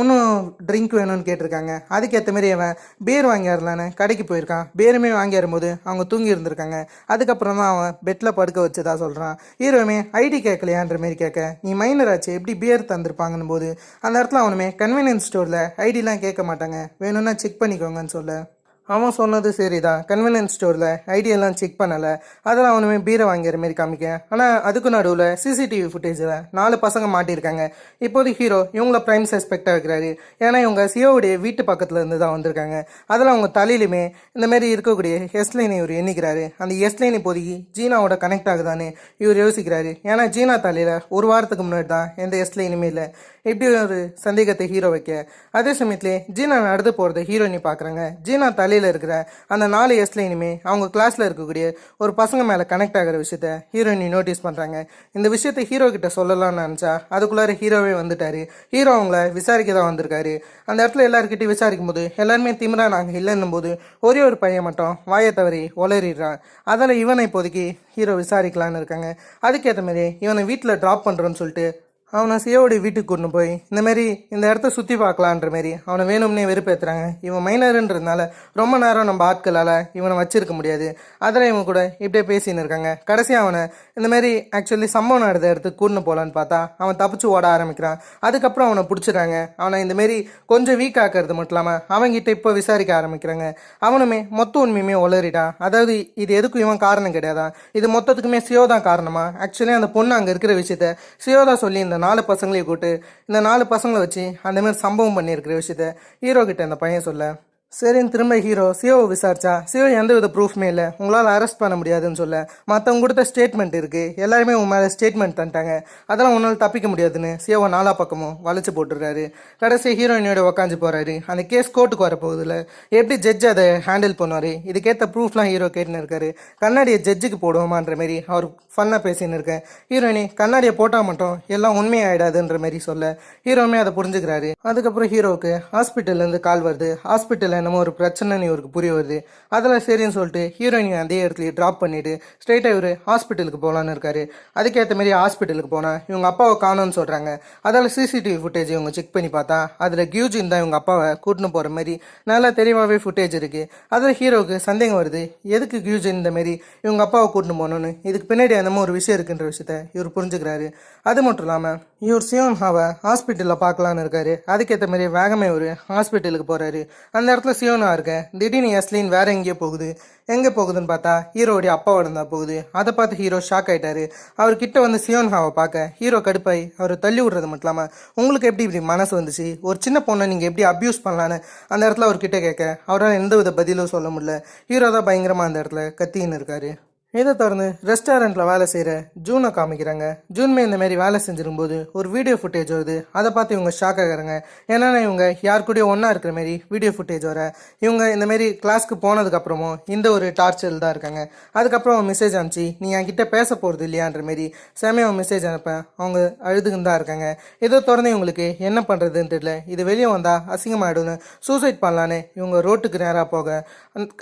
இன்னும் ட்ரிங்க் வேணும்னு கேட்டிருக்காங்க. அதுக்கேற்ற மாதிரி அவன் பேர் வாங்கிடலான்னு கடைக்கு போயிருக்கான். பேருமே வாங்கி வரும்போது அவங்க தூங்கி இருந்திருக்காங்க. அதுக்கப்புறம் தான் அவன் பெட்டில் படுக்க வச்சதா சொல்கிறான். ஹீரோவுமே ஐடி கேட்கலையான்ற மாரி கேட்க நீ மைனர் ஆச்சு எப்படி பியர் தந்திருப்பாங்கன்னு போது அந்த இடத்துல அவனுமே கன்வீனியன்ஸ் ஸ்டோரில் ஐடிலாம் கேட்க மாட்டாங்க, வேணும்னா செக் பண்ணிக்கோங்கன்னு சொல்ல அவன் சொன்னது சரிதான். கன்வீனியன்ஸ் ஸ்டோரில் ஐடியெல்லாம் செக் பண்ணலை, அதெல்லாம் அவனுமே பீரை வாங்கிற மாரி காமிக்க. ஆனால் அதுக்கு நடுவில் சிசிடிவி ஃபுட்டேஜில் 4 பசங்க மாட்டியிருக்காங்க. இப்போது ஹீரோ இவங்கள ப்ரைம் சஸ்பெக்டாக வைக்கிறாரு. ஏன்னா இவங்க சியோவுடைய வீட்டு பக்கத்தில் இருந்து தான் வந்திருக்காங்க. அதில் அவங்க தலையிலுமே இந்த மாதிரி இருக்கக்கூடிய எஸ்லைனை இவர் எண்ணிக்கிறாரு. அந்த எஸ்லைன் இப்போதைக்கு ஜீனாவோட கனெக்ட் ஆகுதான்னு இவர் யோசிக்கிறாரு. ஏன்னா ஜீனா தலையில் ஒரு வாரத்துக்கு முன்னாடி தான் எந்த எஸ்லைனுமே இல்லை. இப்படி ஒரு சந்தேகத்தை ஹீரோ வைக்க அதே சமயத்திலே ஜீனா நடந்து போகிறத ஹீரோயினி பார்க்குறாங்க. ஜீனா தலையில் இருக்கிற அந்த 4 எஸ்லைனுமே அவங்க கிளாஸில் இருக்கக்கூடிய ஒரு பசங்க மேலே கனெக்ட் ஆகிற விஷயத்த ஹீரோயினி நோட்டீஸ் பண்ணுறாங்க. இந்த விஷயத்தை ஹீரோ கிட்ட சொல்லலாம்னு நினச்சா அதுக்குள்ளார ஹீரோவே வந்துட்டாரு. ஹீரோ அவங்கள விசாரிக்க தான் வந்திருக்காரு. அந்த இடத்துல எல்லாருக்கிட்டையும் விசாரிக்கும் போது எல்லாருமே திமிரா நாங்கள் இல்லைன்னும் போது ஒரே ஒரு பையன் மட்டும் வாயை தவறி உளறிடுறான். அதில் இவனை இப்போதைக்கு ஹீரோ விசாரிக்கலான்னு இருக்காங்க. அதுக்கேற்ற மாதிரி இவனை வீட்டில் ட்ராப் பண்ணுறோன்னு சொல்லிட்டு அவனை சியோடைய வீட்டுக்கு கொண்டு போய் இந்த மாதிரி இந்த இடத்த சுற்றி பார்க்கலான்ற மாரி அவனை வேணும்னே வெறுப்பேற்றுறாங்க. இவன் மைனருன்றதுனால ரொம்ப நேரம் நம்ம ஆட்களால் இவனை வச்சிருக்க முடியாது. அதில் இவங்க கூட இப்படியே பேசின்னு இருக்காங்க. கடைசி அவனை இந்த மாதிரி ஆக்சுவலி சம்பவம் நடந்த இடத்துக்கு கூட்டு போகலான்னு பார்த்தா அவன் தப்பிச்சு ஓட ஆரம்பிக்கிறான். அதுக்கப்புறம் அவனை பிடிச்சிடுறாங்க. அவனை இந்த மாரி கொஞ்சம் வீக் ஆக்கிறது மட்டும் இல்லாமல் அவங்ககிட்ட இப்போ விசாரிக்க ஆரம்பிக்கிறாங்க. அவனுமே மொத்த உண்மையுமே உளறிட்டான். அதாவது இது எதுக்கும் இவன் காரணம் கிடையாதான், இது மொத்தத்துக்குமே சியோ தான் காரணமா. ஆக்சுவலி அந்த பொண்ணு அங்கே இருக்கிற விஷயத்த சியோ தான் சொல்லி இந்த 4 பசங்களையும் கூட்டு இந்த 4 பசங்களை வச்சு அந்த மாதிரி சம்பவம் பண்ணியிருக்கிற விஷயத்த ஹீரோ கிட்ட அந்த பையன் சொல்ல சரின்னு திரும்ப ஹீரோ சியோவை விசாரிச்சா சியோ எந்த வித ப்ரூஃப்மே இல்லை, உங்களால் அரெஸ்ட் பண்ண முடியாதுன்னு சொல்ல, மற்றவங்க கொடுத்த ஸ்டேட்மெண்ட் இருக்குது, எல்லாருமே உன் மேலே ஸ்டேட்மெண்ட் தந்துட்டாங்க, அதெல்லாம் உன்னால் தப்பிக்க முடியாதுன்னு சியோவை நாலா பக்கமும் வளைச்சு போட்டுடுறாரு. கடைசி ஹீரோயினோட உக்காந்து போகிறாரு. அந்த கேஸ் கோர்ட்டுக்கு வரப்போகுதுல, எப்படி ஜட்ஜ் அதை ஹேண்டில் பண்ணுவார், இதுக்கேற்ற ப்ரூஃப்லாம் ஹீரோ கேட்டுன்னு இருக்காரு. கண்ணாடியை ஜட்ஜுக்கு போடுவோமான்ற மாரி அவர் ஃபன்னாக பேசின்னு இருக்கேன். ஹீரோயினி கண்ணாடியை போட்டால் மட்டும் எல்லாம் உண்மையாயிடாதுன்ற மாரி சொல்ல ஹீரோவுமே அதை புரிஞ்சுக்கிறாரு. அதுக்கப்புறம் ஹீரோவுக்கு ஹாஸ்பிட்டல்லேருந்து கால் வருது. ஹாஸ்பிட்டலில் என்னமோ ஒரு பிரச்சனைன்னு இவருக்கு புரிய வருது. அதில் சரின்னு சொல்லிட்டு ஹீரோயினை அதே இடத்துல ட்ராப் பண்ணிவிட்டு ஸ்ட்ரெயிட்டாக இவர் ஹாஸ்பிட்டலுக்கு போகலான்னு இருக்காரு. அதுக்கேற்ற மாரி ஹாஸ்பிட்டலுக்கு போனால் இவங்க அப்பாவை காணோன்னு சொல்கிறாங்க. அதில் சிசிடிவி ஃபுட்டேஜ் இவங்க செக் பண்ணி பார்த்தா அதில் கியூஜின் தான் இவங்க அப்பாவை கூட்டின்னு போகிற மாதிரி நல்லா தெளிவாகவே ஃபுட்டேஜ் இருக்குது. அதில் ஹீரோவுக்கு சந்தேகம் வருது, எதுக்கு கியூஜின் இந்த மாரி இவங்க அப்பாவை கூட்டின்னு போகணுன்னு, இதுக்கு பின்னாடி என்னமோ ஒரு விஷயம் இருக்குன்ற விஷயத்த இவர் புரிஞ்சுக்கிறாரு. அது மட்டும் இல்லாமல் இவர் சியோன்ஹாவை ஹாஸ்பிட்டலில் பார்க்கலான்னு இருக்காரு. அதுக்கேற்ற மாதிரி வேகமே ஒரு ஹாஸ்பிட்டலுக்கு போகிறாரு. அந்த இடத்துல சியோனா இருக்க திடீர்னு எஸ்லின் வேற எங்கேயோ போகுது. எங்கே போகுதுன்னு பார்த்தா ஹீரோடைய அப்பாவோட தான் போகுது. அதை பார்த்து ஹீரோ ஷாக் ஆகிட்டாரு. அவர்கிட்ட வந்து சியோன்ஹாவை பார்க்க ஹீரோ கடுப்பாய் அவரை தள்ளி விடுறது மட்டும் இல்லாமல், உங்களுக்கு எப்படி இப்படி மனசு வந்துச்சு, ஒரு சின்ன பொண்ணை நீங்கள் எப்படி அப்யூஸ் பண்ணலான்னு அந்த இடத்துல அவர்கிட்ட கேட்க அவரால் எந்த வித பதிலும் சொல்ல முடியல. ஹீரோ தான் பயங்கரமாக அந்த இடத்துல கத்தின்னு இருக்காரு. இதை தொடர்ந்து ரெஸ்டாரண்ட்டில் வேலை செய்கிற ஜூனை காமிக்கிறாங்க. ஜூன்மே இந்த மாதிரி வேலை செஞ்சிருக்கும்போது ஒரு வீடியோ ஃபுட்டேஜ் வருது. அதை பார்த்து இவங்க ஷாக் ஆகிறாங்க. ஏன்னா இவங்க யார் கூடயும் ஒன்றா இருக்கிற மாரி வீடியோ ஃபுட்டேஜ் வர, இவங்க இந்த மாரி கிளாஸ்க்கு போனதுக்கப்புறமும் இந்த ஒரு டார்ச்சரில் தான் இருக்காங்க. அதுக்கப்புறம் அவன் மெசேஜ் அனுப்பிச்சு நீ என்கிட்ட பேச போகிறது இல்லையான்ற மாரி செமையாக மெசேஜ் அனுப்ப அவங்க அழுதுன்னு தான் இருக்காங்க. இதை தொடர்ந்து இவங்களுக்கு என்ன பண்ணுறதுன்னு தெரியல. இது வெளியே வந்தால் அசிங்கமாகிடும்னு சூசைட் பண்ணலான்னு இவங்க ரோட்டுக்கு நேராக போக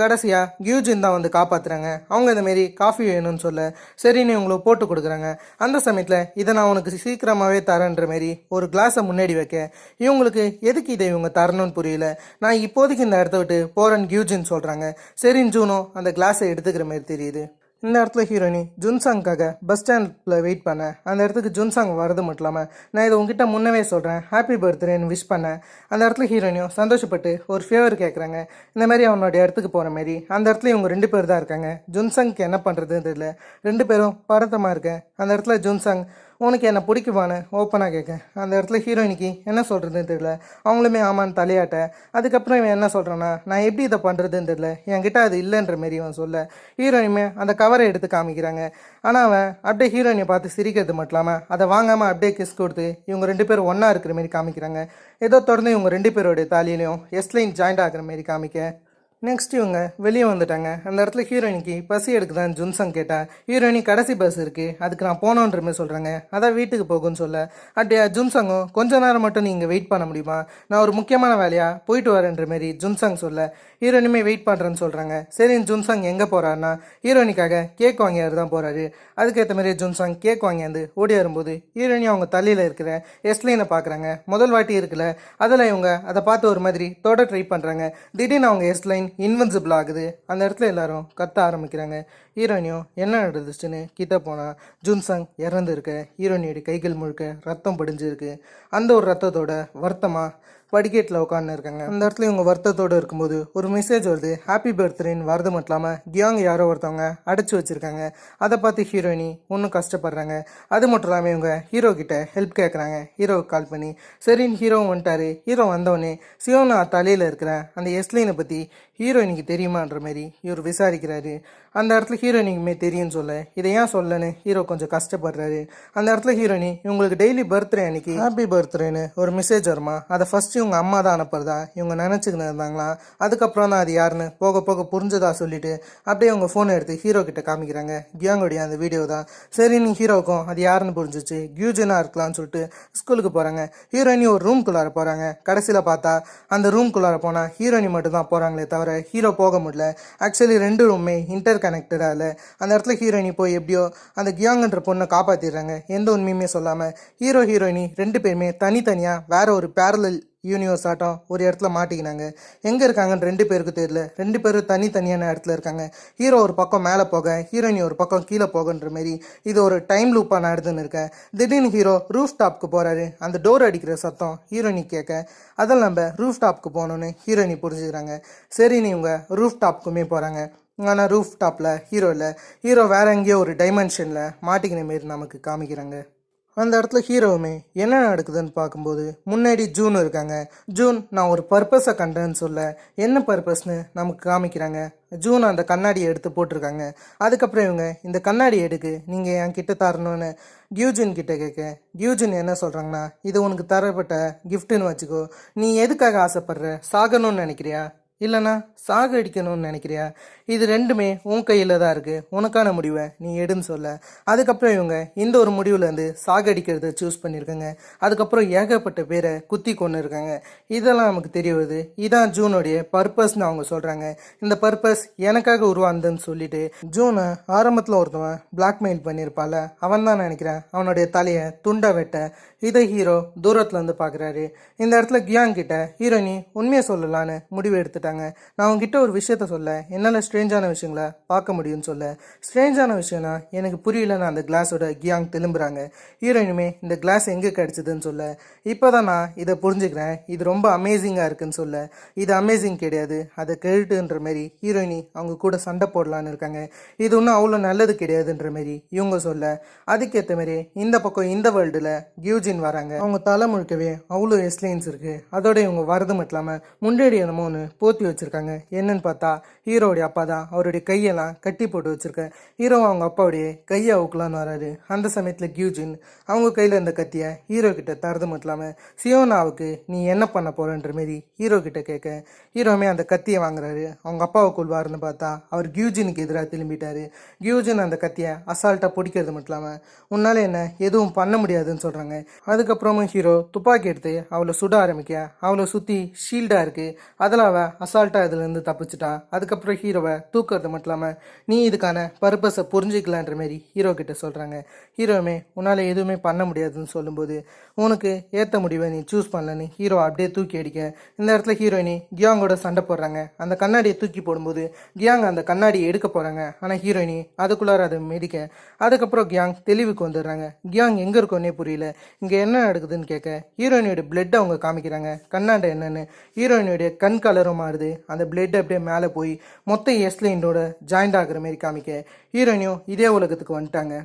கடைசியாக கியூஜின் தான் வந்து காப்பாற்றுறாங்க. அவங்க இந்த மாரி காஃபி வேணும்னு சொல்ல சரின்னு இவங்களுக்கு போட்டு கொடுக்குறாங்க. அந்த சமயத்தில் இதை நான் உனக்கு சீக்கிரமாகவே தரேன்ற மாரி ஒரு கிளாஸை முன்னாடி வைக்க இவங்களுக்கு எதுக்கு இதை இவங்க தரணும்னு புரியல. நான் இப்போதைக்கு இந்த இடத்த விட்டு போகிறேன்னு கியூஜின் சொல்கிறாங்க. சரின்னு ஜூனும் அந்த கிளாஸை எடுத்துக்கிற மாதிரி தெரியுது. இந்த இடத்துல ஹீரோயினி ஜுன்சாங்காக பஸ் ஸ்டாண்டில் வெயிட் பண்ணேன். அந்த இடத்துக்கு ஜுன்சாங் வரது மட்டும் இல்லாமல் நான் இதை உங்ககிட்ட முன்னவே சொல்கிறேன், ஹாப்பி பர்த்டேன்னு விஷ் பண்ணேன். அந்த இடத்துல ஹீரோயினியும் சந்தோஷப்பட்டு ஒரு ஃபேவர் கேட்குறாங்க. இந்த மாதிரி அவனோட இடத்துக்கு போகிற மாரி. அந்த இடத்துல இவங்க 2 பேர் தான் இருக்காங்க. ஜுன்சாங்க்கு என்ன பண்ணுறதுன்னு தெரியல. 2 பேரும் பரத்தமாக இருக்கேன். அந்த இடத்துல ஜுன்சாங் உனக்கு என்ன பிடிக்குமான்னு ஓப்பனாக கேட்க அந்த இடத்துல ஹீரோயினிக்கு என்ன சொல்கிறதுன்னு தெரியல. அவங்களுமே ஆமான்னு தலையாட்ட. அதுக்கப்புறம் இவன் என்ன சொல்கிறான்னா நான் எப்படி இதை பண்ணுறதுன்னு தெரியல, என்கிட்ட அது இல்லைன்ற மாரி இவன் சொல்ல ஹீரோயினுமே அந்த கவரை எடுத்து காமிக்கிறாங்க. ஆனால் அவன் அப்படியே ஹீரோயினை பார்த்து சிரிக்கிறது மட்டும் இல்லாமல் அதை வாங்காமல் அப்படியே கிஸ் கொடுத்து இவங்க 2 பேரும் ஒன்றா இருக்கிற மாரி காமிக்கிறாங்க. ஏதோ தொடர்ந்து இவங்க 2 பேரோடைய தாலியிலையும் எஸ்லைன் ஜாயிண்ட் ஆகிற மாரி காமிக்க நெக்ஸ்ட் இவங்க வெளியே வந்துட்டாங்க. அந்த இடத்துல ஹீரோயினிக்கு பசி எடுக்குதான்னு ஜுன்சங் கேட்டால் ஹீரோயினி கடைசி பஸ் இருக்குது அதுக்கு நான் போனோன்ற மாதிரி சொல்கிறாங்க. அதான் வீட்டுக்கு போகுன்னு சொல்ல அப்படியே ஜுன்சங்கும் கொஞ்ச நேரம் மட்டும் நீங்கள் வெயிட் பண்ண முடியுமா, நான் ஒரு முக்கியமான வேலையாக போயிட்டு வரேன்ற மாரி ஜுன்சங் சொல்ல ஹீரோயினுமே வெயிட் பண்ணுறேன்னு சொல்கிறாங்க. சரின்னு ஜுன்சங் எங்கே போகிறாருன்னா ஹீரோயினிக்காக கேக் வாங்கியாரு தான் போகிறாரு. அதுக்கேற்ற மாதிரி ஜுன்சங் கேக் வாங்கியாந்து ஓடி வரும்போது ஹீரோயினி அவங்க தலையில் இருக்கிற எஸ்லைனை பார்க்குறாங்க. முதல் வாட்டி இருக்குல்ல அதில் இவங்க அதை பார்த்து ஒரு மாதிரி தொட ட்ரை பண்ணுறாங்க. திடீர்னு அவங்க எஸ்லைன் இன்வென்சிபிள் ஆகுது. அந்த இடத்துல எல்லாரும் கத்த ஆரம்பிக்கிறாங்க. ஹீரோயினியும் என்ன நடந்துச்சுன்னு கிட்ட போனால் ஜுன்சங் இறந்து இருக்க, ஹீரோயினியோட கைகள் முழுக்க ரத்தம் படிஞ்சிருக்கு. அந்த ஒரு ரத்தத்தோட வருத்தமாக படிக்கேட்டில் உட்காந்து இருக்காங்க. அந்த இடத்துல இவங்க வருத்தத்தோடு இருக்கும்போது ஒரு மெசேஜ் வருது, ஹாப்பி பர்த்டேன்னு வரது மட்டும் இல்லாமல் கியாங் யாரோ ஒருத்தவங்க அடைச்சி வச்சுருக்காங்க. அதை பார்த்து ஹீரோயினி ஒன்றும் கஷ்டப்படுறாங்க. அது மட்டும் இல்லாமல் இவங்க ஹீரோ கிட்ட ஹெல்ப் கேட்குறாங்க. ஹீரோவுக்கு கால் பண்ணி சரின்னு ஹீரோவும் வந்துட்டாரு. ஹீரோ வந்தவொடனே சியோனா தலையில் இருக்கிற அந்த எஸ்லைனை பற்றி ஹீரோயினிக்கு தெரியுமான்ற மாதிரி இவர் விசாரிக்கிறாரு. அந்த இடத்துல ஹீரோயினிக்குமே தெரியும்னு சொல்ல இதை ஏன் சொல்லன்னு ஹீரோ கொஞ்சம் கஷ்டப்படுறாரு. அந்த இடத்துல ஹீரோயினி இவங்களுக்கு டெய்லி பர்த்டே அன்னைக்கு ஹாப்பி பர்த்டேன்னு ஒரு மெசேஜ் வருமா, அதை ஃபஸ்ட்டு இவங்க அம்மா தான் அனுப்புறதா இவங்க நினச்சிக்கின்னு இருந்தாங்களாம். அதுக்கப்புறம் தான் அது யாருன்னு போக போக புரிஞ்சதா சொல்லிட்டு அப்படியே அவங்க ஃபோனை எடுத்து ஹீரோ கிட்ட காமிக்கிறாங்க. கியாங்கோடைய அந்த வீடியோ தான். சரின்னு ஹீரோவுக்கும் அது யாருன்னு புரிஞ்சிச்சு, கியூஜனாக இருக்கலாம்னு சொல்லிட்டு ஸ்கூலுக்கு போகிறாங்க. ஹீரோயினி ஒரு ரூம்குள்ளார போகிறாங்க. கடைசியில் பார்த்தா அந்த ரூம்குள்ளார போனால் ஹீரோயினி மட்டும் தான் போகிறாங்களே தவிர ஹீரோ போக முடியல. ஆக்சுவலி 2 ரூமே இன்டர் கனெக்டடாக இல்லை. அந்த இடத்துல ஹீரோயினி போய் எப்படியோ அந்த கியாங்கன்ற பொண்ணை காப்பாற்றிடுறாங்க. எந்த உண்மையுமே சொல்லாமல் ஹீரோயினி 2 பேருமே தனித்தனியாக வேற ஒரு பேரலல் யூனிவர்ஸ் ஆட்டம் ஒரு இடத்துல மாட்டிக்கினாங்க. எங்கே இருக்காங்கன்னு 2 பேருக்கு தெரியல. 2 பேரும் தனித்தனியான இடத்துல இருக்காங்க. ஹீரோ ஒரு பக்கம் மேலே போக, ஹீரோயினி ஒரு பக்கம் கீழே போகன்ற மாரி இது ஒரு டைம் லூப்பாக நடந்துன்னு இருக்கேன். திடீர்னு ஹீரோ ரூஃப் டாப்க்கு போகிறாரு. அந்த டோர் அடிக்கிற சத்தம் ஹீரோயினி கேட்க அதில் நம்ம ரூஃப் டாப்க்கு போகணுன்னு ஹீரோயினி புரிஞ்சுக்கிறாங்க. சரின்னு இவங்க ரூஃப் டாப்க்குமே போகிறாங்க. ஆனால் ரூஃப் டாப்பில் ஹீரோ இல்லை. ஹீரோ வேற எங்கேயோ ஒரு டைமென்ஷனில் மாட்டிக்கின மாரி நமக்கு காமிக்கிறாங்க. அந்த இடத்துல ஹீரோவுமே என்ன நடக்குதுன்னு பார்க்கும்போது முன்னாடி ஜூன் இருக்காங்க. ஜூன் நான் ஒரு பர்பஸை கண்டேன்னு சொல்ல என்ன பர்பஸ்னு நமக்கு காமிக்கிறாங்க. ஜூன் அந்த கண்ணாடியை எடுத்து போட்டிருக்காங்க. அதுக்கப்புறம் இவங்க இந்த கண்ணாடி எடுக்கு நீங்கள் என் கிட்ட தரணும்னு கியூஜின் கிட்ட கேட்க கியூஜின் என்ன சொல்கிறாங்கன்னா இது உனக்கு தரப்பட்ட கிஃப்ட்டுன்னு வச்சுக்கோ. நீ எதுக்காக ஆசைப்படுற? சாகணும்னு நினைக்கிறியா இல்லைனா சாக அடிக்கணும்னு நினைக்கிறியா? இது ரெண்டுமே உன் கையில் தான் இருக்குது. உனக்கான முடிவை நீ எடுன்னு சொல்ல அதுக்கப்புறம் இவங்க இந்த ஒரு முடிவுலேருந்து சாக அடிக்கிறத சூஸ் பண்ணியிருக்காங்க. அதுக்கப்புறம் ஏகப்பட்ட பேரை குத்தி கொண்டு இருக்காங்க. இதெல்லாம் நமக்கு தெரிய வருது. இதான் ஜூனுடைய பர்பஸ்ன்னு அவங்க சொல்கிறாங்க. இந்த பர்பஸ் எனக்காக உருவானதுன்னு சொல்லிட்டு ஜூனை ஆரம்பத்தில் ஒருத்தவன் பிளாக்மெயில் பண்ணியிருப்பால அவன் தான் நினைக்கிறேன் அவனுடைய தலையை துண்டை வெட்ட இதை ஹீரோ தூரத்துலேருந்து பார்க்குறாரு. இந்த இடத்துல கியாங் கிட்ட ஹீரோயினி உண்மையை சொல்லலான்னு முடிவு எடுத்துட்டாங்க. நான் உங்ககிட்ட ஒரு விஷயத்த சொல்ல என்னால் ஸ்ட்ரேஞ்சான விஷயங்களை பார்க்க முடியும்னு சொல்ல ஸ்ட்ரேஞ்சான விஷயம்னா எனக்கு புரியலன்னு அந்த கிளாஸோட கியாங் திரும்புகிறாங்க. ஹீரோயினுமே இந்த கிளாஸ் எங்கே கிடச்சிதுன்னு சொல்ல இப்போ தான் நான் இதை புரிஞ்சுக்கிறேன், இது ரொம்ப அமேசிங்காக இருக்குன்னு சொல்ல இது அமேசிங் கிடையாது, அதை கேட்டுன்ற மாரி ஹீரோயினி அவங்க கூட சண்டை போடலான்னு இருக்காங்க. இது ஒன்றும் அவ்வளோ நல்லது கிடையாதுன்ற மாரி இவங்க சொல்ல அதுக்கேற்ற மாரி இந்த பக்கம் இந்த வேர்ல்டில் கியூஜின் வராங்க. அவங்க தலை முழுக்கவே அவ்வளோ எஸ்லைன்ஸ் இருக்குது. அதோட இவங்க வரது மட்டும் இல்லாமல் முன்னாடி என்னமோ ஒன்று போத்தி வச்சுருக்காங்க. என்னன்னு பார்த்தா ஹீரோடைய அப்பா தான் அவருடைய கையெல்லாம் கட்டி போட்டு வச்சுருக்கேன். ஹீரோ அவங்க அப்பாவுடைய கையை அவுக்கலான்னு வராரு. அந்த சமயத்தில் கியூஜின் அவங்க கையில் இருந்த கத்தியை ஹீரோ கிட்ட தரது மட்டும் இல்லாமல் சியோனாவுக்கு நீ என்ன பண்ண போகிறன்ற மாரி ஹீரோ கிட்ட கேட்க ஹீரோமே அந்த கத்தியை வாங்குறாரு. அவங்க அப்பாவை கொள்வாருன்னு பார்த்தா அவர் கியூஜினுக்கு எதிராக திரும்பிட்டாரு. கியூஜின் அந்த கத்தியை அசால்ட்டாக பிடிக்கிறது மட்டும் இல்லாமல் உன்னால் என்ன எதுவும் பண்ண முடியாதுன்னு சொல்கிறாங்க. அதுக்கப்புறமும் ஹீரோ துப்பாக்கி எடுத்து அவளை சுட ஆரம்பிக்க அவளை சுற்றி ஷீல்டாக இருக்குது. அதில் அவள் அசால்ட்டாக இதுலேருந்து தப்பிச்சிட்டா. அதுக்கப்புறம் ஹீரோவை தூக்குறது மட்டும் இல்லாமல் நீ இதுக்கான பர்பஸை புரிஞ்சிக்கலான்ற மாரி ஹீரோ கிட்ட சொல்கிறாங்க. ஹீரோவுமே உன்னால் எதுவுமே பண்ண முடியாதுன்னு சொல்லும்போது உனக்கு ஏற்ற முடிவை நீ சூஸ் பண்ணலன்னு ஹீரோ அப்படியே தூக்கி அடிக்க இந்த இடத்துல ஹீரோயினி கியாங்கோட சண்டை போடுறாங்க. அந்த கண்ணாடியை தூக்கி போடும்போது கியாங் அந்த கண்ணாடியை எடுக்க போகிறாங்க. ஆனால் ஹீரோயினி அதுக்குள்ளார அதை மிதிக்க அதுக்கப்புறம் கியாங் தெளிவுக்கு வந்துடுறாங்க. கியாங் எங்கே இருக்கோன்னே புரியல, இங்கே என்ன நடக்குதுன்னு கேட்க ஹீரோயினியோட பிளட்டை அவங்க காமிக்கிறாங்க. கண்ணாண்டை என்னன்னு ஹீரோயினுடைய கண் கலரும் மாறுது. அந்த பிளட் அப்படியே மேலே போய் மொத்த எஸ்லைனோட ஜாயிண்ட் ஆகுற மாதிரி காமிக்க ஹீரோயினியும் இதே உலகத்துக்கு வந்துட்டாங்க.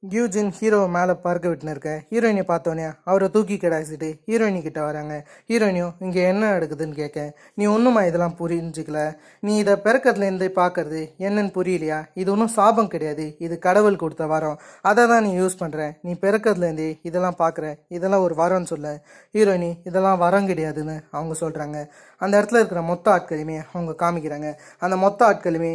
கியூஜின் ஹீரோவை மேலே பறக்க விட்டுன்னு இருக்க ஹீரோயினை பார்த்தோன்னே அவரை தூக்கி கிடாச்சிட்டு ஹீரோயினி கிட்ட வராங்க. ஹீரோயினியும் இங்கே என்ன நடக்குதுன்னு கேட்க நீ ஒன்றுமா இதெல்லாம் புரிஞ்சிக்கல, நீ இதை பிறக்கிறதுலேருந்து பார்க்கறது என்னன்னு புரியலையா? இது ஒன்றும் சாபம் கிடையாது, இது கடவுள் கொடுத்த வரம், அதை தான் நீ யூஸ் பண்ணுற. நீ பிறக்கிறதுலேருந்தே இதெல்லாம் பார்க்குற, இதெல்லாம் ஒரு வரம்னு சொல்ல ஹீரோயினி இதெல்லாம் வரம் கிடையாதுன்னு அவங்க சொல்கிறாங்க. அந்த இடத்துல இருக்கிற மொத்த ஆட்களையுமே அவங்க காமிக்கிறாங்க. அந்த மொத்த ஆட்களுமே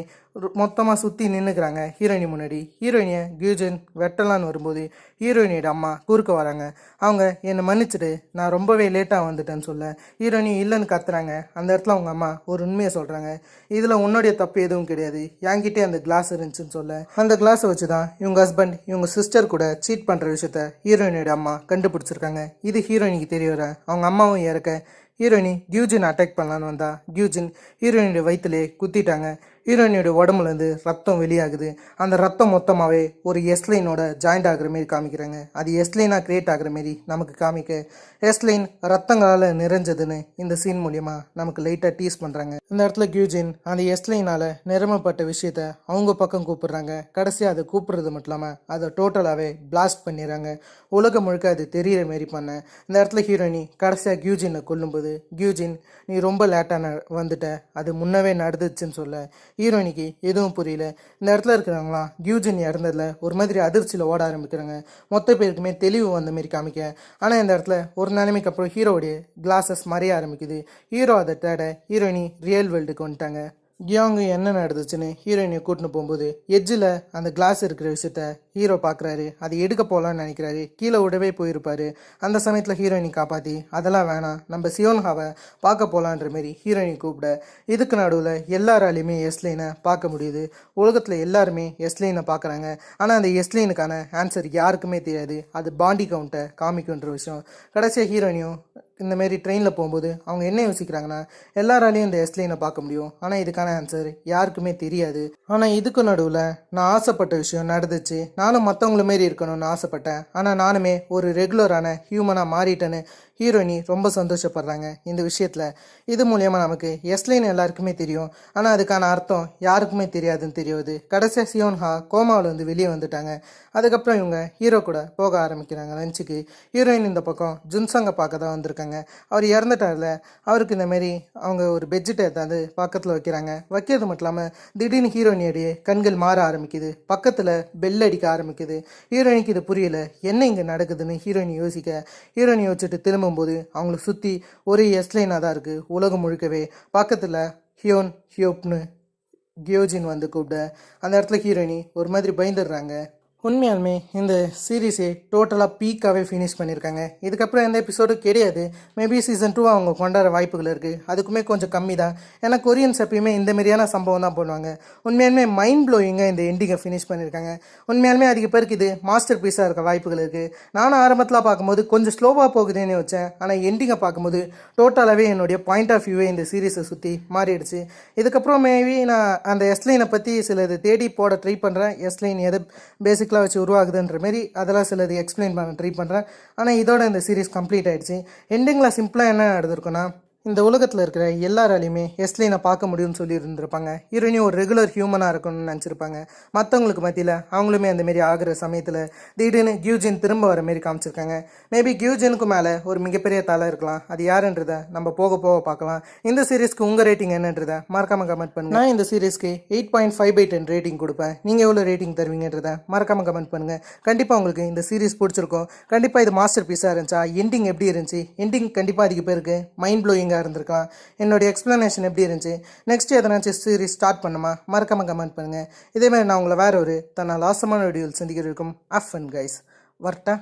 மொத்தமாக சுற்றி நின்றுக்கிறாங்க ஹீரோயினி முன்னாடி. ஹீரோயினியை கியூஜன் வெட்டலான்னு வரும்போது ஹீரோயினியோட அம்மா குறுக்க வராங்க. அவங்க என்னை மன்னிச்சுட்டு நான் ரொம்பவே லேட்டாக வந்துட்டேன்னு சொல்ல ஹீரோயினி இல்லைன்னு கத்துறாங்க. அந்த இடத்துல அவங்க அம்மா ஒரு உண்மையை சொல்கிறாங்க, இதில் உன்னுடைய தப்பு எதுவும் கிடையாது, என்கிட்டே அந்த கிளாஸ் இருந்துச்சுன்னு சொல்ல அந்த கிளாஸை வச்சு தான் இவங்க ஹஸ்பண்ட் இவங்க சிஸ்டர் கூட சீட் பண்ணுற விஷயத்த ஹீரோயினியோட அம்மா கண்டுபிடிச்சிருக்காங்க. இது ஹீரோயினிக்கு தெரிய வர அவங்க அம்மாவும் இறக்க ஹீரோயினி கியூஜின் அட்டாக் பண்ணலான்னு வந்தா கியூஜின் ஹீரோயினுடைய வயிற்றுலே குத்திட்டாங்க. ஹீரோயினுடைய உடம்புலேருந்து ரத்தம் வெளியாகுது. அந்த ரத்தம் மொத்தமாகவே ஒரு எஸ்லைனோட ஜாயிண்ட் ஆகிற மாரி காமிக்கிறாங்க. அது எஸ்லைனாக கிரியேட் ஆகிற மாரி நமக்கு காமிக்க எஸ்லைன் ரத்தங்களால் நிறைஞ்சதுன்னு இந்த சீன் மூலியமாக நமக்கு லைட்டாக டீஸ் பண்ணுறாங்க. இந்த இடத்துல கியூஜின் அந்த எஸ்லைனால் நிரம்பப்பட்ட விஷயத்த அவங்க பக்கம் கூப்பிடுறாங்க. கடைசியாக அதை கூப்பிடுறது மட்டும் இல்லாமல் அதை டோட்டலாகவே பிளாஸ்ட் பண்ணிடுறாங்க. உலகம் முழுக்க அது தெரிகிற மாரி பண்ண இந்த இடத்துல ஹீரோயினி கடைசியாக கியூஜினை கொல்லும்போது கியூஜின் நீ ரொம்ப லேட்டாக வந்துட்ட, அது முன்னவே நடந்துச்சுன்னு சொல்ல ஹீரோயினிக்கு எதுவும் புரியல. இந்த இடத்துல இருக்கிறவங்களாம் கியூஜின் இறந்ததில் ஒரு மாதிரி அதிர்ச்சியில் ஓட ஆரம்பிக்கிறாங்க. மொத்த பேருக்குமே தெளிவு வந்த மாரி காமிக்க ஆனால் இந்த இடத்துல ஒரு நிலைமைக்கு அப்புறம் ஹீரோவுடைய கிளாஸஸ் மறைய ஆரம்பிக்குது. ஹீரோ அதை தேட ஹீரோயினி ரியல் வேர்ல்டுக்கு வந்துட்டாங்க. கியாங்கு என்ன நடந்துச்சுன்னு ஹீரோயினை கூட்டின்னு போகும்போது எட்ஜில் அந்த கிளாஸ் இருக்கிற விஷயத்த ஹீரோ பார்க்குறாரு. அதை எடுக்க போகலான்னு நினைக்கிறாரு. கீழே விடவே போயிருப்பார். அந்த சமயத்தில் ஹீரோயினி காப்பாற்றி அதெல்லாம் வேணாம் நம்ம சியோன்ஹாவை பார்க்க போகலான்ற மாரி ஹீரோயினி கூப்பிட இதுக்கு நடுவில் எல்லாராலையுமே எஸ்லைனை பார்க்க முடியுது. உலகத்தில் எல்லாருமே எஸ்லைனை பார்க்குறாங்க. ஆனால் அந்த எஸ்லைனுக்கான ஆன்சர் யாருக்குமே தெரியாது. அது பாண்டி கவுண்ட்டை காமிக்குன்ற விஷயம். கடைசியாக ஹீரோயினியும் இந்தமாரி ட்ரெயினில் போகும்போது அவங்க என்ன யோசிக்கிறாங்கன்னா எல்லாராலையும் இந்த எஸ்லைனை பார்க்க முடியும், ஆனால் இதுக்கான ஆன்சர் யாருக்குமே தெரியாது. ஆனால் இதுக்கு நடுவில் நான் ஆசைப்பட்ட விஷயம் நடந்துச்சு. நானும் மற்றவங்கள மாரி இருக்கணும்னு ஆசைப்பட்டேன். ஆனால் நானுமே ஒரு ரெகுலரான ஹியூமனாக மாறிட்டேன்னு ஹீரோயினி ரொம்ப சந்தோஷப்படுறாங்க இந்த விஷயத்தில். இது மூலயமா நமக்கு எஸ்லைன் எல்லாருக்குமே தெரியும், ஆனால் அதுக்கான அர்த்தம் யாருக்குமே தெரியாதுன்னு தெரியுது. கடைசியாக சியோன்ஹா கோமாவில் வந்து வெளியே வந்துட்டாங்க. அதுக்கப்புறம் இவங்க ஹீரோ கூட போக ஆரம்பிக்கிறாங்க லஞ்சுக்கு. ஹீரோயின் இந்த பக்கம் ஜுன்சங்கை பார்க்க தான் வந்திருக்காங்க. அவர் இறந்துட்டார்ல, அவருக்கு இந்தமாரி அவங்க ஒரு பெட்ஷீட்டை எடுத்தாந்து பக்கத்தில் வைக்கிறாங்க. வைக்கிறது மட்டும் இல்லாமல் திடீர்னு ஹீரோயினியோடைய கண்கள் மாற ஆரம்பிக்குது, பக்கத்தில் பெல் அடிக்க ஆரம்பிக்குது. ஹீரோயினுக்கு இது புரியல, என்ன இங்கே நடக்குதுன்னு ஹீரோயின் யோசிக்க, ஹீரோயின் யோசிச்சுட்டு திரும்பும்போது அவங்களுக்கு சுற்றி ஒரே எஸ்லைனாக தான் இருக்குது உலகம் முழுக்கவே. பக்கத்தில் ஹியோப்னு கியோஜின் வந்து கூப்பிட அந்த இடத்துல ஹீரோயினி ஒரு மாதிரி பயந்துடுறாங்க. உண்மையாலுமே இந்த சீரீஸே டோட்டலாக பீக்காகவே ஃபினிஷ் பண்ணியிருக்காங்க. இதுக்கப்புறம் எந்த எபிசோடும் கிடையாது. மேபி சீசன் 2 அவங்க கொண்டாட வாய்ப்புகள் இருக்குது, அதுக்குமே கொஞ்சம் கம்மி தான். ஏன்னா கொரியன்ஸ் எப்பயுமே இந்த மாதிரியான சம்பவம் தான் பண்ணுவாங்க. உண்மையாலுமே மைண்ட் ப்ளோயிங்காக இந்த எண்டிங்கை ஃபினிஷ் பண்ணியிருக்காங்க. உண்மையாலுமே அதிக பேருக்கு இது மாஸ்டர் பீஸாக இருக்க வாய்ப்புகள் இருக்குது. நானும் ஆரம்பத்தில் பார்க்கும்போது கொஞ்சம் ஸ்லோவாக போகுதுன்னு வச்சேன், ஆனால் எண்டிங்கை பார்க்கும்போது டோட்டலாகவே என்னுடைய பாயிண்ட் ஆஃப் வியூவே இந்த சீரீஸை சுற்றி மாறிடுச்சு. இதுக்கப்புறம் மேபி நான் அந்த எஸ்லைனை பற்றி சிலது தேடி போட ட்ரை பண்ணுறேன். எஸ்லைன் எதை பேசிக்கலாக வச்சு உருவாகுதுன்ற மாரி அதெல்லாம் சிலது எக்ஸ்பிளைன் பண்ண ட்ரை பண்ணுறேன். ஆனால் இதோட இந்த சீரிஸ் கம்ப்ளீட் ஆகிடுச்சு. எண்டிங்கில் சிம்பிளாக என்ன நடந்திருக்குன்னா, இந்த உலகத்தில் இருக்கிற எல்லாராலையுமே எஸ்லைனை பார்க்க முடியும்னு சொல்லி இருந்திருப்பாங்க. ஹீரோயினி ஒரு ரெகுலர் ஹியூமனாக இருக்கணும்னு நினச்சிருப்பாங்க. மற்றவங்களுக்கு மத்தியில் அவங்களுமே அந்தமாரி ஆகிற சமயத்தில் திடீர்னு கியூஜின் திரும்ப வர மாரி காமிச்சிருக்காங்க. மேபி கியூஜினுக்கு மேலே ஒரு மிகப்பெரிய தலை இருக்கலாம், அது யாருன்றதை நம்ம போக போக பார்க்கலாம். இந்த சீரீஸ்க்கு உங்கள் ரேட்டிங் என்னன்றதை மறக்காமல் கமெண்ட் பண்ணுங்கள். நான் இந்த சீரீஸ்க்கு 8.5/10 ரேட்டிங் கொடுப்பேன். நீங்கள் எவ்வளோ ரேட்டிங் தருவீங்கன்றதை மறக்காமல் கமெண்ட் பண்ணுங்கள். கண்டிப்பாக உங்களுக்கு இந்த சீரீஸ் பிடிச்சிருக்கும். கண்டிப்பாக இது மாஸ்டர் பீஸாக இருந்துச்சா, எண்டிங் எப்படி இருந்துச்சு, எண்டிங் கண்டிப்பாக அதிக பேருக்கு மைண்ட் ப்ளோயிங்காக இருந்திருக்கலாம். என்னுடைய எக்ஸ்பிளனேஷன் எப்படி இருந்துச்சு, நெக்ஸ்ட் எதனாச்சும் சீரிஸ் ஸ்டார்ட் பண்ணுமா, மறக்காம கமெண்ட் பண்ணுங்க. இதே மாதிரி நான் உங்களை வேற ஒரு தன்னால் ஆசமான வீடியோவில் சந்திக்கிறதுக்கும் அஃபன் கைஸ் வரட்டா.